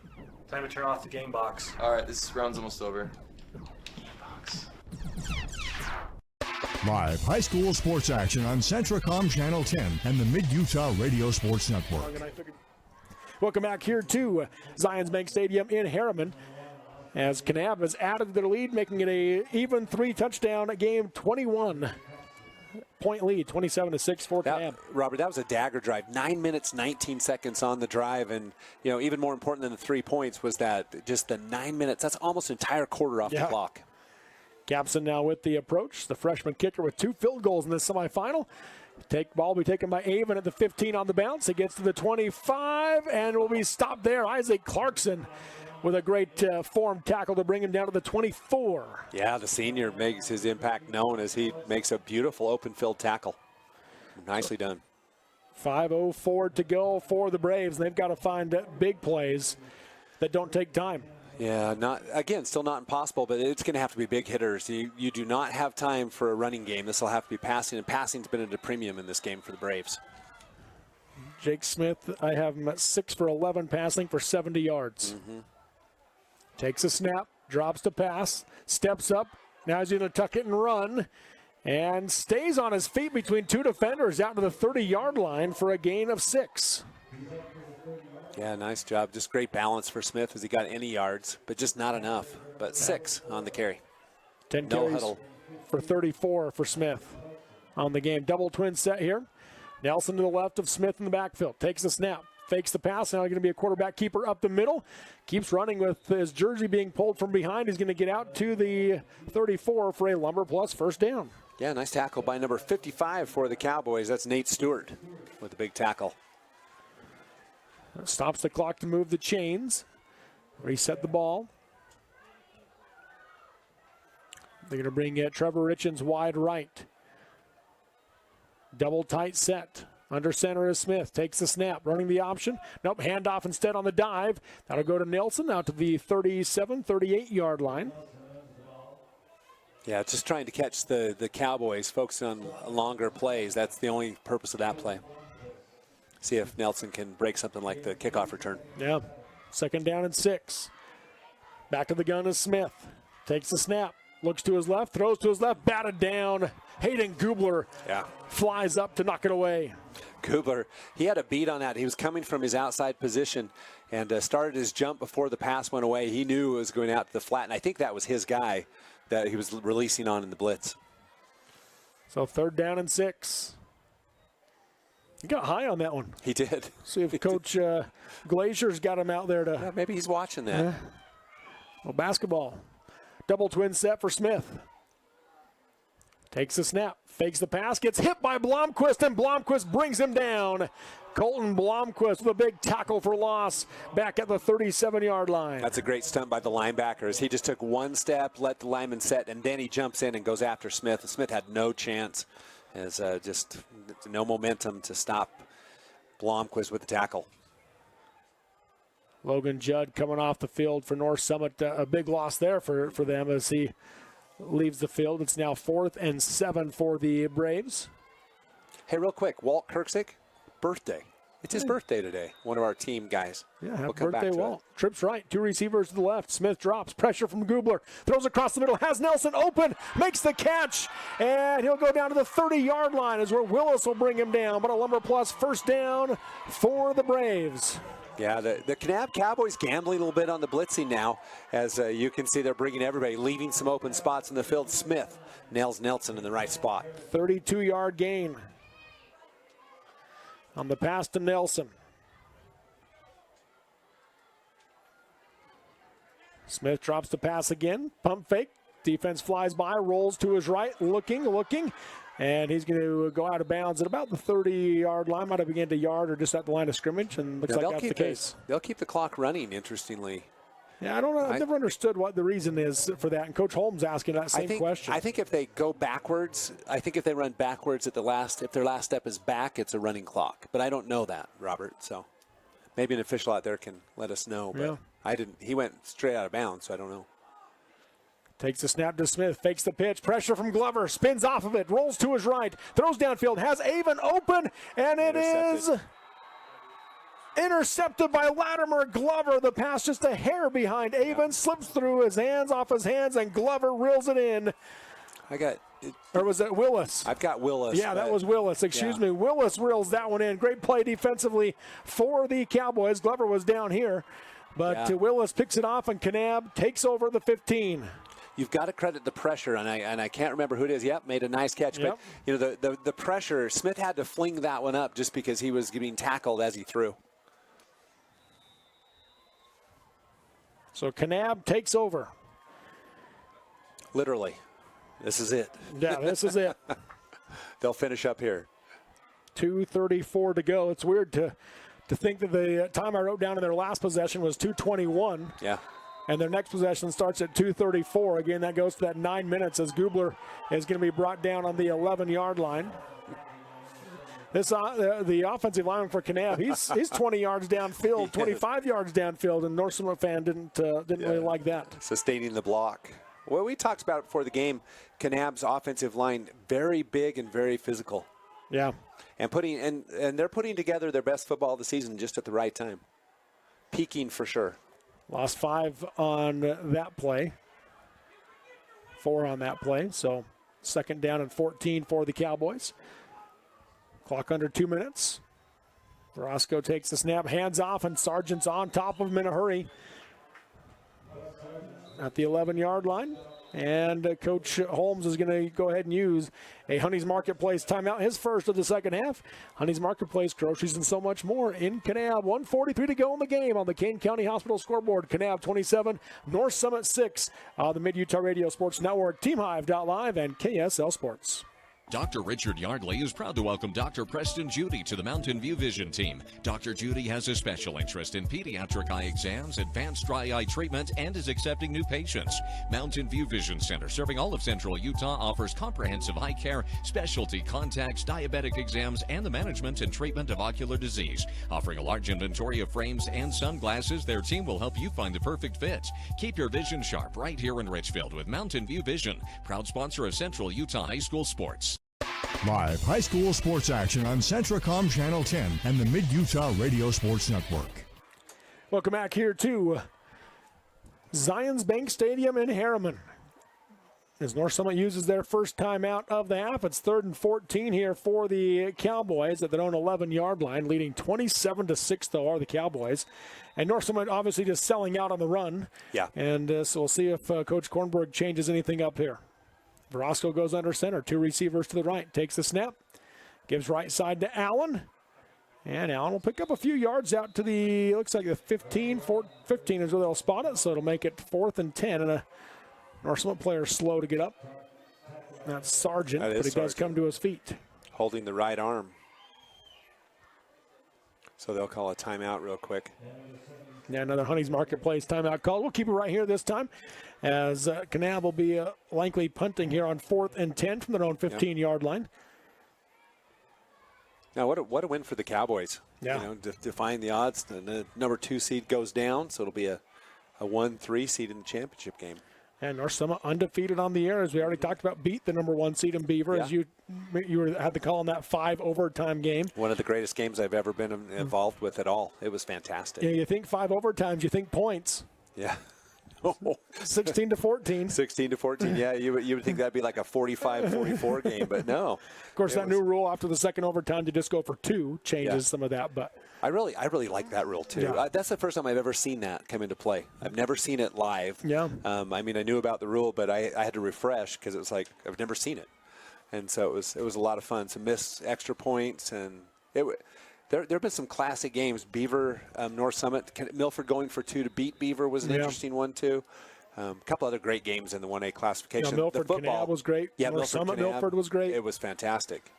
Time to turn off the game box. Alright, this round's almost over. Live high school sports action on Centricom Channel 10 and the Mid-Utah Radio Sports Network. Welcome back here to Zions Bank Stadium in Harriman, as Kanab has added to their lead, making it a even 3-touchdown game, 21-point lead, 27-6 for Kanab. Robert, that was a dagger drive. 9 minutes, 19 seconds on the drive, and even more important than the 3 points was that just the 9 minutes. That's almost an entire quarter off the clock. Capson now with the approach. The freshman kicker with 2 field goals in this semifinal. Ball will be taken by Avon at the 15 on the bounce. It gets to the 25 and will be stopped there. Isaac Clarkson with a great form tackle to bring him down to the 24. Yeah, the senior makes his impact known as he makes a beautiful open field tackle. Nicely done. 5:04 to go for the Braves. They've got to find big plays that don't take time. Yeah, still not impossible, but it's going to have to be big hitters. You do not have time for a running game. This will have to be passing, and passing's been at a premium in this game for the Braves. Jake Smith, I have him at 6 for 11 passing for 70 yards. Takes a snap, drops to pass, steps up. Now he's going to tuck it and run, and stays on his feet between 2 defenders out to the 30-yard line for a gain of 6. Yeah, nice job. Just great balance for Smith as he got any yards, but just not enough. But 6 on the carry. 10 no carries huddle for 34 for Smith on the game. Double twin set here. Nelson to the left of Smith in the backfield. Takes the snap, fakes the pass. Now going to be a quarterback keeper up the middle. Keeps running with his jersey being pulled from behind. He's going to get out to the 34 for a Lumber Plus first down. Yeah, nice tackle by number 55 for the Cowboys. That's Nate Stewart with the big tackle. Stops the clock to move the chains. Reset the ball. They're going to bring Trevor Richens wide right. Double tight set. Under center is Smith. Takes the snap. Running the option. Nope, handoff instead on the dive. That'll go to Nelson out to the 37, 38-yard line. Yeah, just trying to catch the Cowboys, focusing on longer plays. That's the only purpose of that play. See if Nelson can break something like the kickoff return. Yeah, 2nd down and 6. Back to the gun is Smith. Takes the snap, looks to his left, throws to his left, batted down. Hayden Gubler flies up to knock it away. Gubler, he had a beat on that. He was coming from his outside position and started his jump before the pass went away. He knew it was going out to the flat, and I think that was his guy that he was releasing on in the blitz. So 3rd down and 6. He got high on that one. He did. See if Coach Glazier's got him out there to... Yeah, maybe he's watching that. Well, basketball. Double twin set for Smith. Takes the snap, fakes the pass, gets hit by Blomquist, and Blomquist brings him down. Colton Blomquist with a big tackle for loss back at the 37-yard line. That's a great stunt by the linebackers. He just took one step, let the lineman set, and then he jumps in and goes after Smith. Smith had no chance. As just no momentum to stop Blomquist with the tackle. Logan Judd coming off the field for North Summit. A big loss there for them as he leaves the field. It's now 4th and 7 for the Braves. Hey, real quick, Walt Kirksick, birthday. It's his birthday today, one of our team guys. Yeah, happy birthday, Walt. Trips right, 2 receivers to the left. Smith drops, pressure from Gubler, throws across the middle, has Nelson open, makes the catch, and he'll go down to the 30-yard line is where Willis will bring him down. But a Lumber Plus first down for the Braves. Yeah, the Kanab Cowboys gambling a little bit on the blitzing now. As you can see, they're bringing everybody, leaving some open spots in the field. Smith nails Nelson in the right spot. 32-yard gain on the pass to Nelson. Smith drops the pass again. Pump fake. Defense flies by, rolls to his right, looking. And he's going to go out of bounds at about the 30-yard line. Might have begun to yard or just at the line of scrimmage, and looks like that's the case. They'll keep the clock running, interestingly. Yeah, I don't know. I've never understood what the reason is for that. And Coach Holmes asking that same question. I think if they go backwards, if they run backwards if their last step is back, it's a running clock. But I don't know that, Robert. So maybe an official out there can let us know. But yeah. I didn't. He went straight out of bounds, so I don't know. Takes the snap to Smith, fakes the pitch, pressure from Glover, spins off of it, rolls to his right, throws downfield, has Avon open, and it is intercepted by Latimer. Glover, the pass just a hair behind Avon, slips through his hands, off his hands, and Glover reels it in. Or was it Willis? I've got Willis. Yeah, that was Willis. Excuse me. Willis reels that one in. Great play defensively for the Cowboys. Glover was down here, but Willis picks it off, and Kanab takes over the 15. You've got to credit the pressure, and I can't remember who it is. Yep, made a nice catch. Yep. But the pressure, Smith had to fling that one up just because he was being tackled as he threw. So Kanab takes over. Literally. This is it. Yeah, this is it. They'll finish up here. 2:34 to go. It's weird to think that the time I wrote down in their last possession was 2:21. Yeah. And their next possession starts at 2:34. Again, that goes to that 9 minutes as Gubler is going to be brought down on the 11-yard line. This the offensive lineman for Kanab, he's 20 yards downfield, 25 yards downfield, and North Summit fan didn't really like that. Sustaining the block. Well, we talked about it before the game. Kanab's offensive line very big and very physical. Yeah. And they're putting together their best football of the season just at the right time. Peaking for sure. Lost 5 on that play. 4 on that play. So second down and 14 for the Cowboys. Clock under 2 minutes. Roscoe takes the snap, hands off, and Sargent's on top of him in a hurry. At the 11-yard line. And Coach Holmes is going to go ahead and use a Honey's Marketplace timeout, his first of the second half. Honey's Marketplace, groceries and so much more in Kanab. 1:43 to go in the game on the Kane County Hospital scoreboard. Kanab 27, North Summit 6. The Mid-Utah Radio Sports Network, TeamHive.live, and KSL Sports. Dr. Richard Yardley is proud to welcome Dr. Preston Judy to the Mountain View Vision team. Dr. Judy has a special interest in pediatric eye exams, advanced dry eye treatment, and is accepting new patients. Mountain View Vision Center, serving all of Central Utah, offers comprehensive eye care, specialty contacts, diabetic exams, and the management and treatment of ocular disease. Offering a large inventory of frames and sunglasses, their team will help you find the perfect fit. Keep your vision sharp right here in Richfield with Mountain View Vision, proud sponsor of Central Utah High School Sports. Live high school sports action on Centracom Channel 10 and the Mid-Utah Radio Sports Network. Welcome back here to Zions Bank Stadium in Harriman. As North Summit uses their first timeout of the half, it's 3rd and 14 here for the Cowboys at their own 11-yard line, leading 27-6 though are the Cowboys. And North Summit obviously just selling out on the run. Yeah. And so we'll see if Coach Kornberg changes anything up here. Roscoe goes under center, 2 receivers to the right, takes the snap, gives right side to Allen, and Allen will pick up a few yards out to the, looks like the 15 is where they'll spot it, so it'll make it 4th and 10, and a North Summit player slow to get up. That's Sargent, but he does come to his feet. Holding the right arm. So they'll call a timeout real quick. Yeah, another Honey's Marketplace timeout call. We'll keep it right here this time as Kanab will be likely punting here on 4th and 10 from their own 15-yard line. Now, what a win for the Cowboys. Yeah. You know, defying the odds. And the number 2 seed goes down, so it'll be a 1-3 seed in the championship game. And North Summit undefeated on the year, as we already talked about, beat the number 1 seed in Beaver, as you had the call on that 5 overtime game. One of the greatest games I've ever been involved with at all. It was fantastic. Yeah, you think 5 overtimes, you think points. Yeah. 16 to 14. 16 to 14. Yeah, you would think that'd be like a 45-44 game, but no. Of course, that new rule after the second overtime to just go for 2 changes some of that. But I really like that rule too. Yeah. That's the first time I've ever seen that come into play. I've never seen it live. Yeah. I mean, I knew about the rule, but I had to refresh because it was like I've never seen it, and so it was a lot of fun. Some missed extra points, and there have been some classic games. Beaver, North Summit, Milford going for 2 to beat Beaver was an interesting one too. A couple other great games in the 1A classification. Milford, the football Kanab was great. Yeah, North Summit, Milford was great. It was fantastic.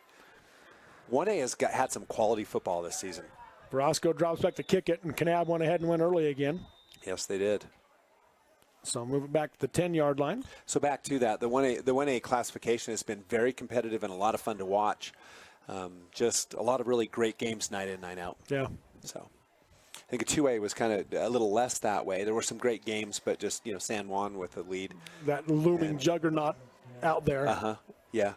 1A has had some quality football this season. Roscoe drops back to kick it, and Kanab went ahead and went early again. Yes, they did. So moving back to the 10-yard line. So back to that, the 1A classification has been very competitive and a lot of fun to watch. Just a lot of really great games night in, night out. Yeah. So I think a 2A was kind of a little less that way. There were some great games, but just, San Juan with the lead. That looming juggernaut out there. Yeah.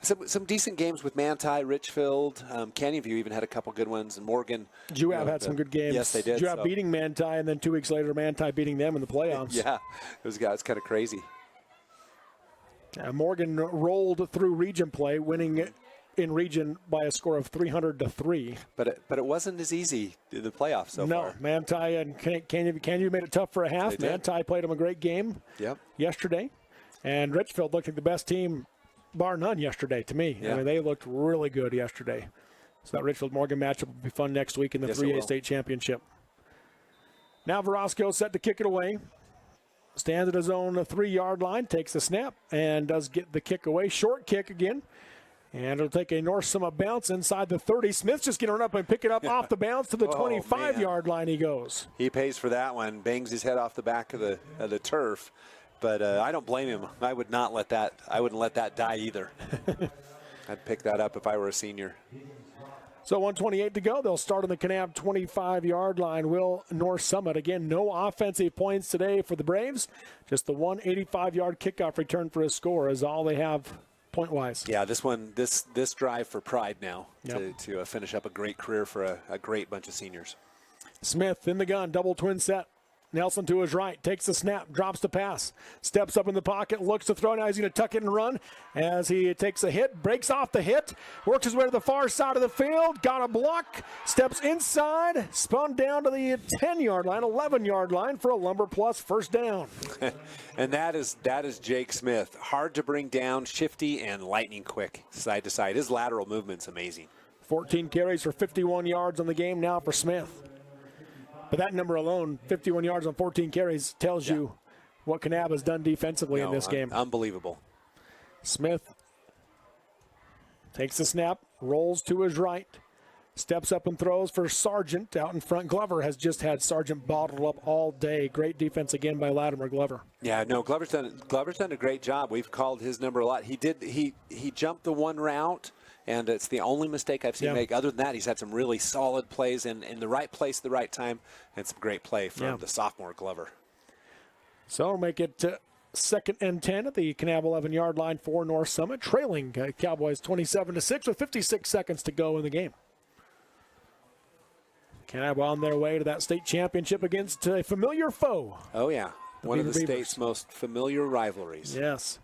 Some decent games with Manti, Richfield, Canyon View even had a couple good ones, and Morgan. Juab had some good games. Yes, they did. Juab beating Manti, and then 2 weeks later, Manti beating them in the playoffs. Yeah, it's kind of crazy. Morgan rolled through region play, winning in region by a score of 300-3. But it wasn't as easy in the playoffs so far. No, Manti and Canyon made it tough for a half. Manti played them a great game yesterday, and Richfield looked like the best team, bar none, yesterday to me. Yeah. I mean, they looked really good yesterday. So that Richfield-Morgan matchup will be fun next week in the 3A state championship. Now Verosco set to kick it away. Stands at his own 3-yard line, takes the snap, and does get the kick away. Short kick again. And it'll take a North Summit bounce inside the 30. Smith's just going to run up and pick it up off the bounce to the 25-yard line he goes. He pays for that one, bangs his head off the back of the turf. But I don't blame him. I wouldn't let that die either. I'd pick that up if I were a senior. So 1:28 to go. They'll start on the Kanab 25-yard line. Will North Summit. Again, no offensive points today for the Braves. Just the 185-yard kickoff return for a score is all they have point-wise. Yeah, this drive for pride now to finish up a great career for a great bunch of seniors. Smith in the gun, double twin set. Nelson to his right, takes the snap, drops the pass, steps up in the pocket, looks to throw. Now he's going to tuck it and run as he takes a hit, breaks off the hit, works his way to the far side of the field, got a block, steps inside, spun down to the 10-yard line, 11-yard line for a Lumber Plus first down. And that is Jake Smith. Hard to bring down, shifty, and lightning quick side to side. His lateral movement's amazing. 14 carries for 51 yards on the game now for Smith. But that number alone, 51 yards on 14 carries, tells you what Kanab has done defensively in this game. Unbelievable. Smith takes the snap, rolls to his right, steps up and throws for Sargent out in front. Glover has just had Sargent bottled up all day. Great defense again by Latimer Glover. Yeah, no, Glover's done a great job. We've called his number a lot. He jumped the one route. And it's the only mistake I've seen him make. Other than that, he's had some really solid plays in the right place at the right time and some great play from the sophomore Glover. So we'll make it 2nd and 10 at the Kanab 11-yard line for North Summit, trailing Cowboys 27-6 with 56 seconds to go in the game. Kanab on their way to that state championship against a familiar foe. Oh, yeah. One of the state's most familiar rivalries. Yes.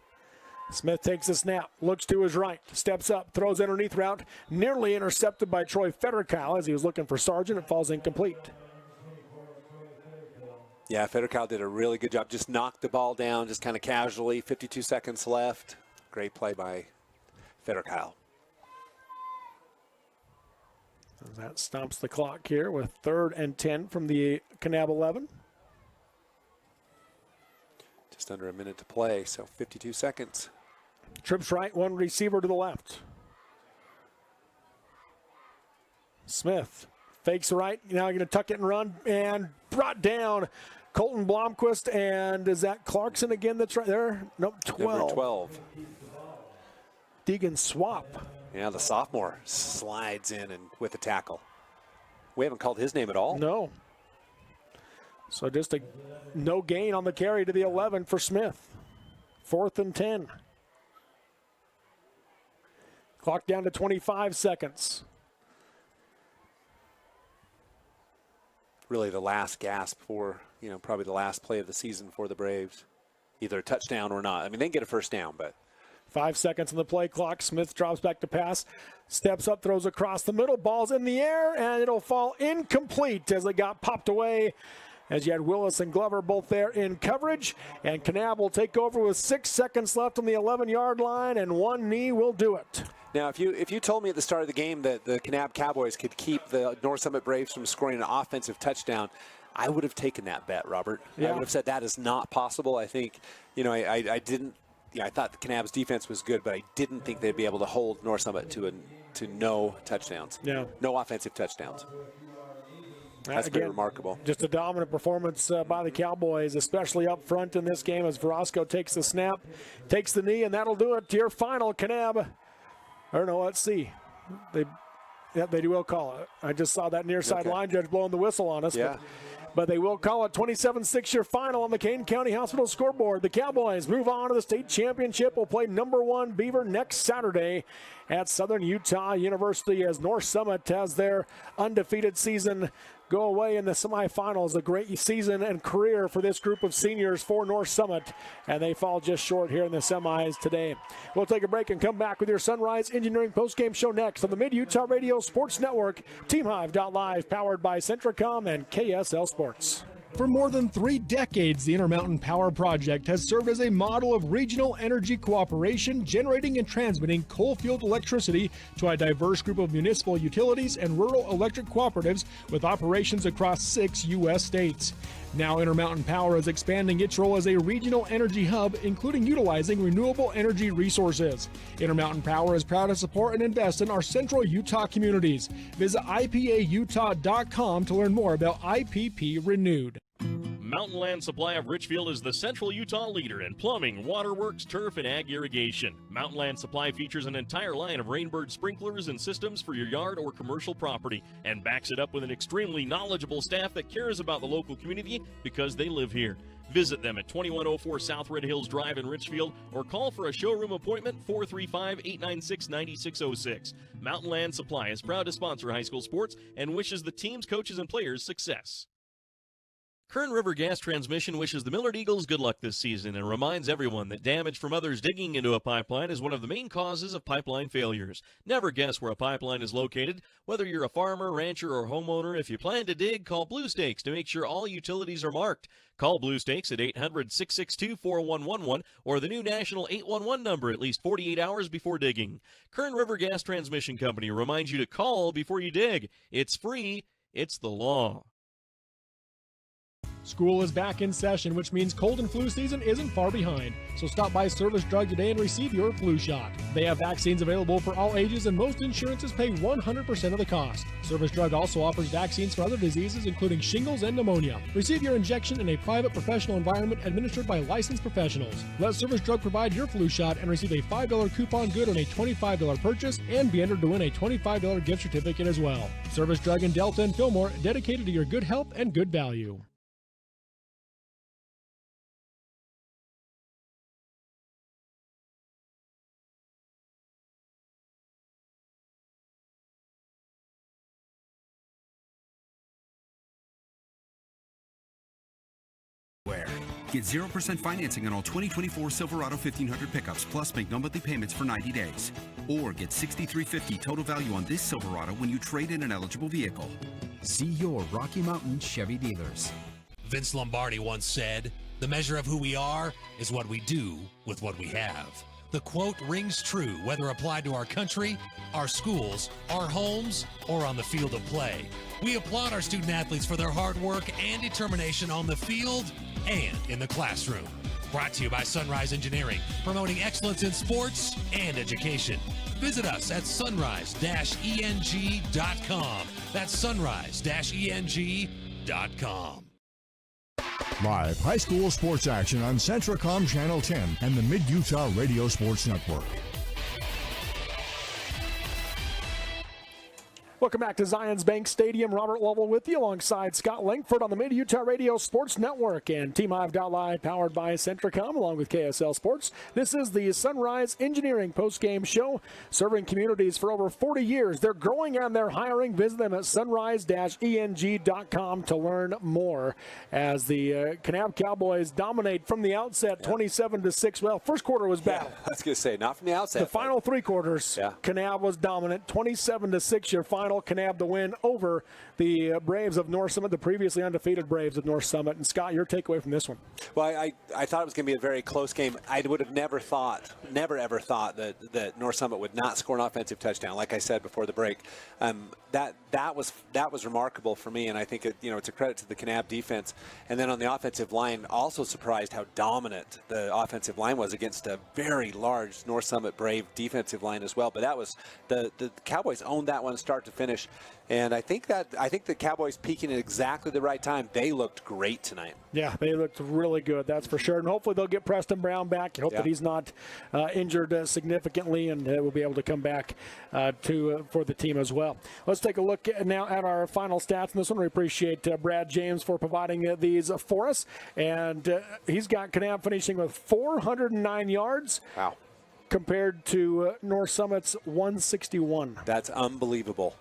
Smith takes the snap, looks to his right, steps up, throws underneath route, nearly intercepted by Troy Federkyle as he was looking for Sargent. It falls incomplete. Yeah, Federkyle did a really good job. Just knocked the ball down, just kind of casually. 52 seconds left. Great play by Federkyle. That stomps the clock here with 3rd and 10 from the Kanab 11. Just under a minute to play, so 52 seconds. Trips right, one receiver to the left. Smith fakes right. Now going to tuck it and run, and brought down. Colton Blomquist, and is that Clarkson again that's right there? Nope, 12. Number 12. Deegan Swap Yeah, the sophomore slides in and with the tackle. We haven't called his name at all. No. So just a no gain on the carry to the 11 for Smith. 4th and 10. Clock down to 25 seconds. Really the last gasp for, probably the last play of the season for the Braves. Either a touchdown or not. I mean, they can get a first down, but 5 seconds on the play clock. Smith drops back to pass. Steps up, throws across the middle. Ball's in the air, and it'll fall incomplete as it got popped away. As you had Willis and Glover both there in coverage. And Kanab will take over with 6 seconds left on the 11-yard line, and one knee will do it. Now, if you told me at the start of the game that the Kanab Cowboys could keep the North Summit Braves from scoring an offensive touchdown, I would have taken that bet, Robert. Yeah. I would have said that is not possible. I think, I didn't. I thought the Kanab's defense was good, but I didn't think they'd be able to hold North Summit to no touchdowns. Yeah. No offensive touchdowns. That's pretty remarkable. Just a dominant performance by the Cowboys, especially up front in this game as Verosco takes the snap, takes the knee, and that'll do it to your final. Kanab, or no, let's see. They will call it. I just saw that near side line judge blowing the whistle on us. Yeah. But they will call it 27-6 your final on the Kane County Hospital scoreboard. The Cowboys move on to the state championship. Will play #1 Beaver next Saturday at Southern Utah University as North Summit has their undefeated season go away in the semifinals. A great season and career for this group of seniors for North Summit, and they fall just short here in the semis today. We'll take a break and come back with your Sunrise Engineering postgame show next on the Mid-Utah Radio Sports Network, TeamHive.live, powered by Centricom and KSL Sports. For more than 3 decades, the Intermountain Power Project has served as a model of regional energy cooperation, generating and transmitting coal-fueled electricity to a diverse group of municipal utilities and rural electric cooperatives with operations across 6 U.S. states. Now Intermountain Power is expanding its role as a regional energy hub, including utilizing renewable energy resources. Intermountain Power is proud to support and invest in our central Utah communities. Visit IPAUtah.com to learn more about IPP Renewed. Mountain Land Supply of Richfield is the central Utah leader in plumbing, waterworks, turf, and ag irrigation. Mountain Land Supply features an entire line of Rainbird sprinklers and systems for your yard or commercial property and backs it up with an extremely knowledgeable staff that cares about the local community because they live here. Visit them at 2104 South Red Hills Drive in Richfield or call for a showroom appointment 435-896-9606. Mountain Land Supply is proud to sponsor high school sports and wishes the teams, coaches, and players success. Kern River Gas Transmission wishes the Millard Eagles good luck this season and reminds everyone that damage from others digging into a pipeline is one of the main causes of pipeline failures. Never guess where a pipeline is located. Whether you're a farmer, rancher, or homeowner, if you plan to dig, call Blue Stakes to make sure all utilities are marked. Call Blue Stakes at 800-662-4111 or the new national 811 number at least 48 hours before digging. Kern River Gas Transmission Company reminds you to call before you dig. It's free. It's the law. School is back in session, which means cold and flu season isn't far behind. So stop by Service Drug today and receive your flu shot. They have vaccines available for all ages, and most insurances pay 100% of the cost. Service Drug also offers vaccines for other diseases, including shingles and pneumonia. Receive your injection in a private professional environment administered by licensed professionals. Let Service Drug provide your flu shot and receive a $5 coupon good on a $25 purchase and be entered to win a $25 gift certificate as well. Service Drug in Delta and Fillmore, dedicated to your good health and good value. Get 0% financing on all 2024 Silverado 1500 pickups, plus make no monthly payments for 90 days. Or get $6,350 total value on this Silverado when you trade in an eligible vehicle. See your Rocky Mountain Chevy dealers. Vince Lombardi once said, "The measure of who we are is what we do with what we have." The quote rings true whether applied to our country, our schools, our homes, or on the field of play. We applaud our student athletes for their hard work and determination on the field and in the classroom. Brought to you by Sunrise Engineering, promoting excellence in sports and education. Visit us at sunrise-eng.com. That's sunrise-eng.com. Live high school sports action on Centricom Channel 10 and the Mid-Utah Radio Sports Network. Welcome back to Zions Bank Stadium. Robert Lovell with you alongside Scott Langford on the Mid-Utah Radio Sports Network and TeamHive.live powered by Centricom along with KSL Sports. This is the Sunrise Engineering postgame show serving communities for over 40 years. They're growing and they're hiring. Visit them at sunrise-eng.com to learn more as the Kanab Cowboys dominate from the outset 27-6. Well, first quarter was bad. I was going to say, not from the outset. The final three quarters, Kanab was dominant, 27-6 your final. Kanab to win over the Braves of North Summit, the previously undefeated Braves of North Summit. And Scott, your takeaway from this one? Well, I thought it was going to be a very close game. I would have never ever thought that North Summit would not score an offensive touchdown. Like I said before the break, that was remarkable for me, and I think it's a credit to the Kanab defense. And then on the offensive line, also surprised how dominant the offensive line was against a very large North Summit Brave defensive line as well. But that was the Cowboys owned that one start to finish. And I think the Cowboys peaking at exactly the right time. They looked great tonight. Yeah, they looked really good, that's for sure. And hopefully they'll get Preston Brown back. I hope that he's not injured significantly and will be able to come back for the team as well. Let's take a look now at our final stats. And this one, we appreciate Brad James for providing these for us. And he's got Kanab finishing with 409 yards. Wow. Compared to North Summit's 161. That's unbelievable.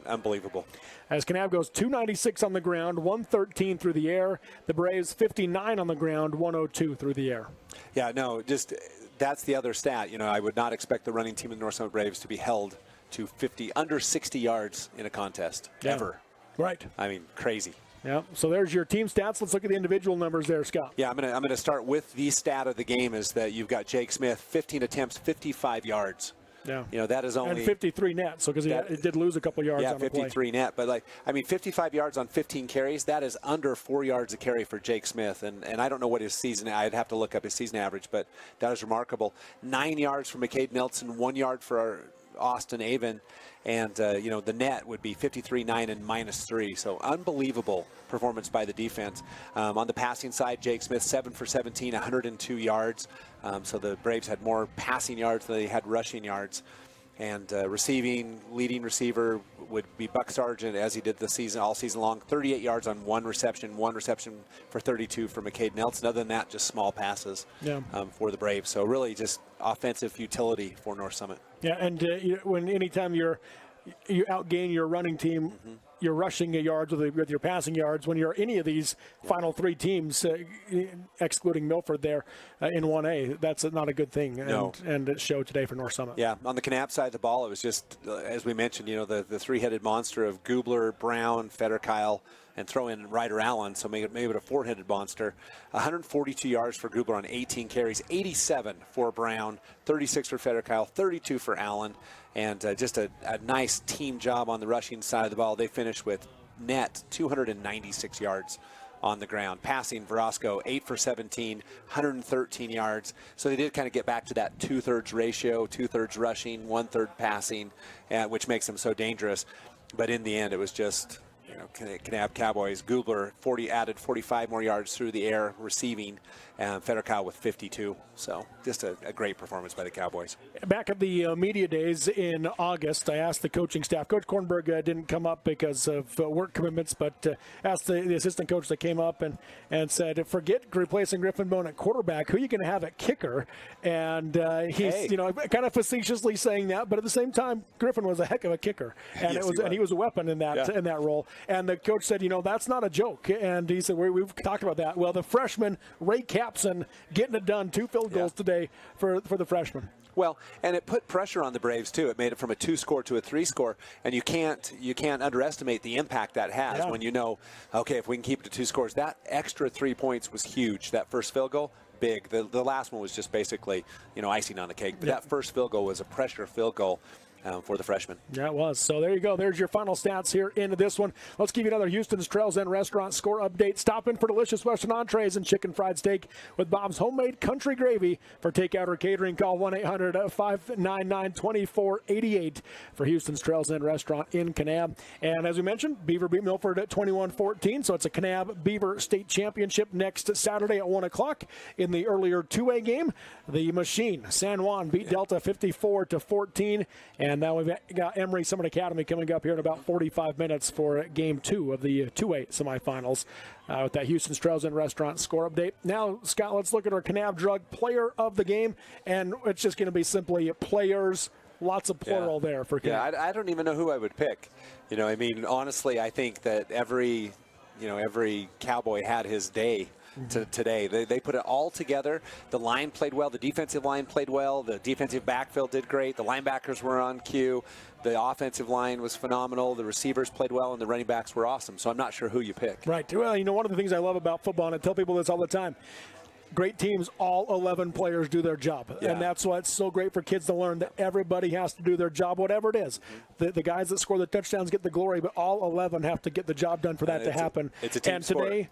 Unbelievable. As Kanab goes 296 on the ground, 113 through the air. The Braves 59 on the ground, 102 through the air. Yeah, no, just that's the other stat. I would not expect the running team of the North Summit Braves to be held to under 60 yards in a contest ever. Right. I mean, crazy. Yeah. So there's your team stats. Let's look at the individual numbers there, Scott. Yeah, I'm gonna start with the stat of the game is that you've got Jake Smith, 15 attempts, 55 yards. Yeah. That is only... And 53 net, so because he did lose a couple yards on the play. 53 net. But, 55 yards on 15 carries, that is under 4 yards a carry for Jake Smith. And I don't know what his season... I'd have to look up his season average, but that is remarkable. 9 yards for McCade Nelson, 1 yard for Austin Avon. And, the net would be 53-9 and -3. So unbelievable performance by the defense. On the passing side, Jake Smith, 7 for 17, 102 yards. So the Braves had more passing yards than they had rushing yards. And receiving, leading receiver would be Buck Sargent, as he did all season long. 38 yards on one reception for 32 for McCade Nelson. Other than that, just small passes for the Braves. So really just offensive utility for North Summit. Yeah, and anytime you outgain your running team, you're rushing yards with your passing yards. When you're any of these final three teams, excluding Milford there in 1A, that's not a good thing. And it showed today for North Summit. Yeah, on the Kanab side of the ball, it was just, as we mentioned, the three-headed monster of Gubler, Brown, Federkyle, and throw in Ryder Allen, so make it a four-headed monster. 142 yards for Gubler on 18 carries, 87 for Brown, 36 for Federkyle, 32 for Allen, and just a nice team job on the rushing side of the ball. They finished with net 296 yards on the ground. Passing, Verosco, 8 for 17, 113 yards. So they did kind of get back to that 2/3 ratio, 2/3 rushing, 1/3 passing, which makes them so dangerous. But in the end, it was just... Kanab Cowboys, Gubler added 45 more yards through the air receiving, and Federkyle with 52. So just a great performance by the Cowboys. Back at the media days in August, I asked the coaching staff. Coach Kornberg didn't come up because of work commitments, but asked the assistant coach that came up and said, forget replacing Griffin Bone at quarterback. Who are you going to have at kicker? And he's kind of facetiously saying that, but at the same time, Griffin was a heck of a kicker, and he was a weapon in that role. And the coach said, that's not a joke. And he said, we've talked about that. Well, the freshman, Ray Capson, getting it done, 2 field goals today for the freshman. Well, and it put pressure on the Braves, too. It made it from a 2-score to a 3-score. And you can't underestimate the impact that has when okay, if we can keep it to 2 scores. That extra 3 points was huge. That first field goal, big. The last one was just basically, icing on the cake. But that first field goal was a pressure field goal. For the freshman. Yeah, it was. So there you go. There's your final stats here into this one. Let's give you another Houston's Trails End restaurant score update. Stop in for delicious Western entrees and chicken fried steak with Bob's homemade country gravy. For takeout or catering, call 1-800-599-2488 for Houston's Trails End restaurant in Kanab. And as we mentioned, Beaver beat Milford at 21-14. So it's a Kanab Beaver State Championship next Saturday at 1 o'clock. In the earlier 2A game, the Machine, San Juan, beat Delta 54-14. And And now we've got Emory Summit Academy coming up here in about 45 minutes for Game 2 of the 2A semifinals with that Houston Strauss Inn Restaurant score update. Now, Scott, let's look at our Kanab Drug player of the game, and it's just going to be simply players. Lots of plural there for Kanab. Yeah, I don't even know who I would pick. I mean, honestly, I think that every Cowboy had his day today. They put it all together. The line played well. The defensive line played well. The defensive backfield did great. The linebackers were on cue. The offensive line was phenomenal. The receivers played well, and the running backs were awesome. So I'm not sure who you pick. Right. Well, one of the things I love about football, and I tell people this all the time, great teams, all 11 players do their job. Yeah. And that's why it's so great for kids to learn that everybody has to do their job, whatever it is. The guys that score the touchdowns get the glory, but all 11 have to get the job done for that to happen. It's a team sport. Today,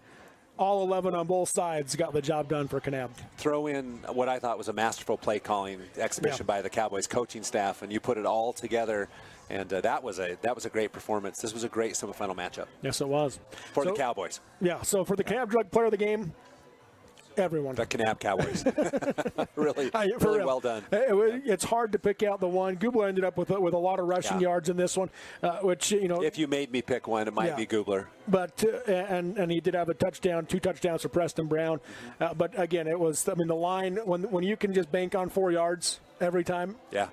all 11 on both sides got the job done for Kanab. Throw in what I thought was a masterful play calling exhibition by the Cowboys coaching staff, and you put it all together. And that was a great performance. This was a great semifinal matchup. Yes, it was. For the Cowboys. Yeah, so for the Kanab Drug player of the game, everyone. The Kanab Cowboys. really well done. It's hard to pick out the one. Gubler ended up with a lot of rushing yards in this one, which, If you made me pick one, it might be Gubler. But, and he did have a touchdown, 2 touchdowns for Preston Brown. But, again, it was, the line, when you can just bank on 4 yards every time. Yeah.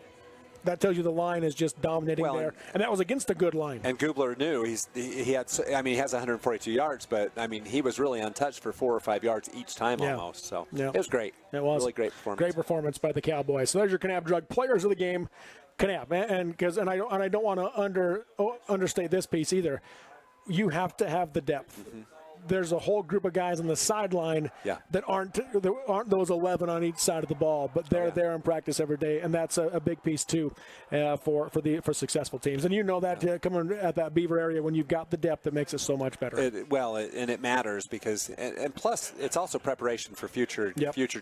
That tells you the line is just dominating there, and that was against a good line. And Gubler knew he has 142 yards, but he was really untouched for 4 or 5 yards each time almost. So it was great. It was really great performance. Great performance by the Cowboys. So there's your Kanab Drug players of the game, Kanab, and I don't want to understate this piece either. You have to have the depth. Mm-hmm. There's a whole group of guys on the sideline that aren't those 11 on each side of the ball, but they're there in practice every day, and that's a big piece too for successful teams. And that coming at that Beaver area, when you've got the depth, it makes it so much better. And it matters because, and plus it's also preparation for future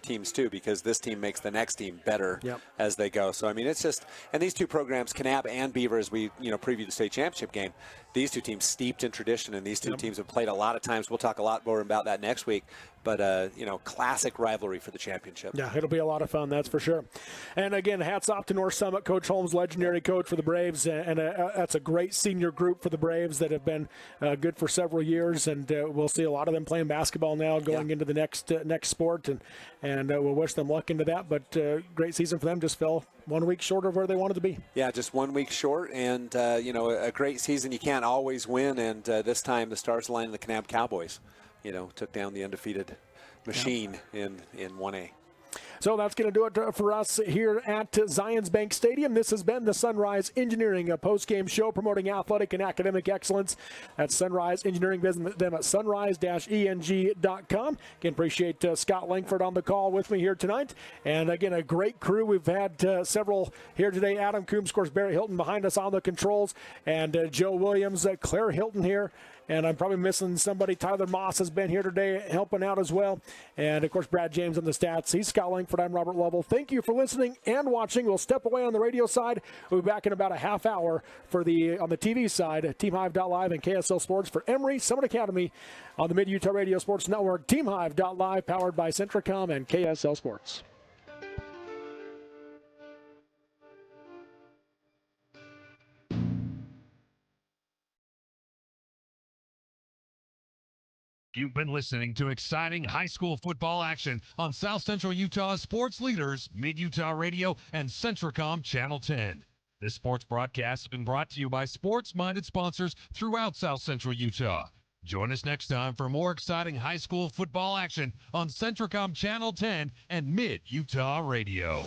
teams too, because this team makes the next team better as they go. So it's just, and these two programs, Kanab and Beaver, as we previewed the state championship game, these two teams steeped in tradition, and these two teams have played a lot of times. We'll talk a lot more about that next week. But, classic rivalry for the championship. Yeah, it'll be a lot of fun, that's for sure. And, again, hats off to North Summit. Coach Holmes, legendary coach for the Braves. And that's a great senior group for the Braves that have been good for several years. And we'll see a lot of them playing basketball now going into the next sport. And we'll wish them luck into that. But great season for them. Just fell 1 week short of where they wanted to be. Yeah, just 1 week short. And, a great season. You can't always win. And this time the stars aligned the Kanab Cowboys. Took down the undefeated machine in 1A. So that's going to do it for us here at Zions Bank Stadium. This has been the Sunrise Engineering post-game show promoting athletic and academic excellence at Sunrise Engineering. Visit them at sunrise-eng.com. Again, appreciate Scott Langford on the call with me here tonight. And again, a great crew. We've had several here today. Adam Coombs, of course, Barry Hilton behind us on the controls, and Joe Williams, Claire Hilton here. And I'm probably missing somebody. Tyler Moss has been here today helping out as well. And, of course, Brad James on the stats. He's Scott Langford. I'm Robert Lovell. Thank you for listening and watching. We'll step away on the radio side. We'll be back in about a half hour on the TV side, TeamHive.live and KSL Sports for Emory Summit Academy on the Mid-Utah Radio Sports Network. TeamHive.live powered by Centricom and KSL Sports. You've been listening to exciting high school football action on South Central Utah's sports leaders, Mid-Utah Radio and Centricom Channel 10. This sports broadcast has been brought to you by sports-minded sponsors throughout South Central Utah. Join us next time for more exciting high school football action on Centricom Channel 10 and Mid-Utah Radio.